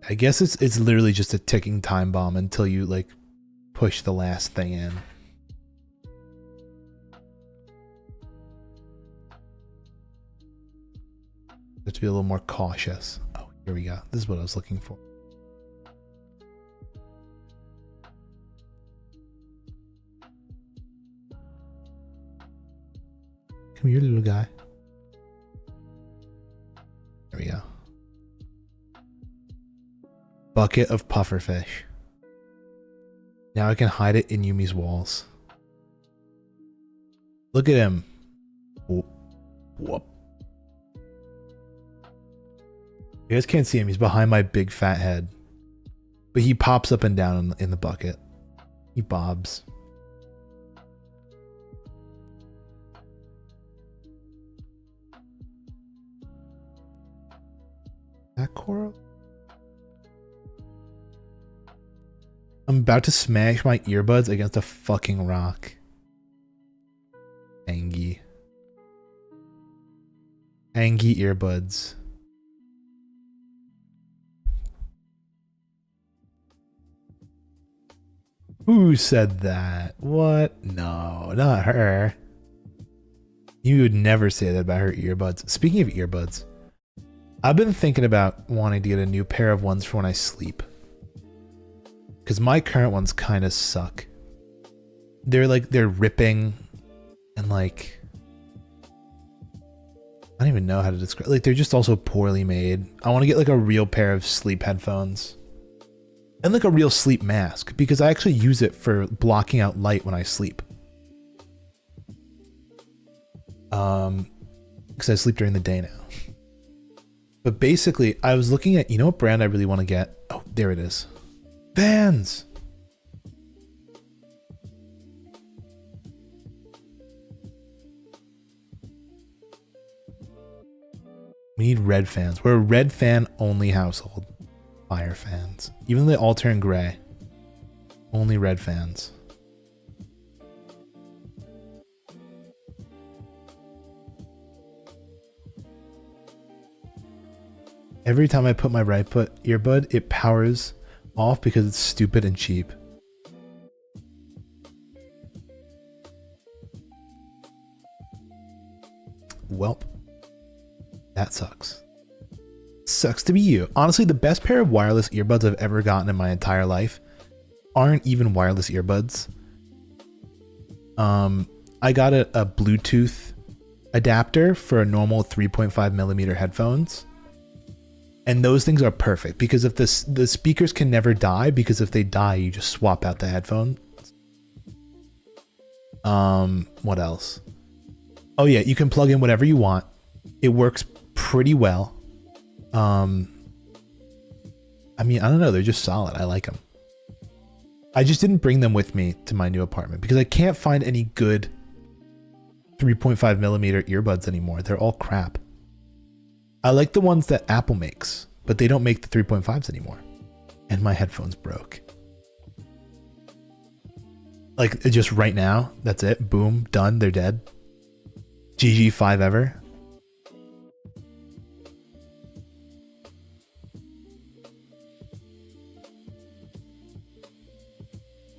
I guess it's literally just a ticking time bomb until you like push the last thing in. Have to be a little more cautious. Oh, here we go. This is what I was looking for. Come here, little guy. There we go. Bucket of pufferfish. Now I can hide it in Yumi's walls. Look at him. Whoop. You guys can't see him. He's behind my big fat head. But he pops up and down in the bucket. He bobs. That coral? I'm about to smash my earbuds against a fucking rock. Angie. Angie earbuds. Who said that? What? No, not her. You would never say that about her earbuds. Speaking of earbuds, I've been thinking about wanting to get a new pair of ones for when I sleep. because my current ones kind of suck. They're ripping and like, I don't even know how to describe, like they're just also poorly made. I want to get like a real pair of sleep headphones and like a real sleep mask because I actually use it for blocking out light when I sleep. Because I sleep during the day now. But basically, I was looking at, you know what brand I really want to get? Oh, there it is. Vans! We need red fans. We're a red fan only household. Fire fans. Even though they all turn gray. Only red fans. Every time I put my right earbud, it powers off because it's stupid and cheap. Welp. That sucks. Sucks to be you. Honestly, the best pair of wireless earbuds I've ever gotten in my entire life aren't even wireless earbuds. I got a Bluetooth adapter for a normal 3.5mm headphones. And those things are perfect because if the speakers can never die, because if they die, you just swap out the headphone. What else? Oh yeah, you can plug in whatever you want. It works pretty well. I mean, I don't know. They're just solid. I like them. I just didn't bring them with me to my new apartment because I can't find any good 3.5mm earbuds anymore. They're all crap. I like the ones that Apple makes, but they don't make the 3.5s anymore. And my headphones broke. Like, just right now, that's it. Boom, done, they're dead. GG 5 ever.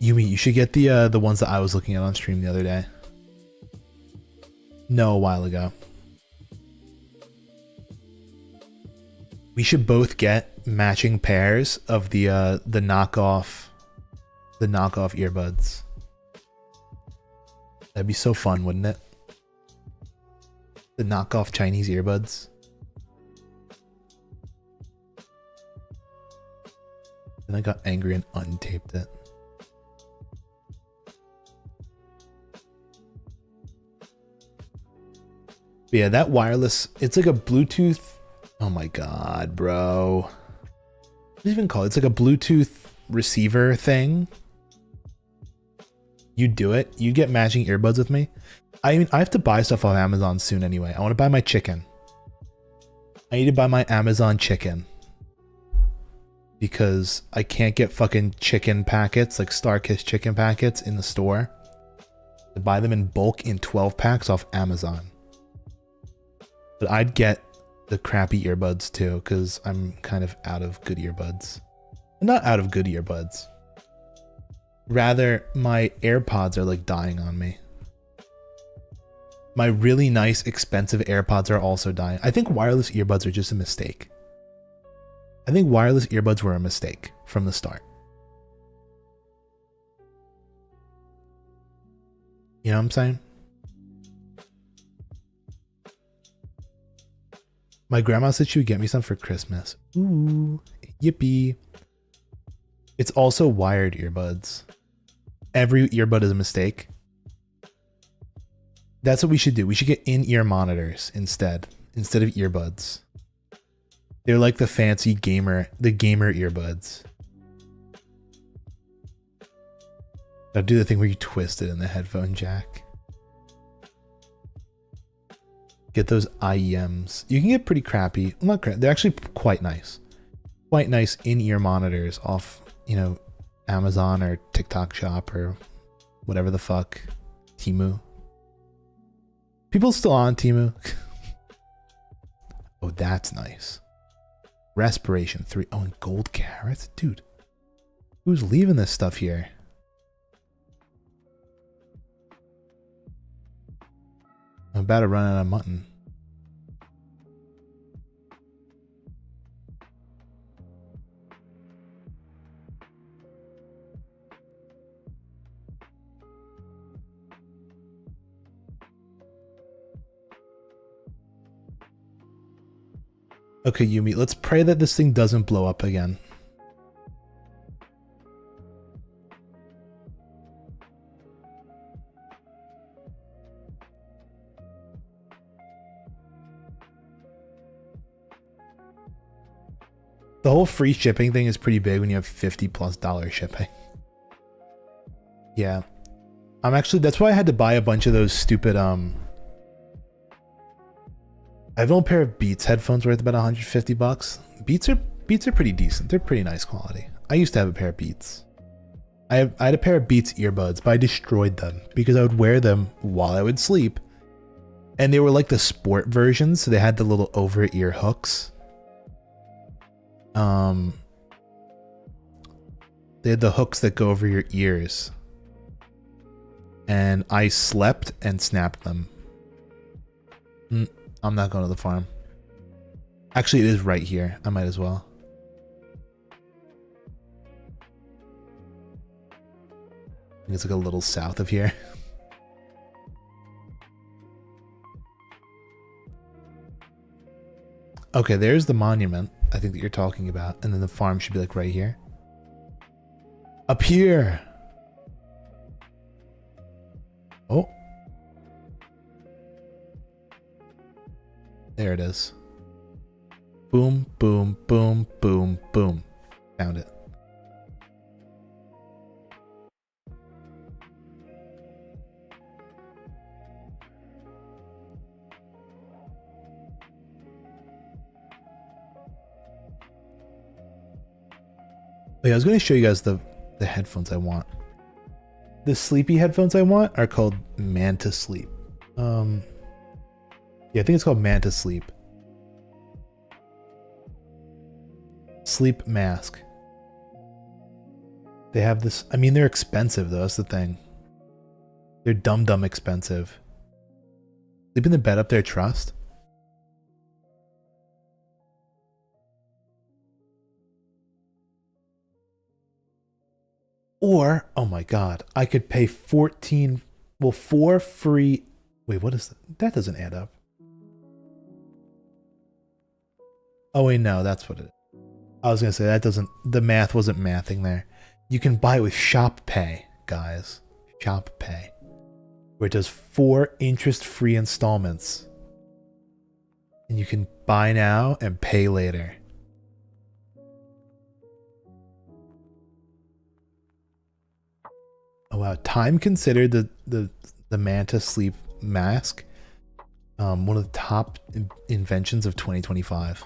Yumi, you should get the ones that I was looking at on stream the other day. No, a while ago. We should both get matching pairs of the knockoff earbuds. That'd be so fun, wouldn't it? The knockoff Chinese earbuds. Then I got angry and untaped it. But yeah, that wireless, it's like a Bluetooth. Oh my god, bro. What do you even call it? It's like a Bluetooth receiver thing. You do it. You get matching earbuds with me. I mean, I have to buy stuff off Amazon soon anyway. I want to buy my chicken. I need to buy my Amazon chicken. Because I can't get fucking chicken packets, like Starkist chicken packets in the store. I buy them in bulk in 12 packs off Amazon. But I'd get the crappy earbuds too, because I'm kind of out of good earbuds. Not out of good earbuds. Rather, my AirPods are like dying on me. My really nice, expensive AirPods are also dying. I think wireless earbuds are just a mistake. I think wireless earbuds were a mistake from the start. You know what I'm saying? My grandma said she would get me some for Christmas. Ooh, yippee. It's also wired earbuds. Every earbud is a mistake. That's what we should do. We should get in-ear monitors instead of earbuds. They're like the fancy gamer earbuds. Now do the thing where you twist it in the headphone jack. Get those IEMs. You can get pretty crappy. Well, not crappy. They're actually quite nice. Quite nice in-ear monitors off, you know, Amazon or TikTok Shop or whatever the fuck. Temu. People still on Temu? Oh, that's nice. Respiration 3. Oh, and gold carrots? Dude. Who's leaving this stuff here? I'm about to run out of mutton. Okay, Yumi, let's pray that this thing doesn't blow up again. The whole free shipping thing is pretty big when you have $50+ shipping. Yeah. That's why I had to buy a bunch of those stupid, I have an old pair of Beats headphones worth about $150. Beats are pretty decent. They're pretty nice quality. I used to have a pair of Beats. I had a pair of Beats earbuds, but I destroyed them because I would wear them while I would sleep. And they were like the sport versions, so they had the little over-ear hooks. They had the hooks that go over your ears. And I slept and snapped them. I'm not going to the farm. Actually, it is right here. I might as well. I think it's like a little south of here. Okay, there's the monument, I think, that you're talking about. And then the farm should be like right here. Up here! Oh. There it is. Boom, boom, boom, boom, boom. Found it. Oh, yeah, I was going to show you guys the headphones I want. The sleepy headphones I want are called Manta Sleep. Yeah, I think it's called Manta Sleep. Sleep mask. They have this. I mean, they're expensive though. That's the thing. They're dumb expensive. Sleep in the bed up there, trust. Or, oh my god, I could pay 14, well, 4 free. Wait, what is that? That doesn't add up. Oh wait, no, that's what it is. I was gonna say that doesn't, the math wasn't mathing there. You can buy it with Shop Pay, guys. Shop Pay. Where it does 4 interest-free installments. And you can buy now and pay later. Oh wow, Time considered the Manta Sleep mask one of the top inventions of 2025.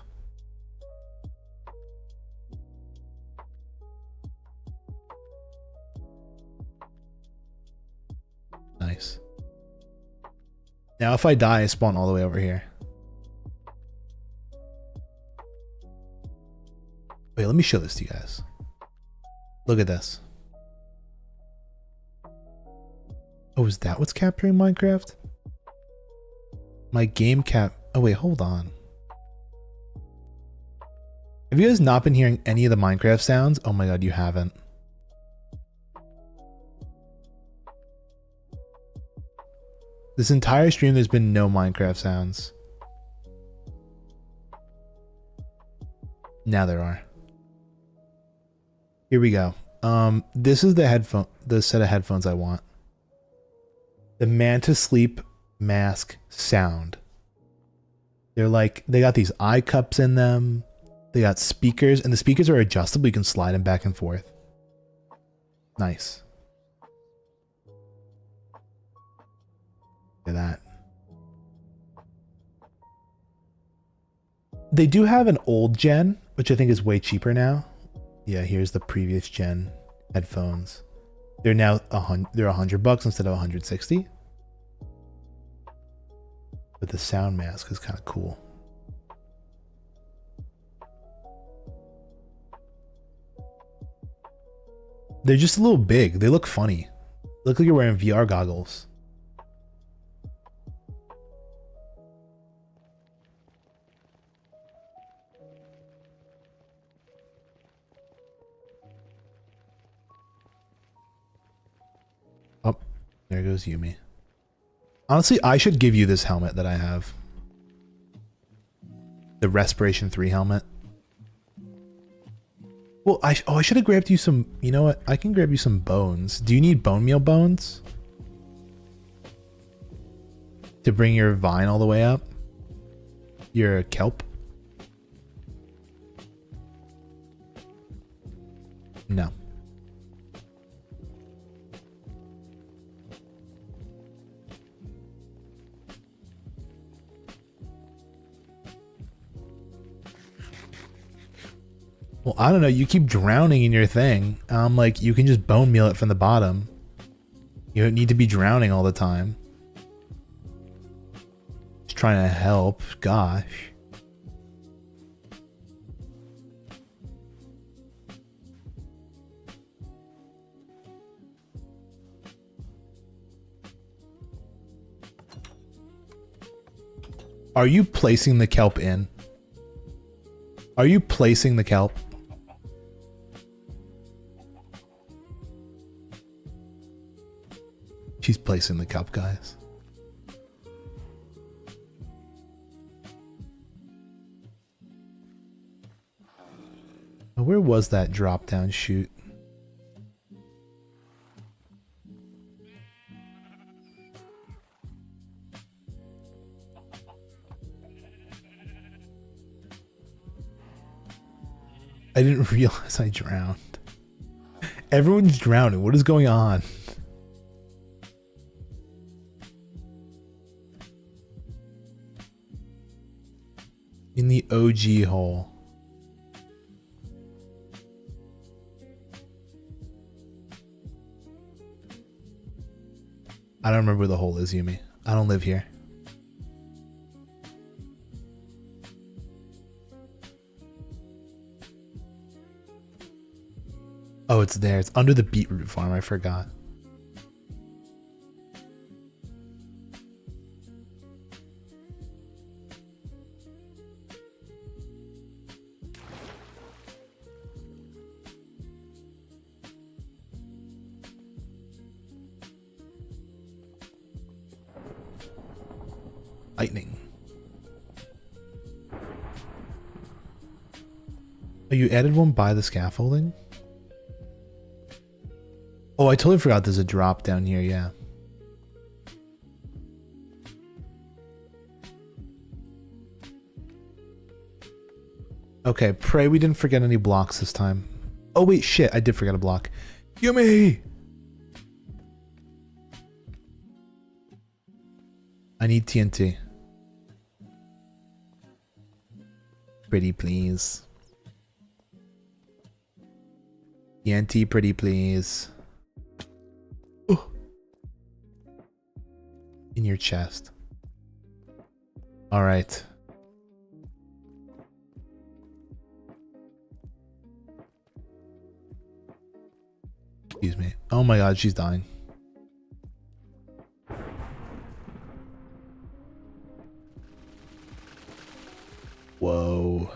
Nice. Now if I die, I spawn all the way over here. Wait, let me show this to you guys. Look at this. Oh, is that what's capturing Minecraft? My game cap... Oh wait, hold on. Have you guys not been hearing any of the Minecraft sounds? Oh my god, you haven't. This entire stream, there's been no Minecraft sounds. Now there are. Here we go. This is the set of headphones I want. The Manta Sleep mask sound. They're like, they got these eye cups in them. They got speakers, and the speakers are adjustable. You can slide them back and forth. Nice. Look at that. They do have an old gen, which I think is way cheaper now. Yeah, here's the previous gen headphones. They're now they're $100 instead of 160. But the sound mask is kind of cool. They're just a little big. They look funny. Look like you're wearing VR goggles. Oh, there goes Yumi. Honestly, I should give you this helmet that I have. The Respiration 3 helmet. Well, I should have grabbed you some, you know what? I can grab you some bones. Do you need bone meal bones? To bring your vine all the way up? Your kelp? No. Well, I don't know. You keep drowning in your thing. I'm like, you can just bone meal it from the bottom. You don't need to be drowning all the time. Just trying to help. Gosh. Are you placing the kelp in? Are you placing the kelp? She's placing the kelp, guys. Oh, where was that drop down chute? I didn't realize I drowned. Everyone's drowning. What is going on? In the OG hole. I don't remember where the hole is, Yumi. I don't live here. Oh, it's there. It's under the beetroot farm. I forgot. Lightning. Oh, you added one by the scaffolding? Oh, I totally forgot there's a drop down here, yeah. Okay, pray we didn't forget any blocks this time. Oh wait, shit, I did forget a block. Yumi! I need TNT. Pretty please. TNT pretty please. Oh. In your chest. Alright. Excuse me. Oh my god, she's dying. Whoa.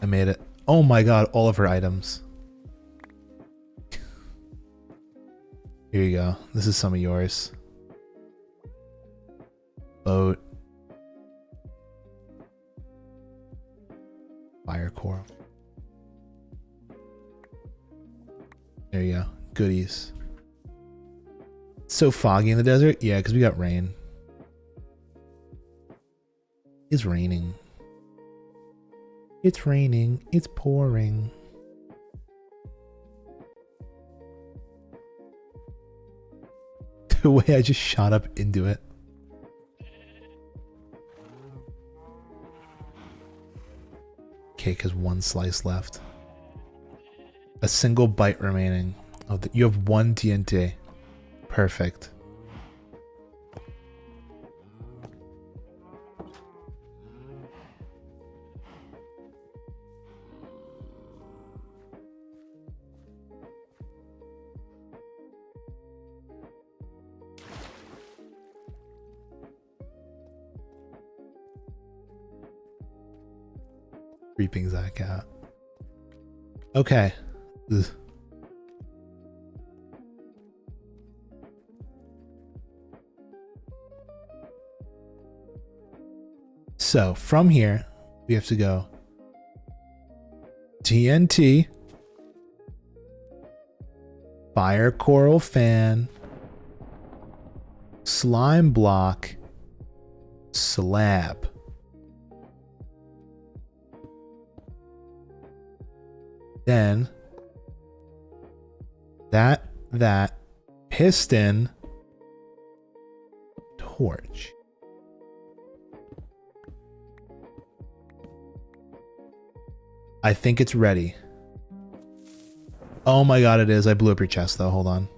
I made it. Oh my god, all of her items. Here you go. This is some of yours. Boat. Fire coral. There you go. Goodies. It's so foggy in the desert? Yeah, because we got rain. It's raining. It's raining. It's pouring. The way I just shot up into it. Cake has one slice left. A single bite remaining. Oh, you have one TNT. Perfect. Creeping Zach out. Okay. Ugh. So from here, we have to go TNT, fire coral fan, slime block, slab. Then that piston, torch. I think it's ready. Oh my god, it is. I blew up your chest though. Hold on.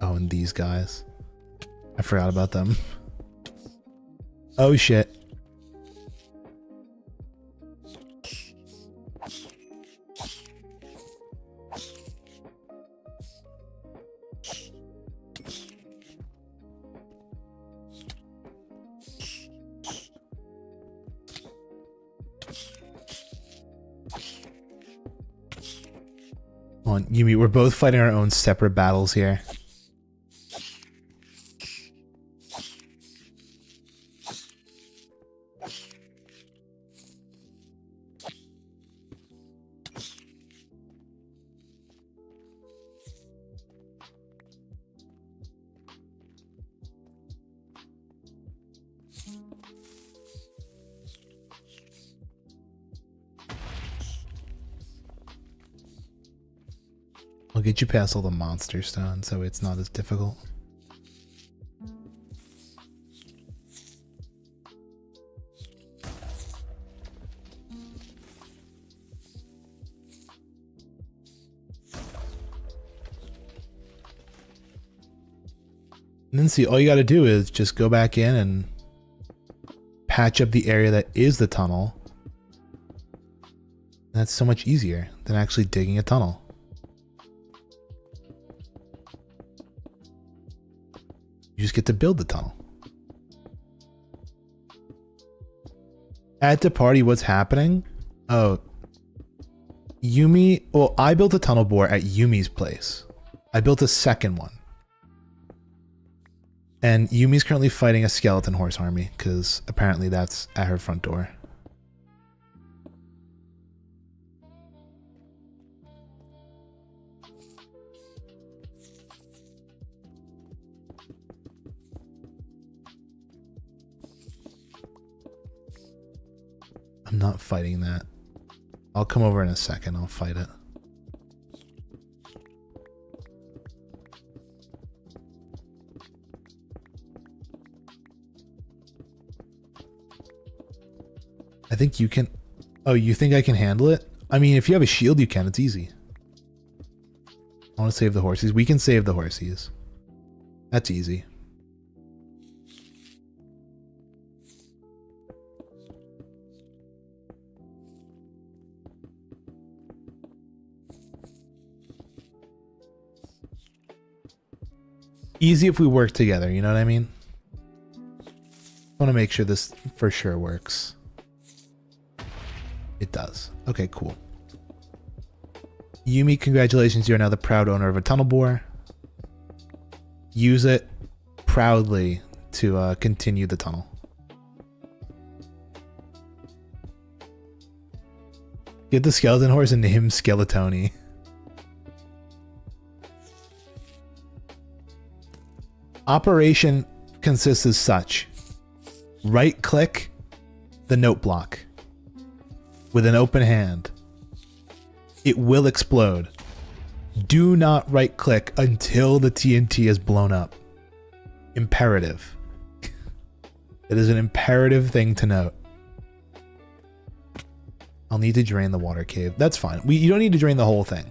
Oh, and these guys. I forgot about them. Oh shit. On Yumi, we're both fighting our own separate battles here. I'll get you past all the monster stones so it's not as difficult. And then see, all you gotta do is just go back in and patch up the area that is the tunnel. That's so much easier than actually digging a tunnel. You just get to build the tunnel. At the party, what's happening? Oh, Yumi. Well, I built a tunnel bore at Yumi's place. I built a second one. And Yumi's currently fighting a skeleton horse army because apparently that's at her front door. I'm not fighting that. I'll come over in a second. I'll fight it. I think you can. Oh, you think I can handle it? I mean, if you have a shield, you can. It's easy. I want to save the horses. We can save the horses. That's easy. Easy if we work together, you know what I mean? I want to make sure this for sure works. It does. Okay, cool. Yumi, congratulations, you're now the proud owner of a tunnel bore. Use it proudly to continue the tunnel. Get the skeleton horse and name him Skeletoni. Operation consists as such. Right click the note block with an open hand. It will explode. Do not right click until the TNT is blown up. Imperative. It is an imperative thing to note. I'll need to drain the water cave. That's fine. You don't need to drain the whole thing.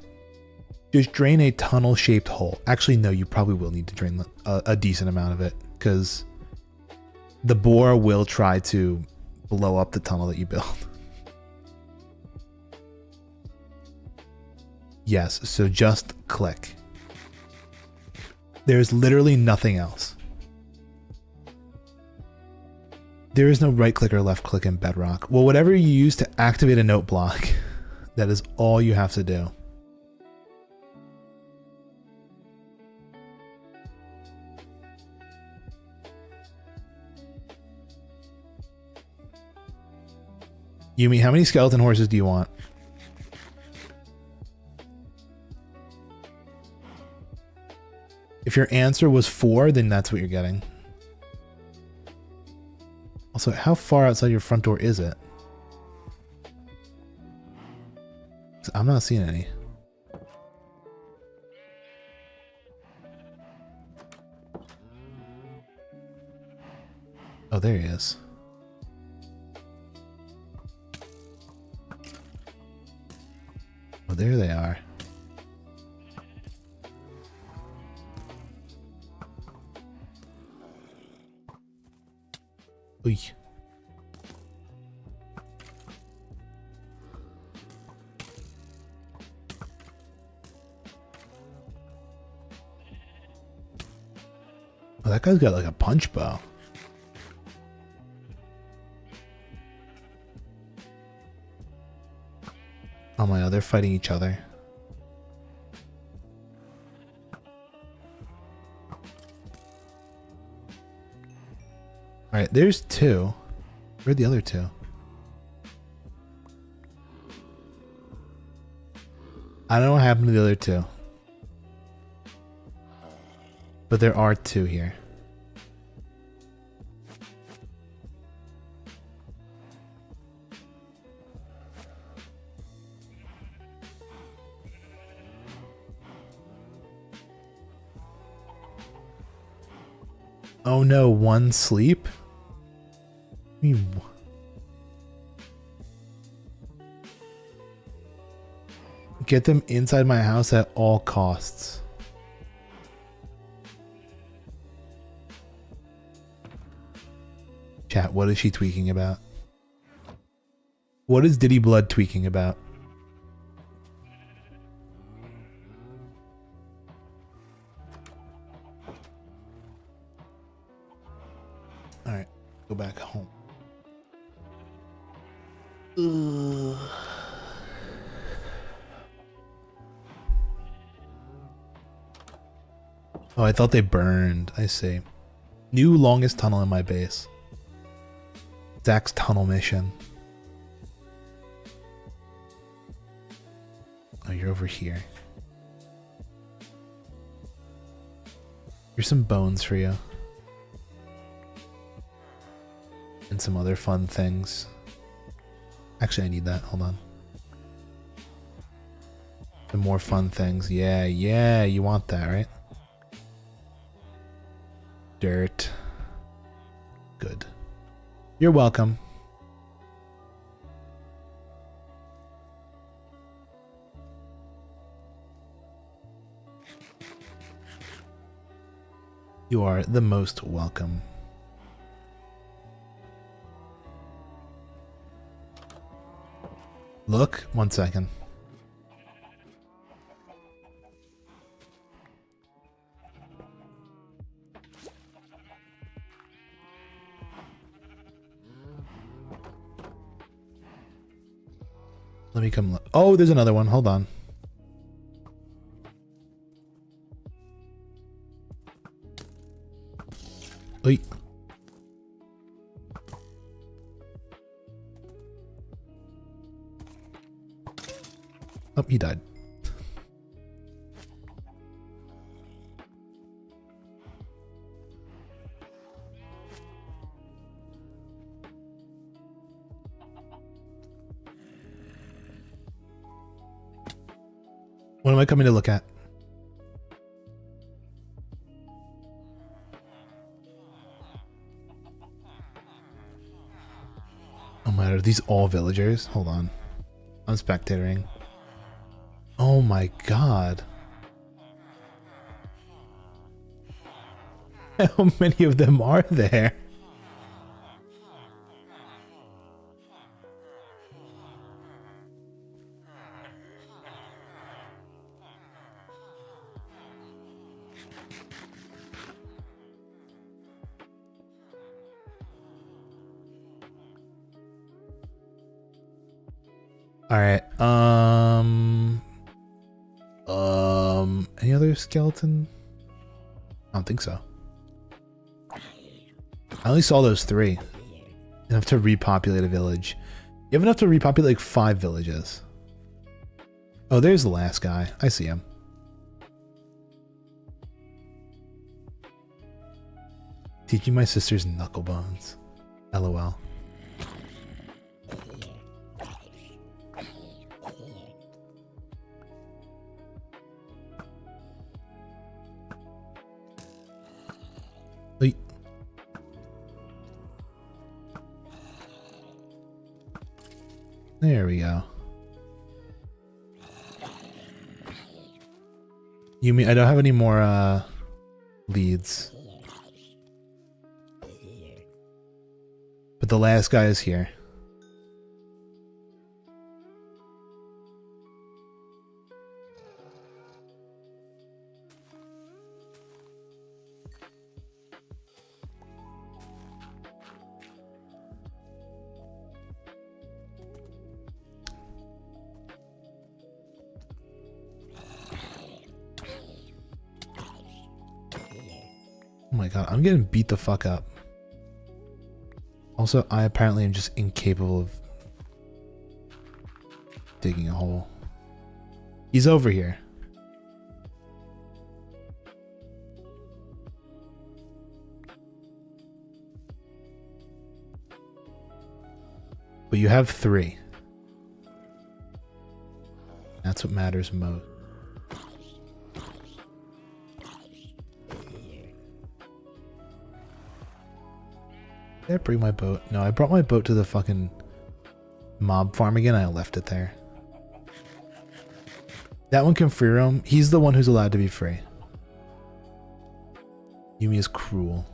Just drain a tunnel-shaped hole. Actually, no, you probably will need to drain a decent amount of it because the boar will try to blow up the tunnel that you build. Yes, so just click. There's literally nothing else. There is no right click or left click in Bedrock. Well, whatever you use to activate a note block, that is all you have to do. Yumi, how many skeleton horses do you want? If your answer was 4, then that's what you're getting. Also, how far outside your front door is it? I'm not seeing any. Oh, there he is. Oh, there they are. Oy. Oh, that guy's got like a punch bow. Oh my god, they're fighting each other. Alright, there's 2. Where'd the other 2? I don't know what happened to the other 2. But there are 2 here. Oh no, 1 sleep? Get them inside my house at all costs. Chat, what is she tweaking about? What is Diddy Blood tweaking about? Alright, go back home. Ugh. Oh, I thought they burned. I see. New longest tunnel in my base. Zach's tunnel mission. Oh, you're over here. Here's some bones for you. And some other fun things. Actually, I need that. Hold on. Some more fun things. Yeah, you want that, right? Dirt. Good. You're welcome. You are the most welcome. Look, 1 second. Let me come look. Oh, there's another one. Hold on. Wait. Oh, he died. What am I coming to look at? Oh my god, are these all villagers? Hold on. I'm spectating. Oh my god. How many of them are there? All right. Any other skeleton? I don't think so. I only saw those 3. Enough to repopulate a village. You have enough to repopulate like 5 villages. Oh, there's the last guy. I see him. Teaching my sister's knuckle bones. LOL. Wait. There we go. You mean I don't have any more leads. But the last guy is here. Oh my god, I'm getting beat the fuck up. Also, I apparently am just incapable of digging a hole. He's over here. But you have 3. That's what matters most. Did I bring my boat? No, I brought my boat to the fucking mob farm again. I left it there. That one can free roam. He's the one who's allowed to be free. Yumi is cruel.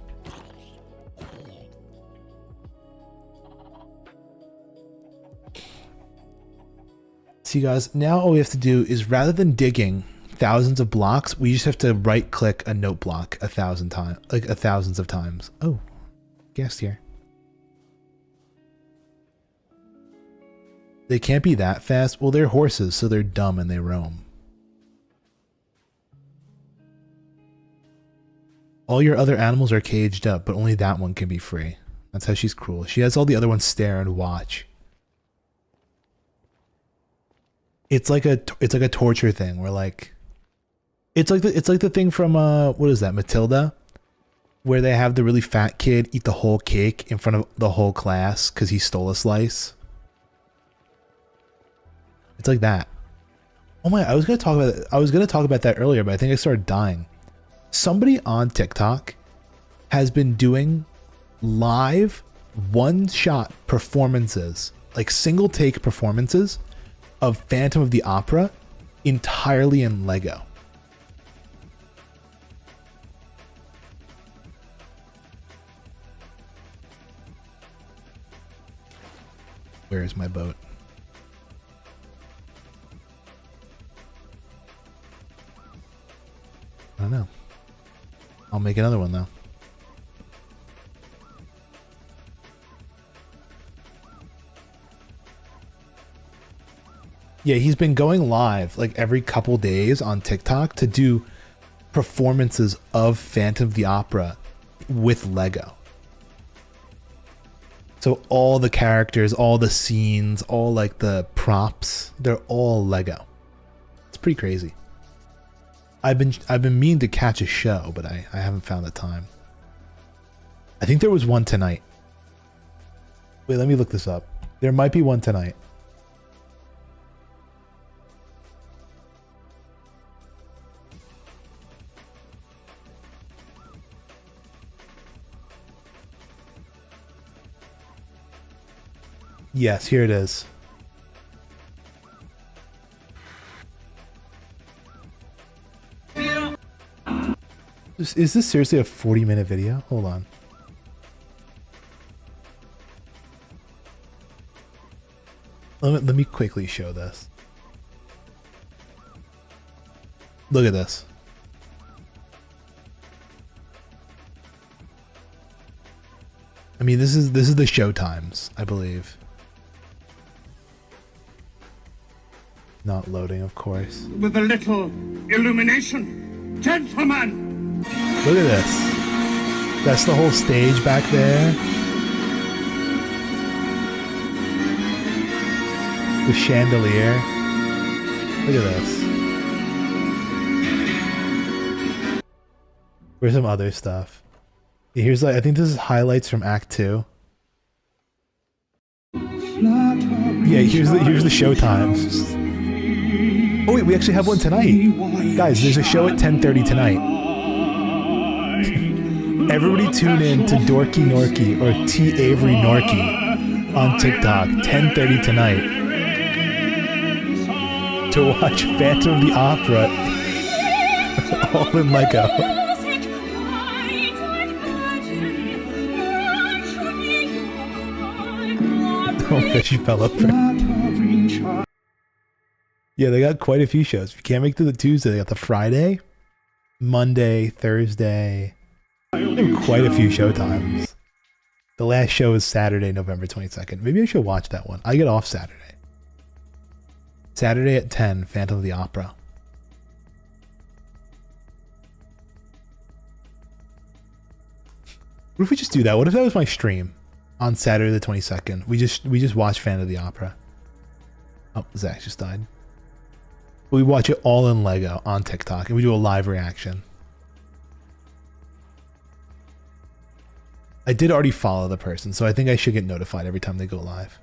See guys, now all we have to do is rather than digging thousands of blocks, we just have to right click a note block 1,000 times, like thousands of times. Oh, guest here. They can't be that fast. Well, they're horses, so they're dumb and they roam. All your other animals are caged up, but only that one can be free. That's how she's cruel. She has all the other ones stare and watch. It's like a torture thing where like it's like the thing from what is that, Matilda? Where they have the really fat kid eat the whole cake in front of the whole class because he stole a slice. It's like that. Oh my, I was gonna talk about that earlier, but I think I started dying. Somebody on TikTok has been doing live one-shot performances, like single take performances of Phantom of the Opera entirely in Lego. Where is my boat? I don't know. I'll make another one though. Yeah, he's been going live like every couple days on TikTok to do performances of Phantom of the Opera with Lego. So all the characters, all the scenes, all like the props, they're all Lego. It's pretty crazy. I've been meaning to catch a show, but I haven't found the time. I think there was one tonight. Wait, let me look this up. There might be one tonight. Yes, here it is. Is this seriously a 40-minute video? Hold on. Let me quickly show this. Look at this. I mean, this is the show times, I believe. Not loading, of course. With a little illumination, gentlemen. Look at this. That's the whole stage back there. The chandelier. Look at this. Where's some other stuff? Here's like, I think this is highlights from Act 2. Yeah, here's the show times. Oh wait, we actually have one tonight. Guys, there's a show at 10:30 tonight. Everybody tune in to Dorky Norky or T. Avery Norky on TikTok, 10:30 tonight, to watch Phantom of the Opera all in Lego. Oh, she fell over. Yeah, they got quite a few shows. If you can't make it to the Tuesday, they got the Friday, Monday, Thursday. They have quite a few show times. The last show is Saturday, November 22nd. Maybe I should watch that one. I get off Saturday. Saturday at 10, Phantom of the Opera. What if we just do that? What if that was my stream? On Saturday the 22nd, we just watch Phantom of the Opera. Oh, Zach just died. We watch it all in Lego on TikTok, and we do a live reaction. I did already follow the person, so I think I should get notified every time they go live.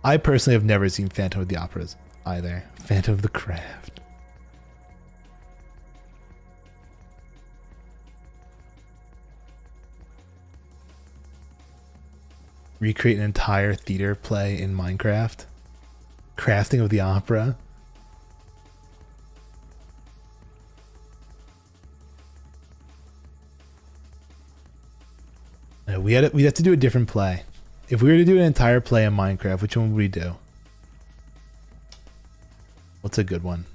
I personally have never seen Phantom of the Operas either. Phantom of the Craft. Recreate an entire theater play in Minecraft. Crafting of the Opera. No, we'd have to do a different play. If we were to do an entire play in Minecraft, which one would we do? What's a good one?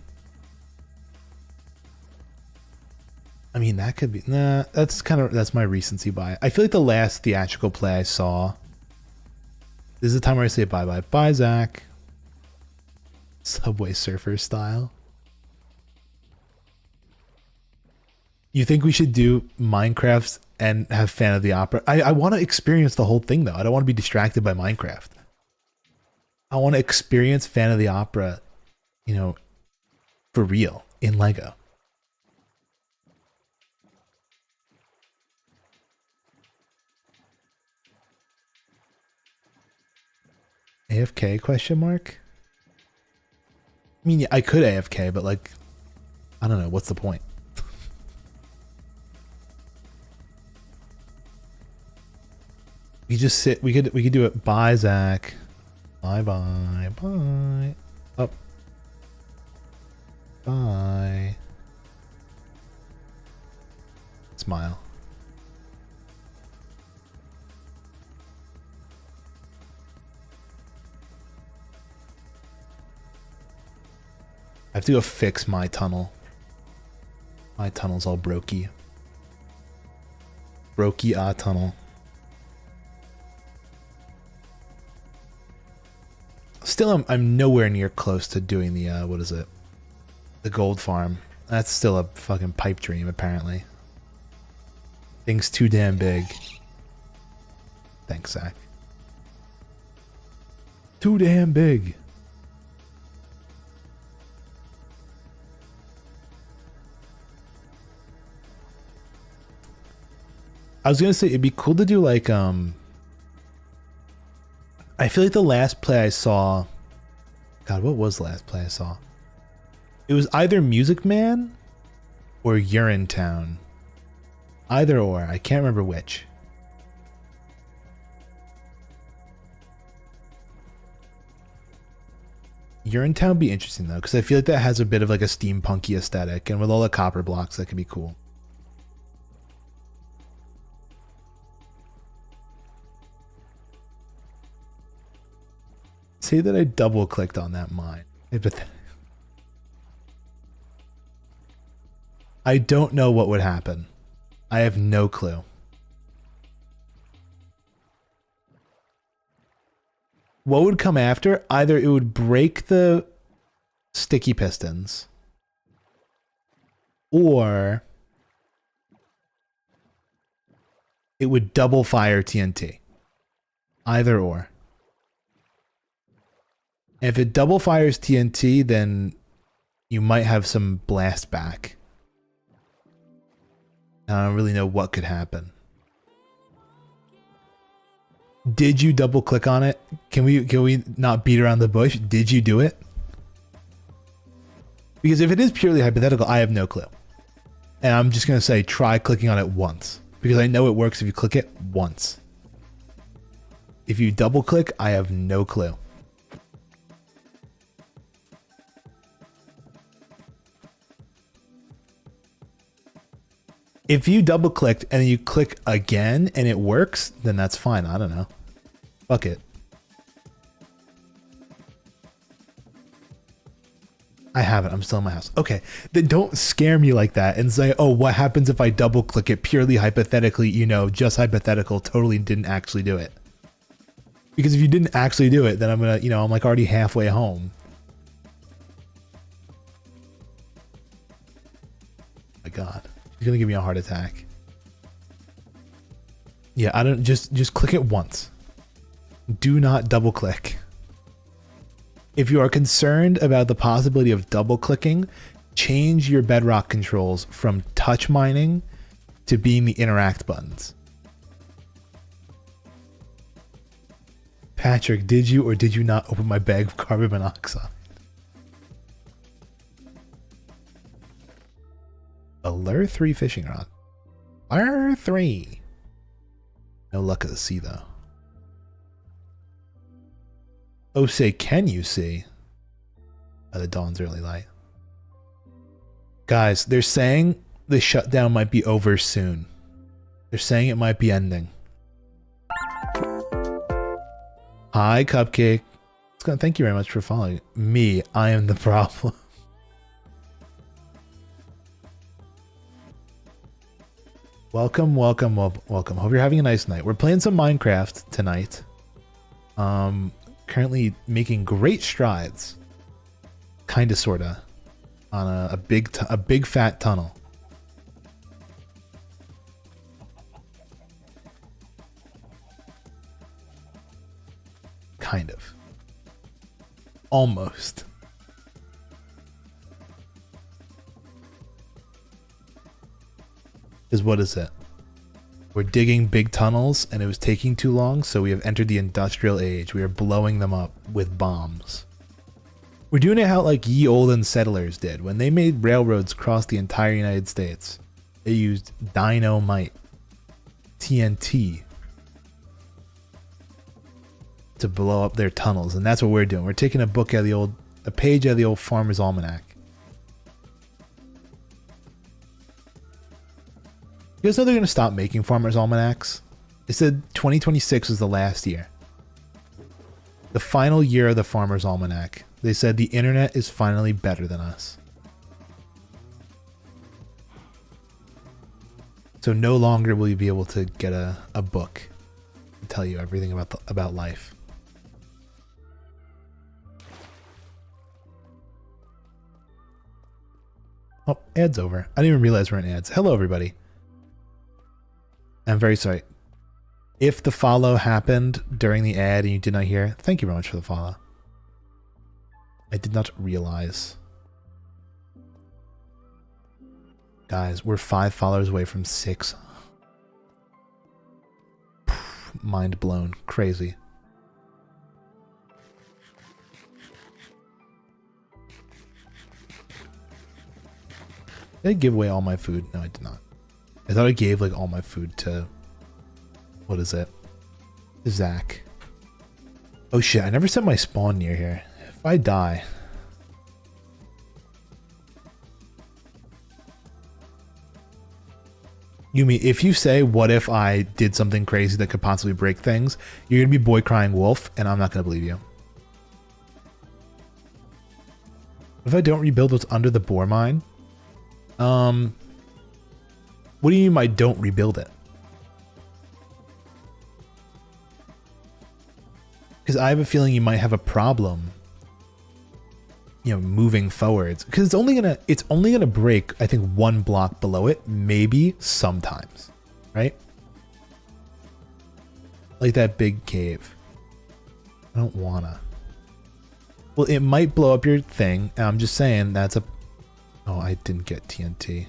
I mean, that could be... Nah, that's my recency bias. I feel like the last theatrical play I saw... This is the time where I say bye-bye. Bye, Zach. Subway Surfer style. You think we should do Minecraft and have Phantom of the Opera? I want to experience the whole thing, though. I don't want to be distracted by Minecraft. I want to experience Phantom of the Opera, you know, for real, in Lego. AFK question mark? I mean, yeah, I could AFK, but like, I don't know. What's the point? We just sit. We could do it. Bye, Zach. Bye, bye, bye. Up. Bye. Smile. I have to go fix my tunnel. My tunnel's all brokey. Brokey tunnel. Still, I'm nowhere near close to doing the, what is it? The gold farm. That's still a fucking pipe dream, apparently. Thing's too damn big. Thanks, Zach. Too damn big. I was gonna say it'd be cool to do like I feel like the last play I saw, God, what was the last play I saw? It was either Music Man or Urinetown. Either or, I can't remember which. Urinetown would be interesting though, because I feel like that has a bit of like a steampunky aesthetic, and with all the copper blocks, that could be cool. Say that I double clicked on that mine. I don't know what would happen. I have no clue. What would come after? Either it would break the sticky pistons, or it would double fire TNT. Either or. If it double fires TNT, then you might have some blast back. I don't really know what could happen. Did you double click on it? Can we not beat around the bush? Did you do it? Because if it is purely hypothetical, I have no clue. And I'm just going to say try clicking on it once. Because I know it works if you click it once. If you double click, I have no clue. If you double clicked and you click again and it works, then that's fine. I don't know. Fuck it. I haven't. I'm still in my house. Okay. Then don't scare me like that and say, oh, what happens if I double click it purely hypothetically, you know, just hypothetical, totally didn't actually do it. Because if you didn't actually do it, then I'm going to, you know, I'm like already halfway home. Oh my God. He's going to give me a heart attack. Yeah, I don't, just click it once. Do not double click. If you are concerned about the possibility of double clicking, change your bedrock controls from touch mining to being the interact buttons. Patrick, did you or did you not open my bag of carbon monoxide? A lure 3 fishing rod. Lure 3. No luck at the sea though. Oh, say, can you see? Oh, the dawn's really light. Guys, they're saying the shutdown might be over soon. They're saying it might be ending. Hi, Cupcake. Thank you very much for following me. I am the problem. Welcome, welcome, welcome. Hope you're having a nice night. We're playing some Minecraft tonight. Currently making great strides, kinda sorta, on a big fat tunnel. Kind of. Almost. Because what is it? We're digging big tunnels and it was taking too long, so we have entered the industrial age. We are blowing them up with bombs. We're doing it how like ye olden settlers did. When they made railroads across the entire United States, they used dynamite, TNT, to blow up their tunnels, and that's what we're doing. We're taking a page out of the old Farmer's Almanac. You guys know they're going to stop making Farmer's Almanacs? They said 2026 is the last year. The final year of the Farmer's Almanac. They said the internet is finally better than us. So no longer will you be able to get a book to tell you everything about life. Oh, ad's over. I didn't even realize we're in ads. Hello, everybody. I'm very sorry. If the follow happened during the ad and you did not hear, thank you very much for the follow. I did not realize. Guys, we're 5 followers away from 6. Mind blown. Crazy. Did I give away all my food? No, I did not. I thought I gave like all my food to, what is it? Zach. Oh shit, I never set my spawn near here. If I die. You mean, if you say, what if I did something crazy that could possibly break things, you're going to be boy crying wolf, and I'm not going to believe you. If I don't rebuild what's under the bore mine? What do you mean by don't rebuild it? Because I have a feeling you might have a problem, you know, moving forwards. Because it's only gonna break, I think, 1 block below it, maybe sometimes, right? Like that big cave. I don't wanna. Well, it might blow up your thing. And I'm just saying that's a... Oh, I didn't get TNT.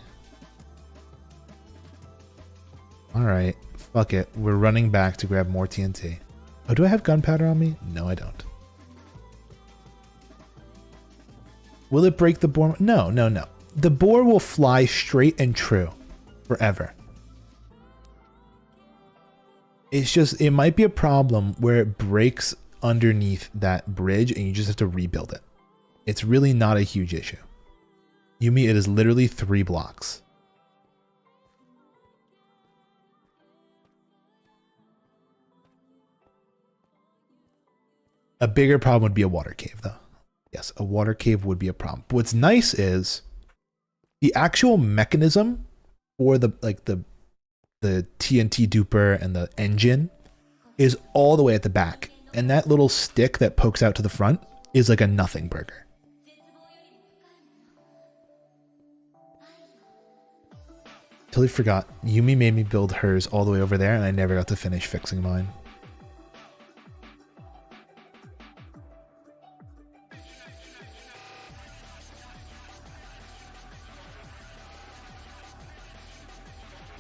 Alright. Fuck it. We're running back to grab more TNT. Oh, do I have gunpowder on me? No, I don't. Will it break the boar? No, no, no. The boar will fly straight and true forever. It's just, it might be a problem where it breaks underneath that bridge and you just have to rebuild it. It's really not a huge issue. Yumi, it is literally 3 blocks. A bigger problem would be a water cave, though. Yes, a water cave would be a problem. But what's nice is the actual mechanism for the TNT duper and the engine is all the way at the back. And that little stick that pokes out to the front is like a nothing burger. Totally forgot. Yumi made me build hers all the way over there and I never got to finish fixing mine.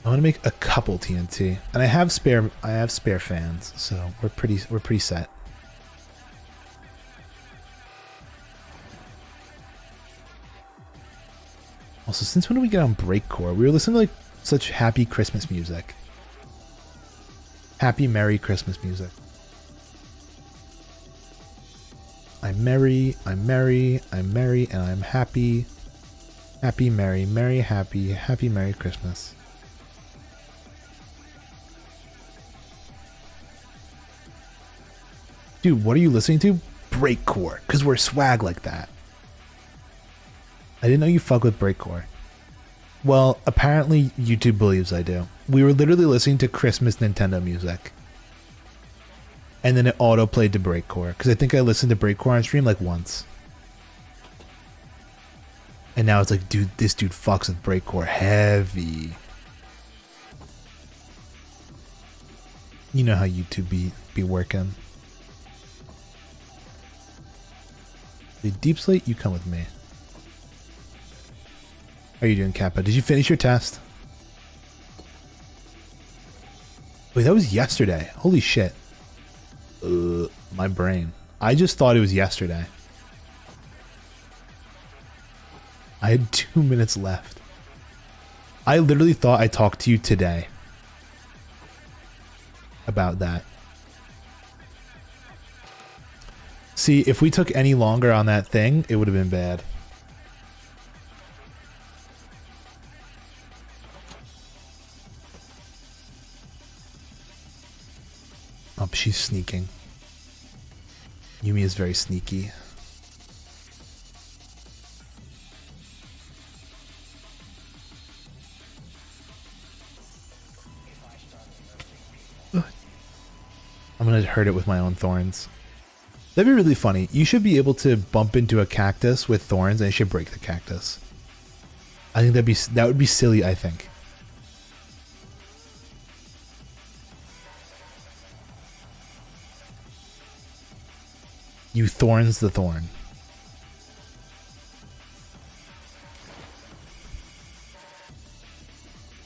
I want to make a couple TNT, and I have spare fans, so we're pretty set. Also, since when did we get on breakcore? We were listening to like such happy Christmas music. Happy Merry Christmas music. I'm merry, I'm merry, I'm merry, and I'm happy. Happy, merry, merry, happy, happy Merry Christmas. Dude, what are you listening to? Breakcore, because we're swag like that. I didn't know you fuck with breakcore. Well, apparently YouTube believes I do. We were literally listening to Christmas Nintendo music. And then it auto-played to breakcore, because I think I listened to breakcore on stream like once. And now it's like, dude, this dude fucks with breakcore heavy. You know how YouTube be working. The Deep Slate, you come with me. How are you doing, Kappa? Did you finish your test? Wait, that was yesterday. Holy shit. My brain. I just thought it was yesterday. I had 2 minutes left. I literally thought I talked to you today about that. See, if we took any longer on that thing, it would have been bad. Oh, she's sneaking. Yumi is very sneaky. I'm gonna hurt it with my own thorns. That'd be really funny. You should be able to bump into a cactus with thorns and it should break the cactus. I think that would be silly, I think. You thorns the thorn.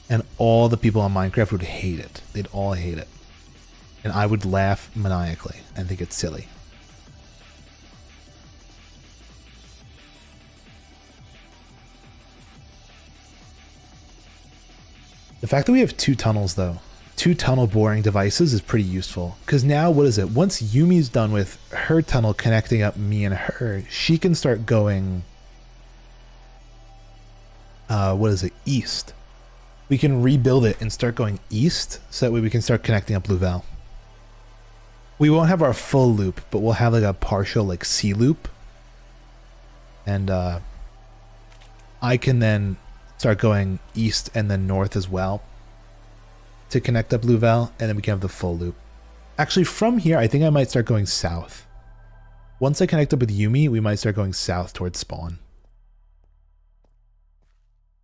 And all the people on Minecraft would hate it. They'd all hate it. And I would laugh maniacally and think it's silly. The fact that we have 2 tunnels though, 2 tunnel boring devices is pretty useful. Because now, what is it? Once Yumi's done with her tunnel connecting up me and her, she can start going, what is it? East. We can rebuild it and start going east, so that way we can start connecting up Louvel. We won't have our full loop, but we'll have like a partial like C loop. And I can then start going east and then north as well to connect up Louvel, and then we can have the full loop. Actually, from here, I think I might start going south. Once I connect up with Yumi, we might start going south towards spawn.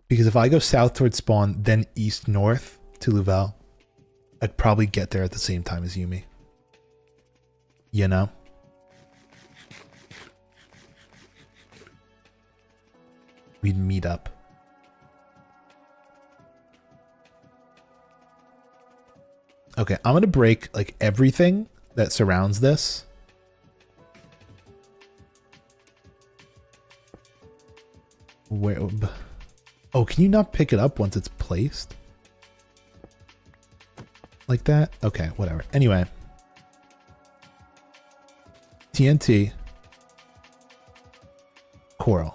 Because if I go south towards spawn, then east-north to Louvel, I'd probably get there at the same time as Yumi. You know? We'd meet up. Okay, I'm gonna break like everything that surrounds this. Where? Oh, can you not pick it up once it's placed? Like that? Okay, whatever. Anyway. TNT. Coral.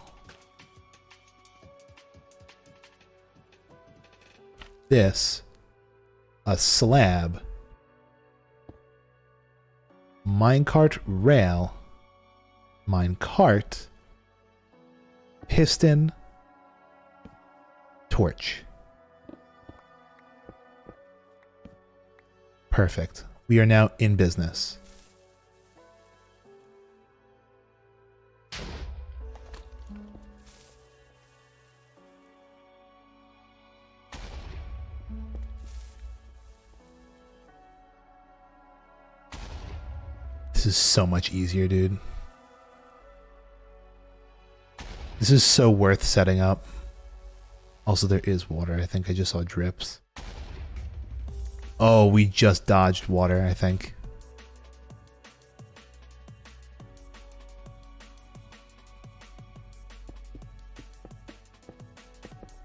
This. A slab. Minecart rail. Minecart. Piston. Torch. Perfect. We are now in business. This is so much easier, dude. This is so worth setting up. Also, there is water. I think I just saw drips. Oh, we just dodged water, I think.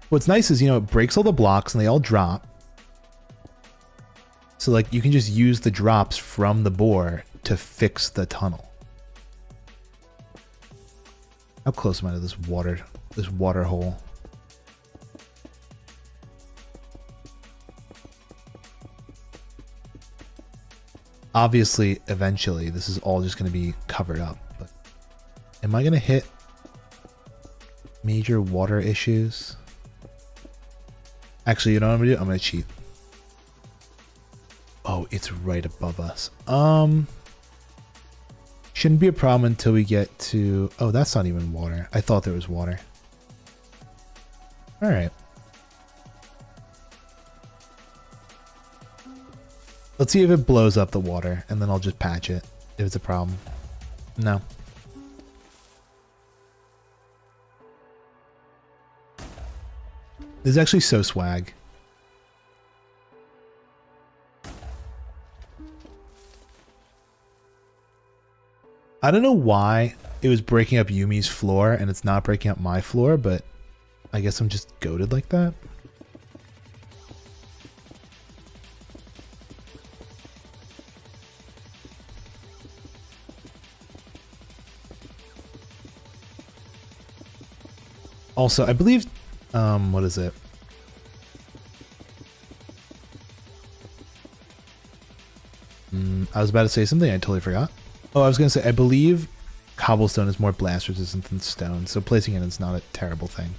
What's nice is, you know, it breaks all the blocks and they all drop. So, like, you can just use the drops from the bore to fix the tunnel. How close am I to this water hole? Obviously, eventually, this is all just going to be covered up. But am I going to hit major water issues? Actually, you know what I'm going to do? I'm going to cheat. Oh, it's right above us. Shouldn't be a problem until we get to... Oh, that's not even water. I thought there was water. Alright. Let's see if it blows up the water, and then I'll just patch it if it's a problem. No. This is actually so swag. I don't know why it was breaking up Yumi's floor and it's not breaking up my floor, but I guess I'm just goated like that. Also, I believe, what is it? I was about to say something, I totally forgot. Oh, I was going to say, I believe cobblestone is more blast resistant than stone, so placing it is not a terrible thing.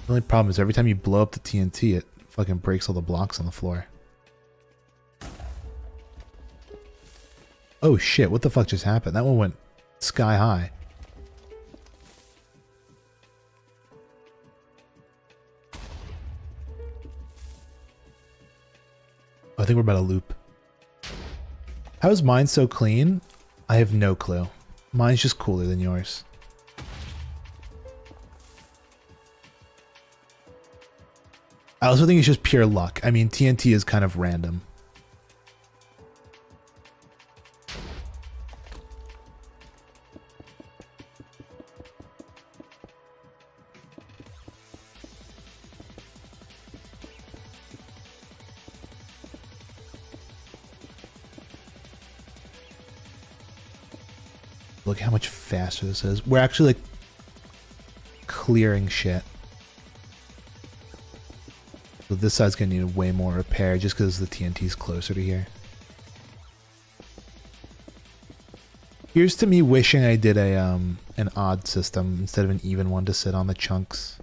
The only problem is every time you blow up the TNT, it fucking breaks all the blocks on the floor. Oh shit, what the fuck just happened? That one went sky high. Oh, I think we're about to loop. How is mine so clean? I have no clue. Mine's just cooler than yours. I also think it's just pure luck. I mean, TNT is kind of random. Look how much faster this is. We're actually like clearing shit. So this side's gonna need way more repair just because the TNT's closer to here. Here's to me wishing I did a an odd system instead of an even one to sit on the chunks.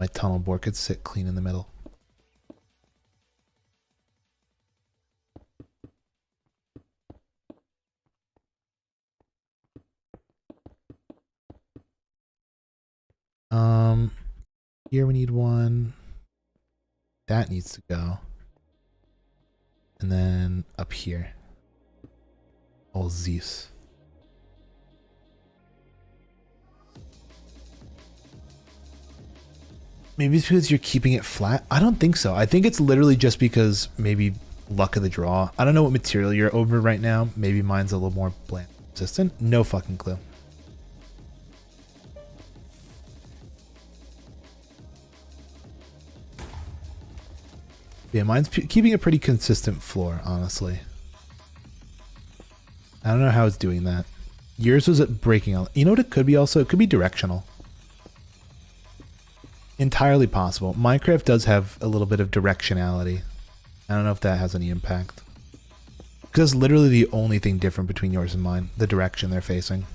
My tunnel bore could sit clean in the middle. Here we need one. That needs to go. And then up here. All these. Maybe it's because you're keeping it flat. I don't think so. I think it's literally just because maybe luck of the draw. I don't know what material you're over right now. Maybe mine's a little more bland resistant. No fucking clue. Yeah, mine's keeping a pretty consistent floor, honestly. I don't know how it's doing that. Yours was at breaking. You know what it could be also? It could be directional. Entirely possible. Minecraft does have a little bit of directionality. I don't know if that has any impact. Because that's literally the only thing different between yours and mine. The direction they're facing.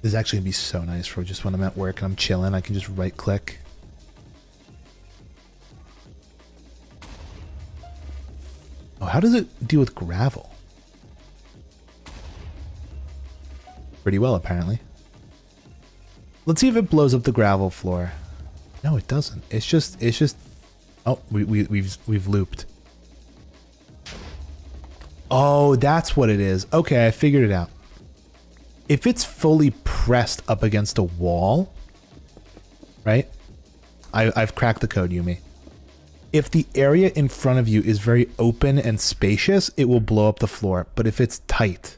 This is actually going to be so nice for just when I'm at work and I'm chilling. I can just right click. Oh, how does it deal with gravel? Pretty well, apparently. Let's see if it blows up the gravel floor. No, it doesn't. It's just. Oh, we've looped. Oh, that's what it is. Okay, I figured it out. If it's fully pressed up against a wall, right? I've cracked the code, Yumi. If the area in front of you is very open and spacious, it will blow up the floor. But if it's tight,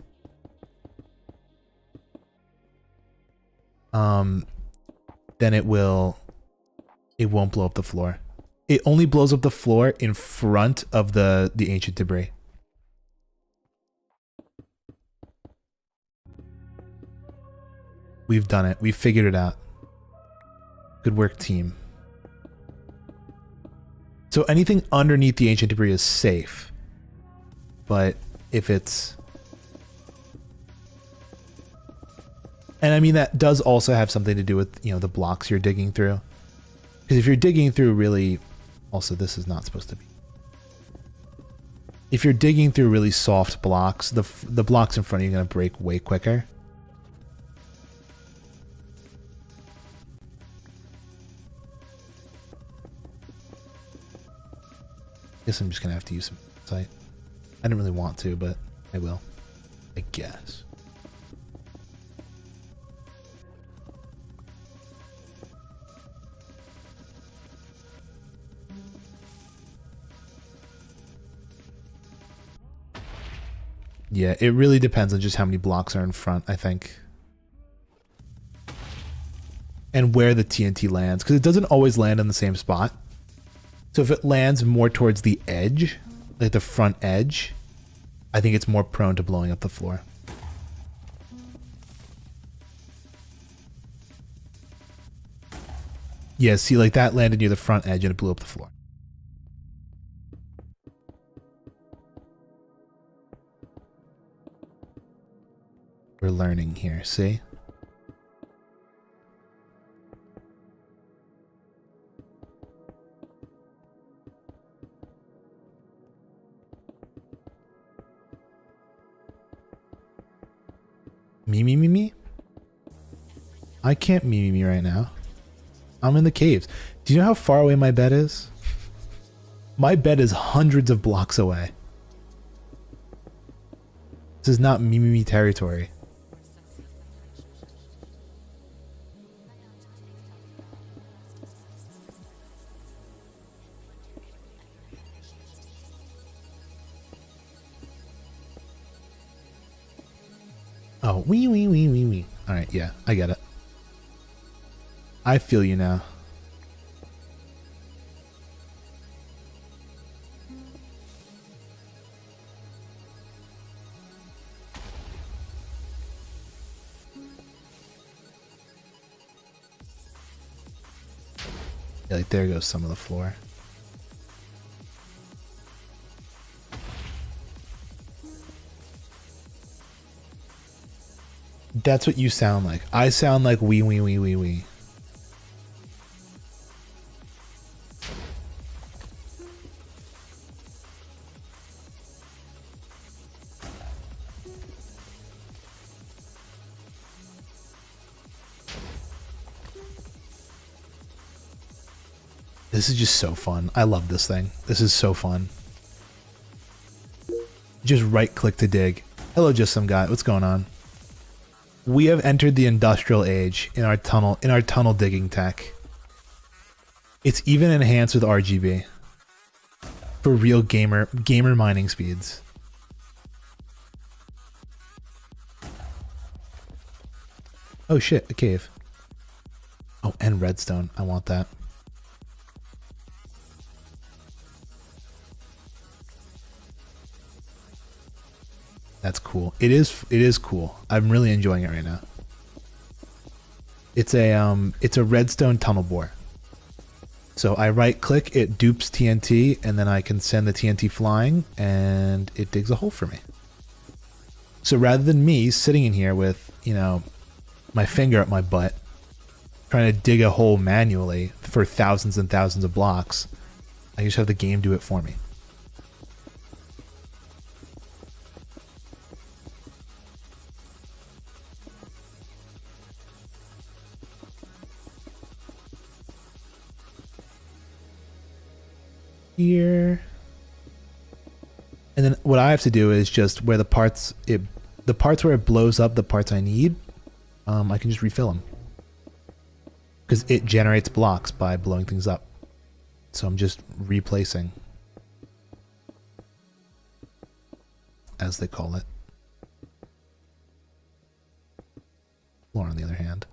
then it won't blow up the floor. It only blows up the floor in front of the ancient debris. We've done it. We've figured it out. Good work, team. So anything underneath the ancient debris is safe. But if it's... And I mean, that does also have something to do with, you know, the blocks you're digging through. Because if you're digging through really... Also, this is not supposed to be. If you're digging through really soft blocks, the blocks in front of you are going to break way quicker. Guess I'm just gonna have to use some insight. I didn't really want to, but I will. I guess. Yeah, it really depends on just how many blocks are in front, I think. And where the TNT lands, because it doesn't always land in the same spot. So if it lands more towards the edge, like the front edge, I think it's more prone to blowing up the floor. Yeah, see, like that landed near the front edge and it blew up the floor. We're learning here, see? Me? I can't me right now. I'm in the caves. Do you know how far away my bed is? My bed is hundreds of blocks away. This is not me territory. Oh, wee. Alright, yeah, I get it. I feel you now. Yeah, like there goes some of the floor. That's what you sound like. I sound like wee. This is just so fun. I love this thing. This is so fun. Just right click to dig. Hello, just some guy. What's going on? We have entered the industrial age in our tunnel digging tech. It's even enhanced with RGB. For real gamer mining speeds. Oh shit, a cave. Oh, and redstone. I want that. That's cool. It is cool. I'm really enjoying it right now. It's a redstone tunnel bore. So I right click, it dupes TNT, and then I can send the TNT flying and it digs a hole for me. So rather than me sitting in here with, you know, my finger up my butt trying to dig a hole manually for thousands and thousands of blocks, I just have the game do it for me. Here. And then what I have to do is just where the parts where it blows up the parts I need, I can just refill them. Because it generates blocks by blowing things up. So I'm just replacing. As they call it. Floor on the other hand.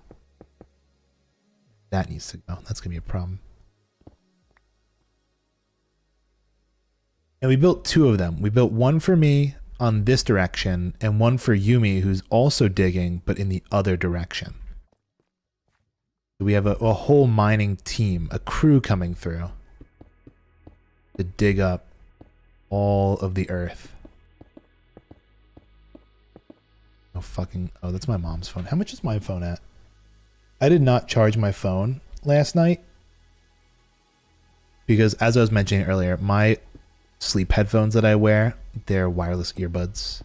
That needs to go. That's going to be a problem. And we built two of them. We built one for me on this direction and one for Yumi, who's also digging, but in the other direction. We have a whole mining team, a crew coming through to dig up all of the earth. Oh, that's my mom's phone. How much is my phone at? I did not charge my phone last night because, as I was mentioning earlier, my sleep headphones that I wear, they're wireless earbuds,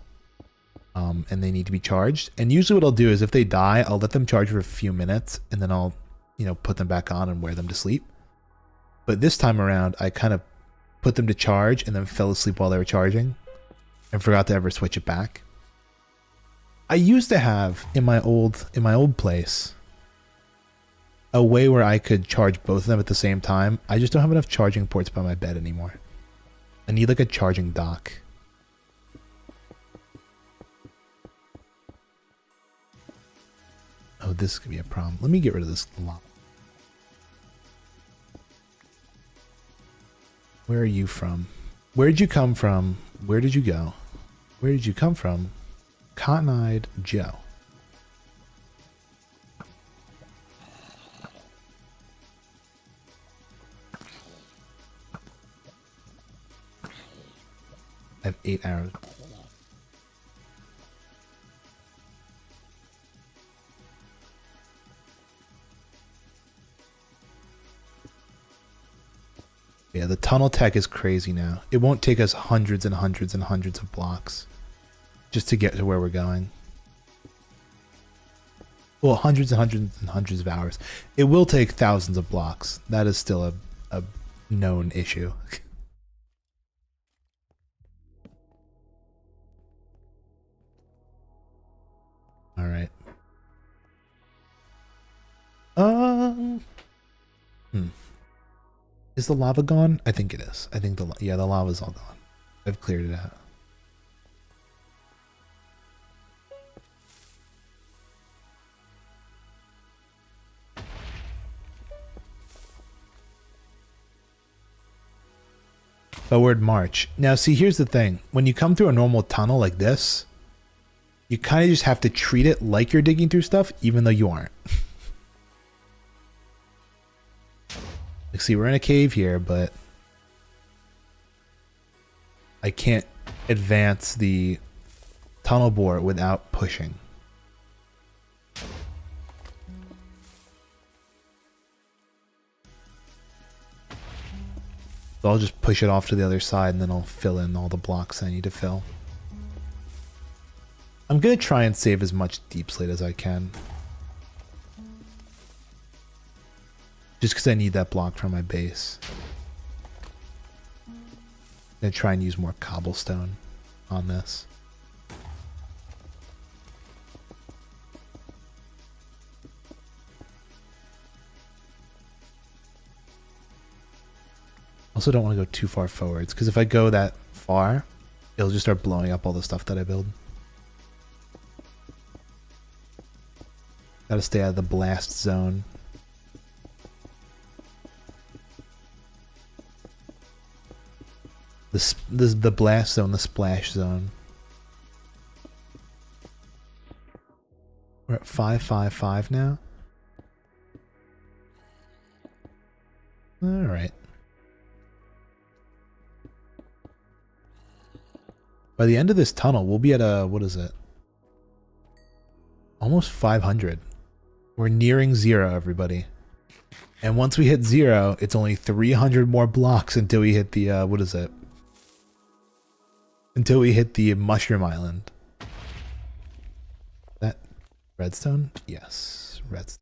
and they need to be charged. And usually what I'll do is if they die, I'll let them charge for a few minutes and then I'll, you know, put them back on and wear them to sleep. But this time around, I kind of put them to charge and then fell asleep while they were charging and forgot to ever switch it back. I used to have in my old place a way where I could charge both of them at the same time. I just don't have enough charging ports by my bed anymore. I need like a charging dock. Oh, this could be a problem. Let me get rid of this lava. Where are you from? Where did you come from? Where did you go? Where did you come from? Cotton-eyed Joe. I have 8 arrows. Yeah, the tunnel tech is crazy now. It won't take us hundreds and hundreds and hundreds of blocks just to get to where we're going. Well, hundreds and hundreds and hundreds of hours. It will take thousands of blocks. That is still a known issue. All right. Is the lava gone? I think it is. I think the lava's all gone. I've cleared it out. Forward march. Now, see, here's the thing. When you come through a normal tunnel like this, you kind of just have to treat it like you're digging through stuff, even though you aren't. Like, see, we're in a cave here, but I can't advance the tunnel bore without pushing. So I'll just push it off to the other side and then I'll fill in all the blocks I need to fill. I'm going to try and save as much deep slate as I can. Just because I need that block from my base. I'm gonna try and use more cobblestone on this. Also don't want to go too far forwards, because if I go that far, it'll just start blowing up all the stuff that I build. Gotta stay out of the blast zone. The blast zone, the splash zone. We're at 555 now. Alright. By the end of this tunnel, we'll be at a, what is it? Almost 500. We're nearing 0, everybody. And once we hit 0, it's only 300 more blocks until we hit the, what is it? Until we hit the Mushroom Island. That redstone? Yes, redstone.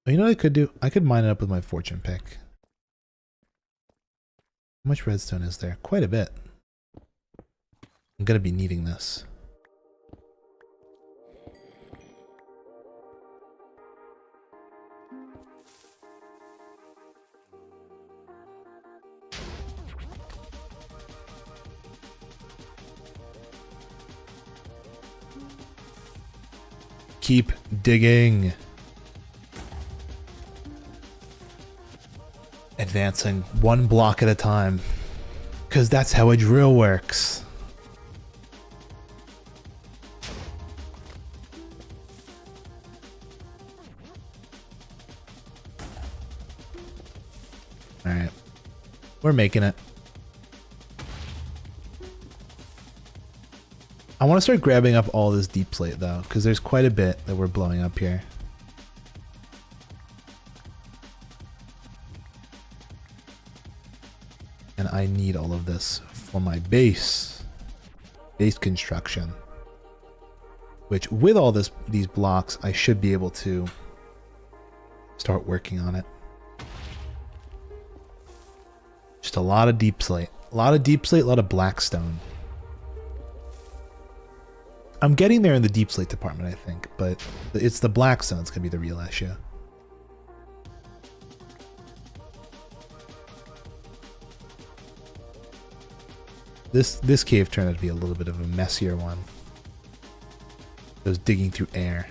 Oh, you know what I could do? I could mine it up with my fortune pick. How much redstone is there? Quite a bit. I'm gonna be needing this. Keep digging. Advancing one block at a time. Because that's how a drill works. Alright. We're making it. I want to start grabbing up all this deep slate though, because there's quite a bit that we're blowing up here. And I need all of this for my base construction. Which with all these blocks, I should be able to start working on it. Just a lot of deep slate. A lot of deep slate, a lot of blackstone. I'm getting there in the deep slate department, I think, but it's the blackstone that's gonna be the real issue. This cave turned out to be a little bit of a messier one. It was digging through air.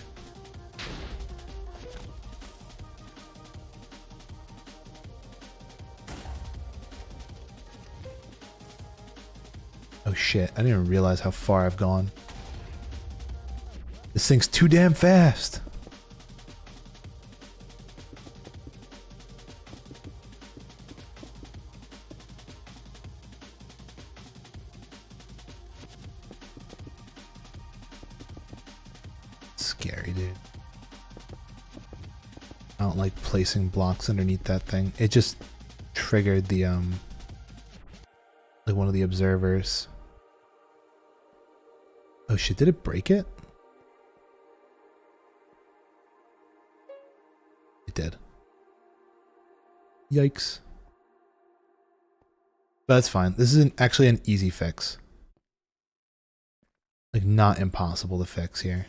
Oh shit, I didn't even realize how far I've gone. This thing's too damn fast. Scary, dude. I don't like placing blocks underneath that thing. It just triggered the like one of the observers. Oh shit, did it break it? It did. Yikes. But that's fine. This is actually an easy fix. Like, not impossible to fix here.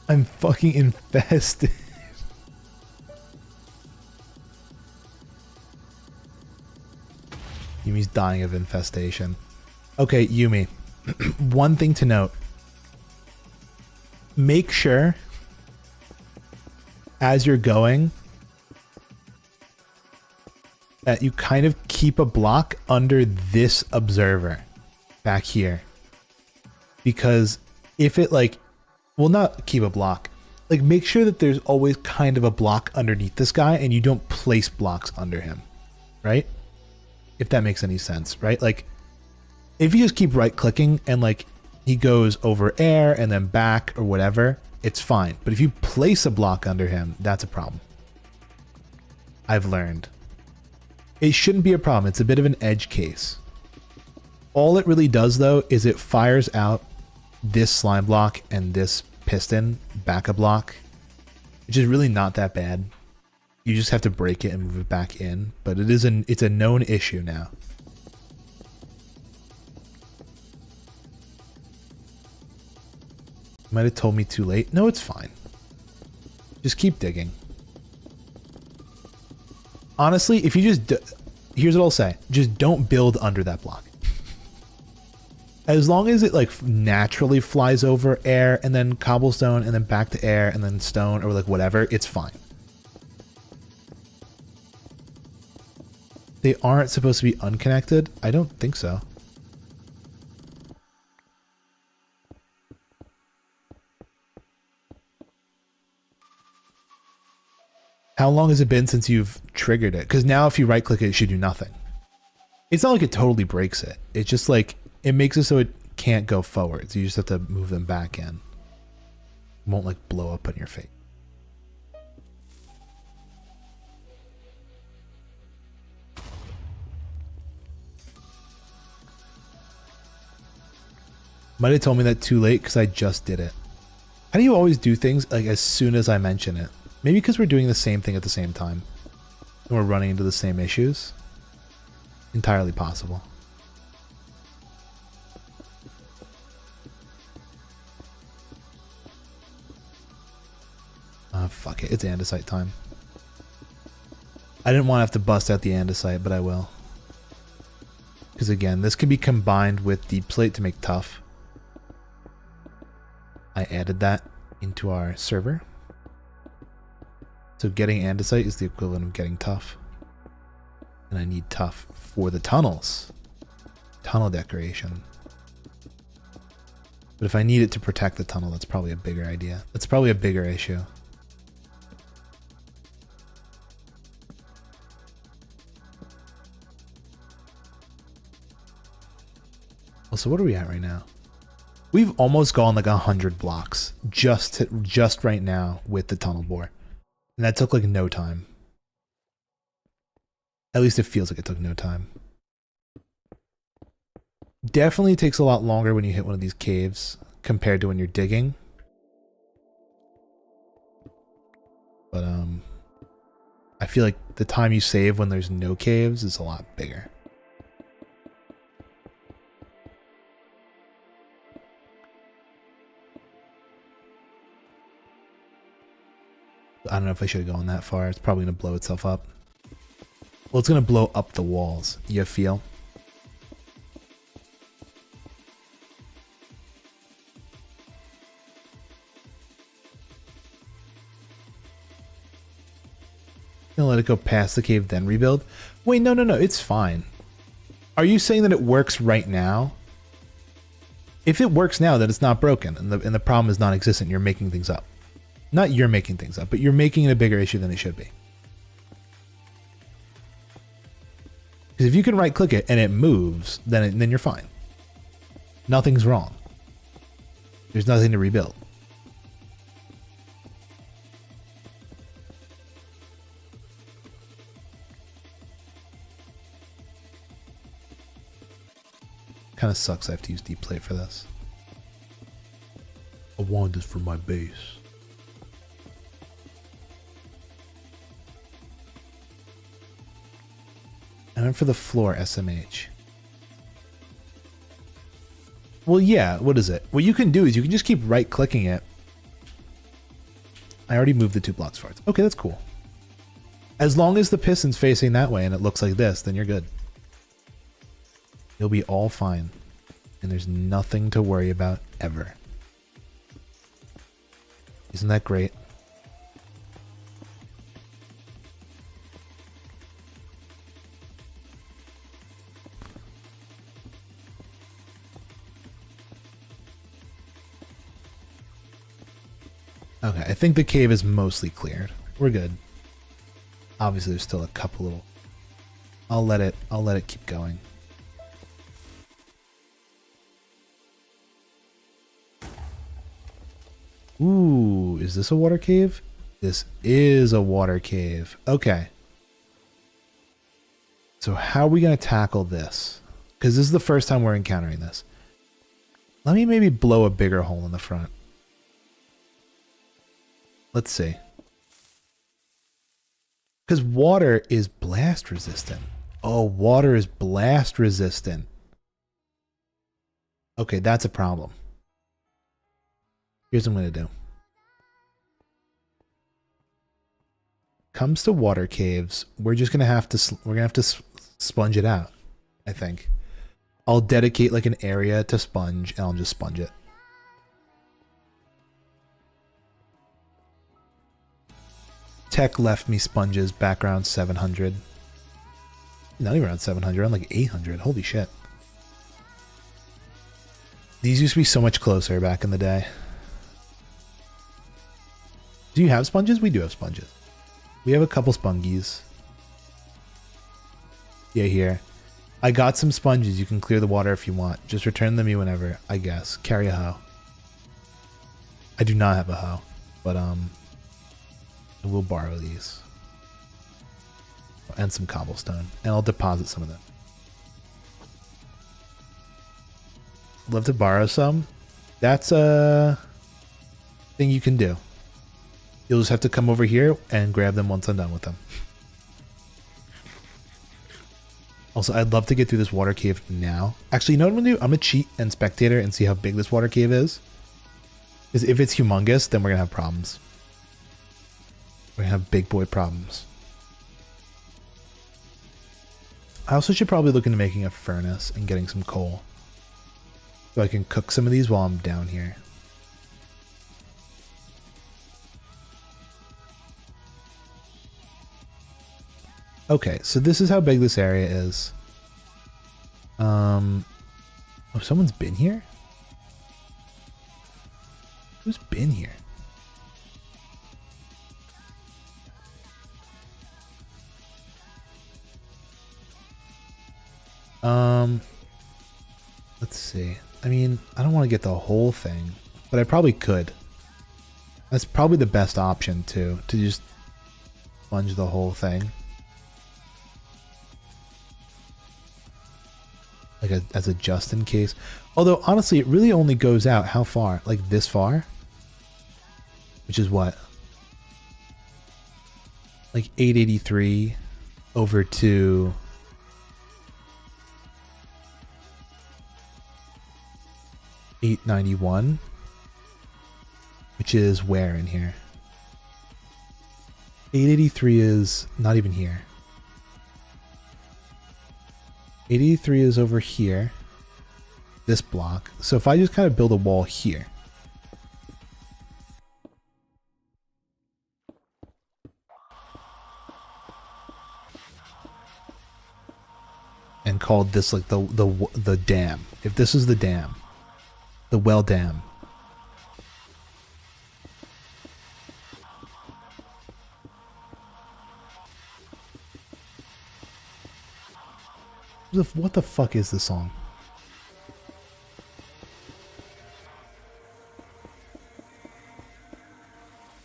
I'm fucking infested. Yumi's dying of infestation. Okay, Yumi. One thing to note. Make sure, as you're going, that you kind of keep a block under this observer back here. Because if it, like, well, not keep a block. Like, make sure that there's always kind of a block underneath this guy and you don't place blocks under him, right? If that makes any sense, right? Like, if you just keep right-clicking and, like, he goes over air and then back or whatever, it's fine. But if you place a block under him, that's a problem. I've learned. It shouldn't be a problem. It's a bit of an edge case. All it really does, though, is it fires out this slime block and this piston backup block, which is really not that bad. You just have to break it and move it back in, but it's a known issue now. Might have told me too late. No, it's fine. Just keep digging. Honestly, if you just... Here's what I'll say. Just don't build under that block. As long as it like naturally flies over air and then cobblestone and then back to air and then stone or like whatever, it's fine. They aren't supposed to be unconnected? I don't think so. How long has it been since you've triggered it? Because now if you right click it, it should do nothing. It's not like it totally breaks it. It's just like, it makes it so it can't go forward. So you just have to move them back in. It won't like blow up on your face. Might have told me that too late because I just did it. How do you always do things like as soon as I mention it? Maybe because we're doing the same thing at the same time. And we're running into the same issues. Entirely possible. Fuck it. It's andesite time. I didn't want to have to bust out the andesite, but I will. Because again, this can be combined with deep slate to make tough. I added that into our server. So getting andesite is the equivalent of getting tough. And I need tough for the tunnels. Tunnel decoration. But if I need it to protect the tunnel, that's probably a bigger idea. That's probably a bigger issue. So what are we at right now? We've almost gone like 100 blocks just right now with the tunnel bore. And that took like no time. At least it feels like it took no time. Definitely takes a lot longer when you hit one of these caves compared to when you're digging. But I feel like the time you save when there's no caves is a lot bigger. I don't know if I should have gone that far. It's probably going to blow itself up. Well, it's going to blow up the walls. You feel? Gonna let it go past the cave, then rebuild? Wait, no, it's fine. Are you saying that it works right now? If it works now, then it's not broken, and the problem is non-existent. You're making things up. Not you're making things up, but you're making it a bigger issue than it should be. Because if you can right-click it and it moves, then you're fine. Nothing's wrong. There's nothing to rebuild. Kind of sucks I have to use deep plate for this. I want this for my base. And then for the floor, SMH. Well, yeah, what is it? What you can do is you can just keep right-clicking it. I already moved the 2 blocks forward. Okay, that's cool. As long as the piston's facing that way and it looks like this, then you're good. You'll be all fine. And there's nothing to worry about ever. Isn't that great? Okay, I think the cave is mostly cleared. We're good. Obviously, there's still a couple little... I'll let it keep going. Ooh, is this a water cave? This is a water cave. Okay. So how are we going to tackle this? Because this is the first time we're encountering this. Let me maybe blow a bigger hole in the front. Let's see. Because water is blast resistant. Oh, water is blast resistant. Okay, that's a problem. Here's what I'm going to do. Comes to water caves, we're just going to have to sponge it out, I think. I'll dedicate like an area to sponge and I'll just sponge it. Tech left me sponges back around 700. Not even around 700, I'm like 800. Holy shit. These used to be so much closer back in the day. Do you have sponges? We do have sponges. We have a couple spongies. Yeah, here. I got some sponges. You can clear the water if you want. Just return them to me whenever, I guess. Carry a hoe. I do not have a hoe, but I will borrow these. And some cobblestone. And I'll deposit some of them. Love to borrow some. That's a thing you can do. You'll just have to come over here and grab them once I'm done with them. Also, I'd love to get through this water cave now. Actually, you know what I'm gonna do? I'm gonna cheat and spectator and see how big this water cave is. Because if it's humongous, then we're gonna have problems. We're gonna have big boy problems. I also should probably look into making a furnace and getting some coal. So I can cook some of these while I'm down here. Okay, so this is how big this area is. Oh, someone's been here? Who's been here? Let's see. I mean, I don't want to get the whole thing, but I probably could. That's probably the best option too, to just sponge the whole thing. Like as a just in case. Although honestly, it really only goes out how far? Like this far? Which is what? Like 883 over to 891, which is where in here? 883 is not even here. 883 is over here, this block. So if I just kind of build a wall here, and called this like the dam. If this is the dam, the well dam. What the fuck is this song?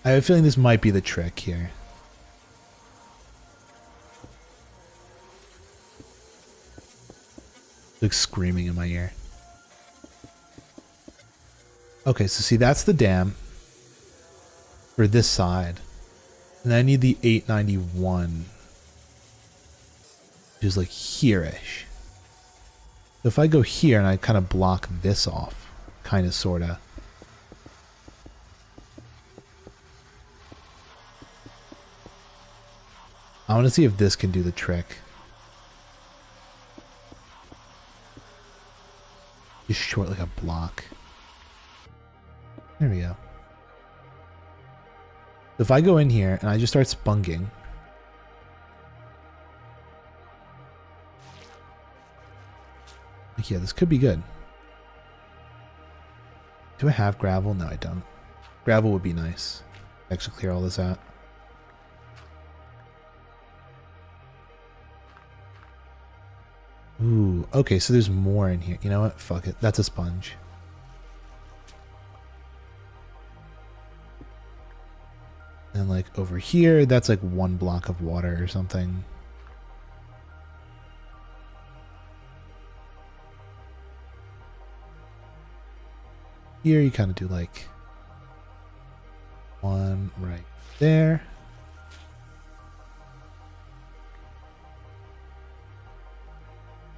I have a feeling this might be the trick here. Like screaming in my ear. Okay, so see, that's the dam for this side. And I need the 891. Which is like here-ish. So if I go here and I kind of block this off, kind of, sort of. I want to see if this can do the trick. Just short like a block. There we go. So if I go in here and I just start sponging. Like, yeah, this could be good. Do I have gravel? No, I don't. Gravel would be nice. Actually clear all this out. Ooh, okay, so there's more in here. You know what? Fuck it. That's a sponge. And like over here, that's like one block of water or something. Here you kind of do like one right there.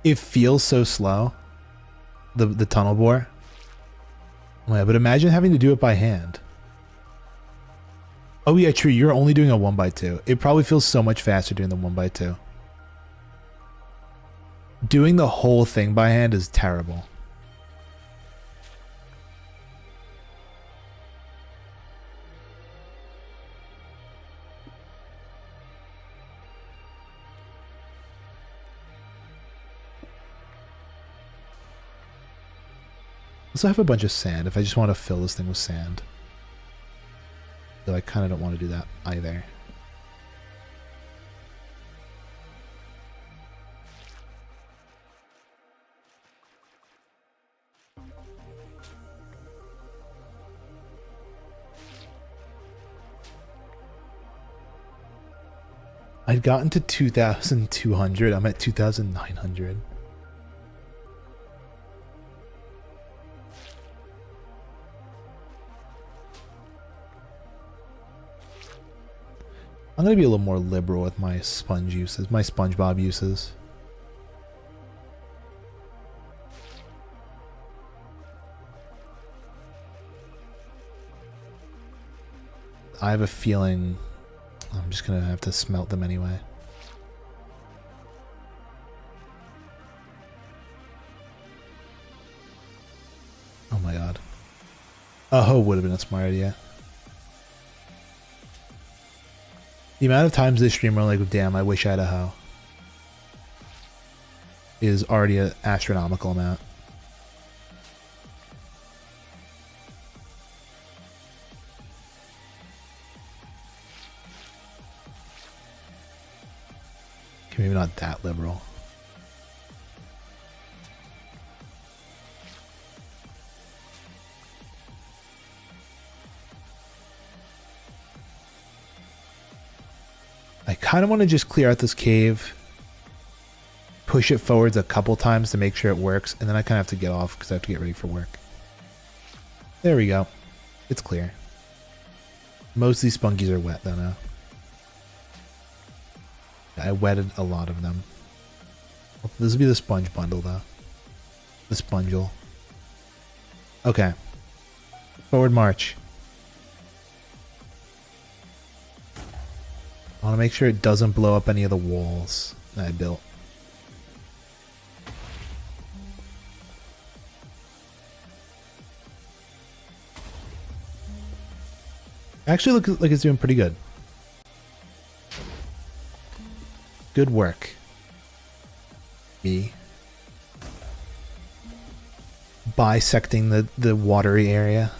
It feels so slow, the tunnel bore. Oh yeah, but imagine having to do it by hand. Oh yeah, true. You're only doing a 1x2. It probably feels so much faster doing the 1x2. Doing the whole thing by hand is terrible. Also, I have a bunch of sand if I just want to fill this thing with sand. Though I kind of don't want to do that either. I'd gotten to 2,200. I'm at 2,900. I'm going to be a little more liberal with my sponge uses, my SpongeBob uses. I have a feeling I'm just going to have to smelt them anyway. Oh my god. A hoe would have been a smart idea. The amount of times this stream are like, damn, I wish I had a hoe, is already an astronomical amount. Okay, maybe not that liberal. I kind of want to just clear out this cave, push it forwards a couple times to make sure it works, and then I kind of have to get off because I have to get ready for work. There we go. It's clear. Most of these spunkies are wet though now. I wetted a lot of them. This will be the sponge bundle though. The spongel. Okay. Forward march. I want to make sure it doesn't blow up any of the walls that I built. Actually, looks like it's doing pretty good. Good work. Me. Bisecting the watery area.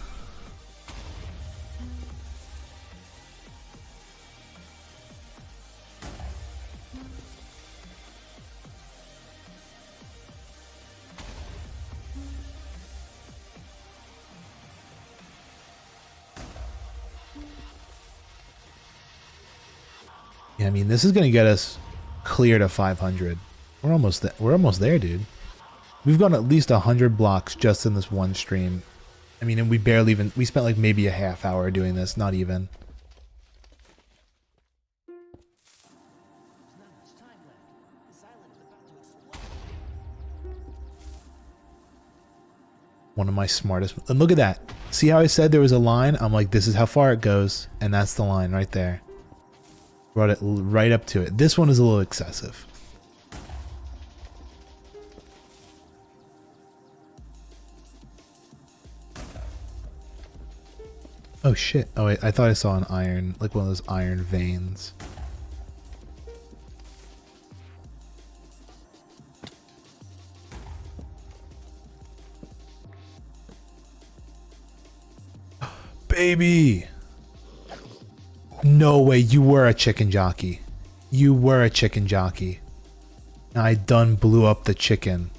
Yeah, I mean, this is gonna get us clear to 500. We're almost there. We're almost there, dude. We've gone at least 100 blocks just in this one stream. I mean, and we barely even, we spent like maybe a half hour doing this, not even. One of my smartest, and look at that. See how I said there was a line? I'm like, this is how far it goes, and that's the line right there. Brought it right up to it. This one is a little excessive. Oh shit. Oh wait, I thought I saw an iron, like one of those iron veins. Baby! No way, you were a chicken jockey. You were a chicken jockey. I done blew up the chicken.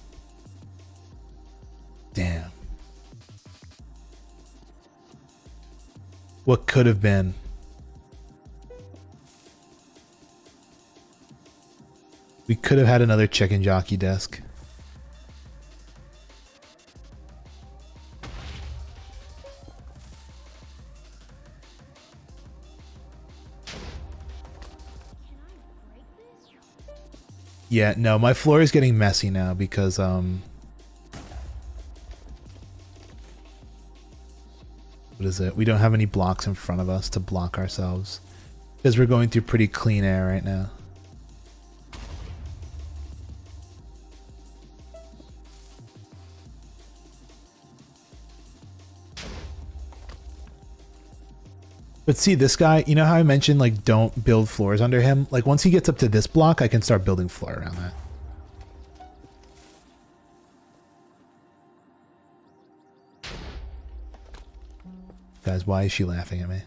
Damn. What could have been? We could have had another chicken jockey desk. Yeah, no, my floor is getting messy now because what is it? We don't have any blocks in front of us to block ourselves because we're going through pretty clean air right now. But see, this guy, you know how I mentioned, like, don't build floors under him? Like, once he gets up to this block, I can start building floor around that. Guys, why is she laughing at me?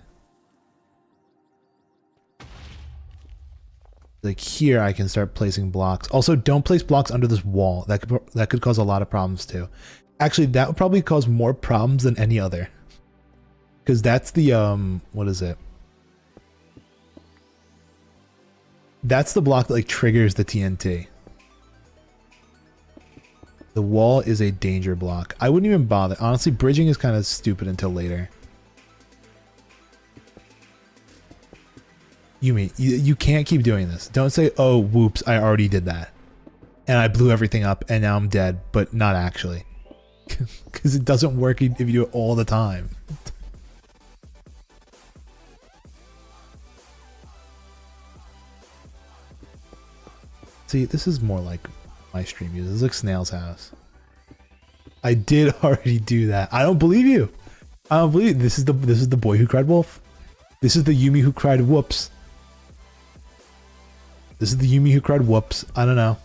Like, here I can start placing blocks. Also, don't place blocks under this wall. That could cause a lot of problems, too. Actually, that would probably cause more problems than any other. Because that's the, what is it? That's the block that, like, triggers the TNT. The wall is a danger block. I wouldn't even bother. Honestly, bridging is kind of stupid until later. You can't keep doing this. Don't say, oh, whoops, I already did that. And I blew everything up, and now I'm dead, but not actually. Because it doesn't work if you do it all the time. See, this is more like my stream views. This is like Snail's house. I did already do that. I don't believe you. I don't believe you. This is the boy who cried wolf. This is the Yumi who cried whoops. This is the Yumi who cried whoops. I don't know.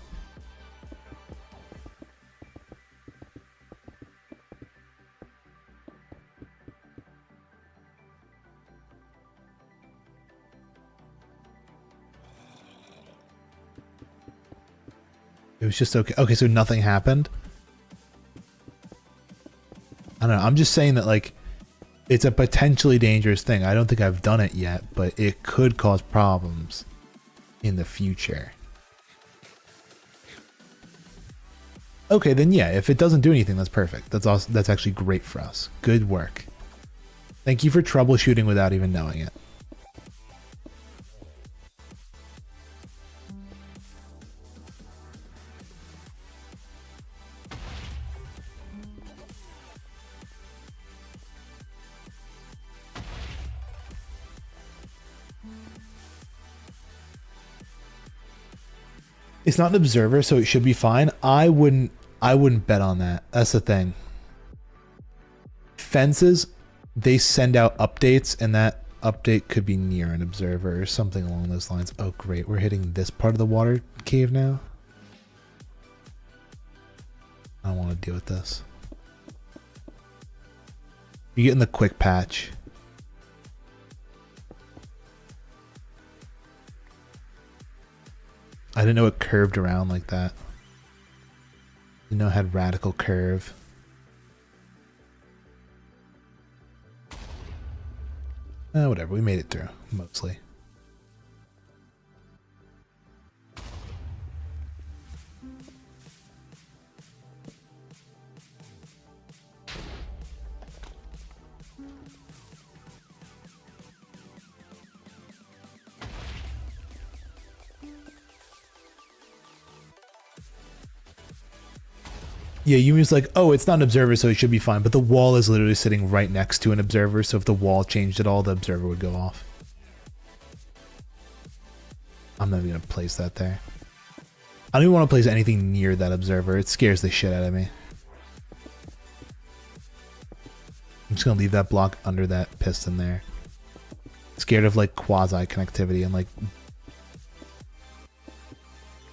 It was just okay. Okay, so nothing happened. I don't know. I'm just saying that, like, it's a potentially dangerous thing. I don't think I've done it yet, but it could cause problems in the future. Okay, then yeah, if it doesn't do anything, that's perfect. That's awesome. That's actually great for us. Good work. Thank you for troubleshooting without even knowing it. It's not an observer, so it should be fine. I wouldn't bet on that. That's the thing. Fences, they send out updates, and that update could be near an observer or something along those lines. Oh, great. We're hitting this part of the water cave now. I don't want to deal with this. You're getting the quick patch. I didn't know it curved around like that. You know, it had radical curve. Whatever, we made it through, mostly. Yeah, Yumi's like, oh, it's not an observer, so it should be fine. But the wall is literally sitting right next to an observer, so if the wall changed at all, the observer would go off. I'm not even going to place that there. I don't even want to place anything near that observer. It scares the shit out of me. I'm just going to leave that block under that piston there. Scared of, like, quasi-connectivity and, like,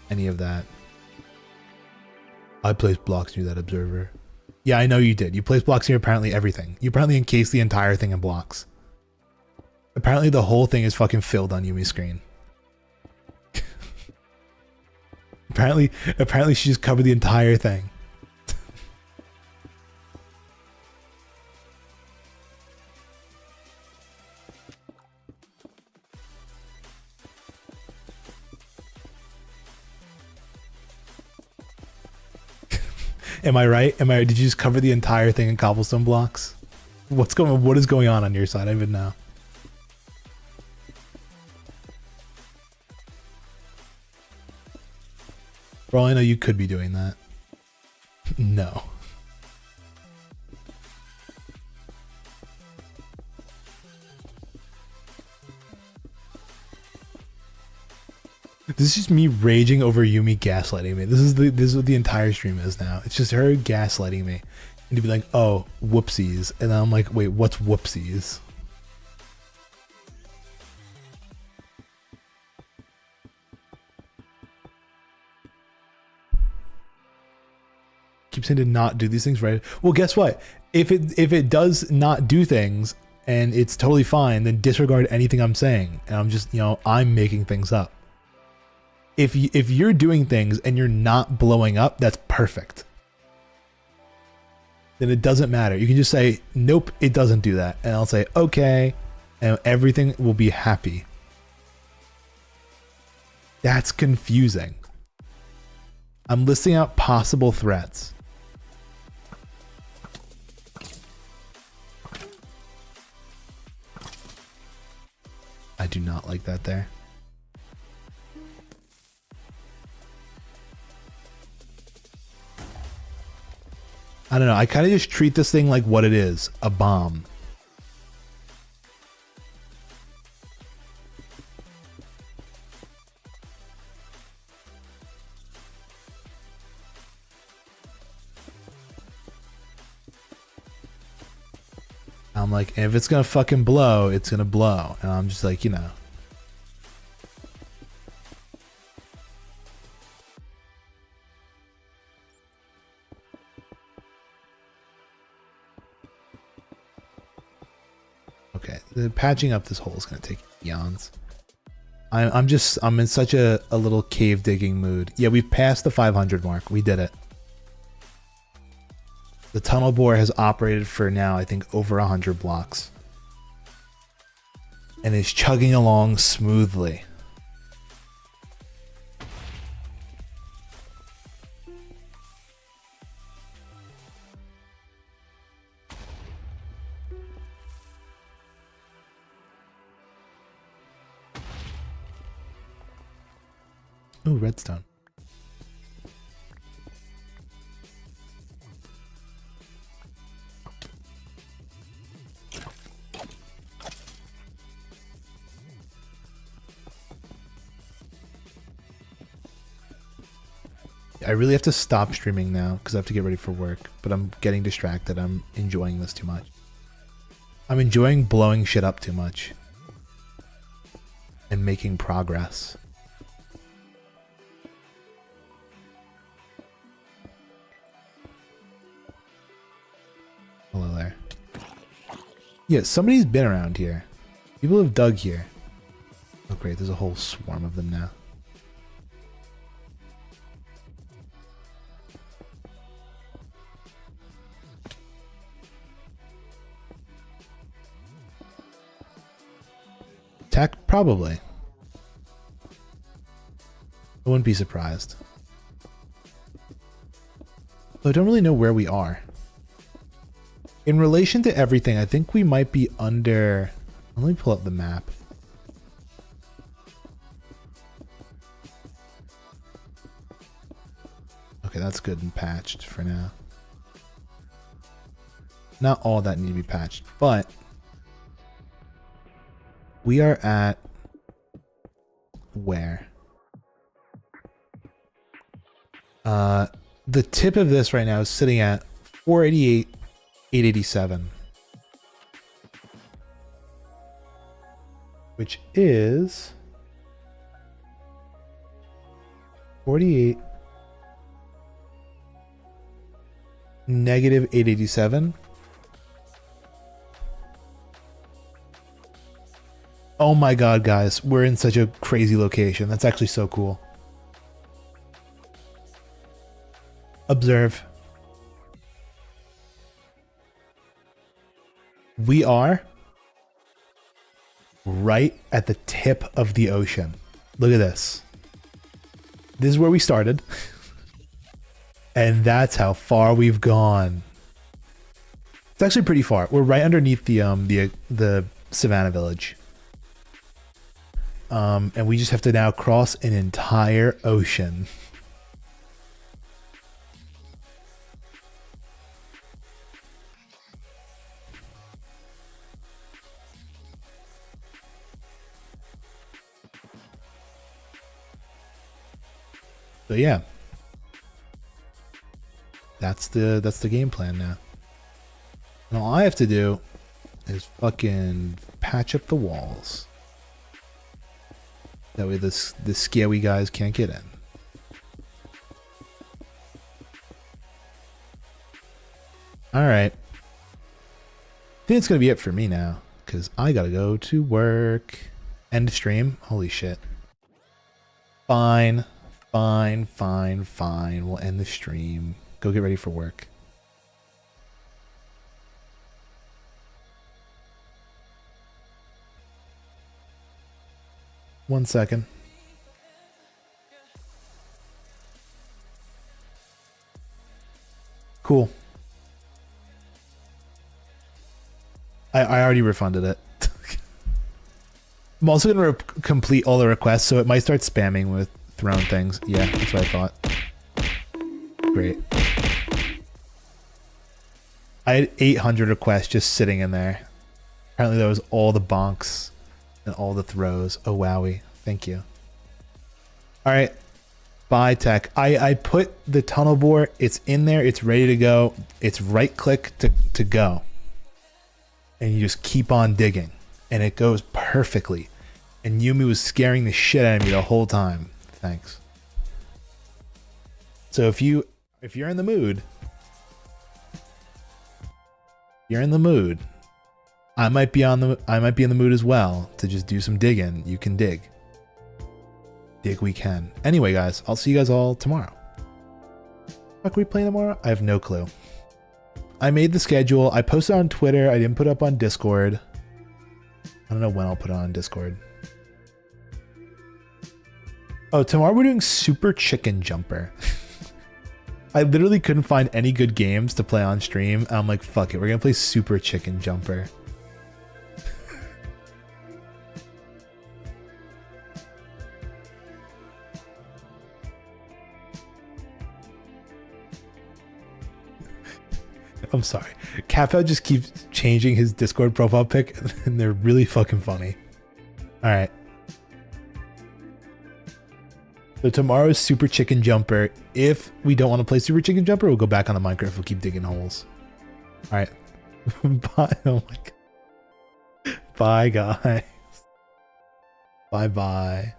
any of that. I placed blocks near that observer. Yeah, I know you did. You placed blocks near apparently everything. You apparently encased the entire thing in blocks. Apparently the whole thing is fucking filled on Yumi's screen. Apparently she just covered the entire thing. Am I right? Did you just cover the entire thing in cobblestone blocks? What is going on your side? I don't even know. For all I know, you could be doing that. No. This is just me raging over Yumi gaslighting me. This is what the entire stream is now. It's just her gaslighting me. And to be like, oh, whoopsies. And I'm like, wait, what's whoopsies? Keep saying to not do these things, right? Well, guess what? If it does not do things and it's totally fine, then disregard anything I'm saying. And I'm just, I'm making things up. If you're doing things and you're not blowing up, that's perfect. Then it doesn't matter. You can just say, nope, it doesn't do that. And I'll say, okay, and everything will be happy. That's confusing. I'm listing out possible threats. I do not like that there. I don't know. I kind of just treat this thing like what it is, a bomb. I'm like, if it's gonna fucking blow, it's gonna blow. And I'm just like, Okay, the patching up this hole is gonna take eons. I'm in such a little cave digging mood. Yeah, we've passed the 500 mark. We did it. The tunnel bore has operated for now, I think, over 100 blocks. And is chugging along smoothly. Ooh, redstone. I really have to stop streaming now because I have to get ready for work, but I'm getting distracted. I'm enjoying this too much. I'm enjoying blowing shit up too much and making progress. Hello there. Yeah, somebody's been around here. People have dug here. Oh great, there's a whole swarm of them now. Attack? Probably. I wouldn't be surprised. Though I don't really know where we are. In relation to everything, I think we might be under... Let me pull up the map. Okay, that's good and patched for now. Not all that need to be patched, but... We are at... Where? The tip of this right now is sitting at 488, 887. Which is... 48... Negative 887. Oh my god, guys, we're in such a crazy location. That's actually so cool. Observe. We are right at the tip of the ocean. Look at this. This is where we started. And that's how far we've gone. It's actually pretty far. We're right underneath the Savannah Village. And we just have to now cross an entire ocean. So yeah. That's the game plan now. And all I have to do is fucking patch up the walls. That way the scary guys can't get in. Alright. I think it's gonna be it for me now. Because I gotta go to work. End of stream. Holy shit. Fine. Fine. Fine. Fine. We'll end the stream. Go get ready for work. One second. Cool. I already refunded it. I'm also going to complete all the requests, so it might start spamming with thrown things. Yeah, that's what I thought. Great. I had 800 requests just sitting in there. Apparently that was all the bonks and all the throws. Oh, wowie. Thank you. All right. Bye, tech. I put the tunnel bore. It's in there. It's ready to go. It's right click to go. And you just keep on digging. And it goes perfectly. And Yumi was scaring the shit out of me the whole time. Thanks. So if you're in the mood, I might be in the mood as well to just do some digging. You can dig. Dig we can. Anyway, guys, I'll see you guys all tomorrow. What are we playing tomorrow? I have no clue. I made the schedule. I posted on Twitter. I didn't put it up on Discord. I don't know when I'll put it on Discord. Oh, tomorrow we're doing Super Chicken Jumper. I literally couldn't find any good games to play on stream. I'm like, fuck it. We're going to play Super Chicken Jumper. I'm sorry. Capel just keeps changing his Discord profile pic, and they're really fucking funny. All right. So tomorrow's Super Chicken Jumper. If we don't want to play Super Chicken Jumper, we'll go back on the Minecraft. We'll keep digging holes. All right. Bye. Oh my God. Bye, guys. Bye-bye.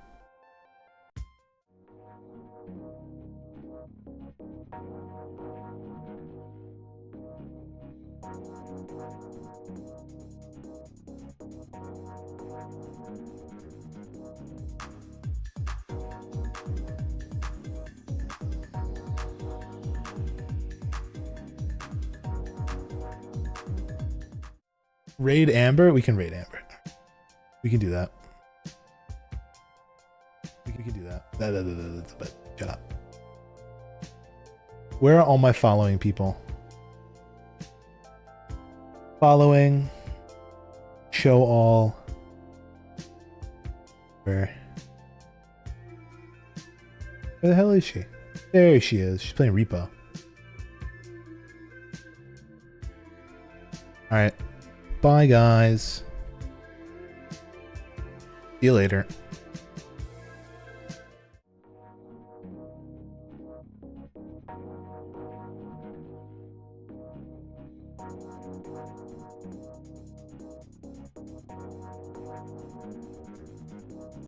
Raid Amber? We can raid Amber. We can do that. We can do that. Shut up. Where are all my following people? Following. Show all. Where the hell is she? There she is. She's playing Repo. Alright. Bye, guys. See you later.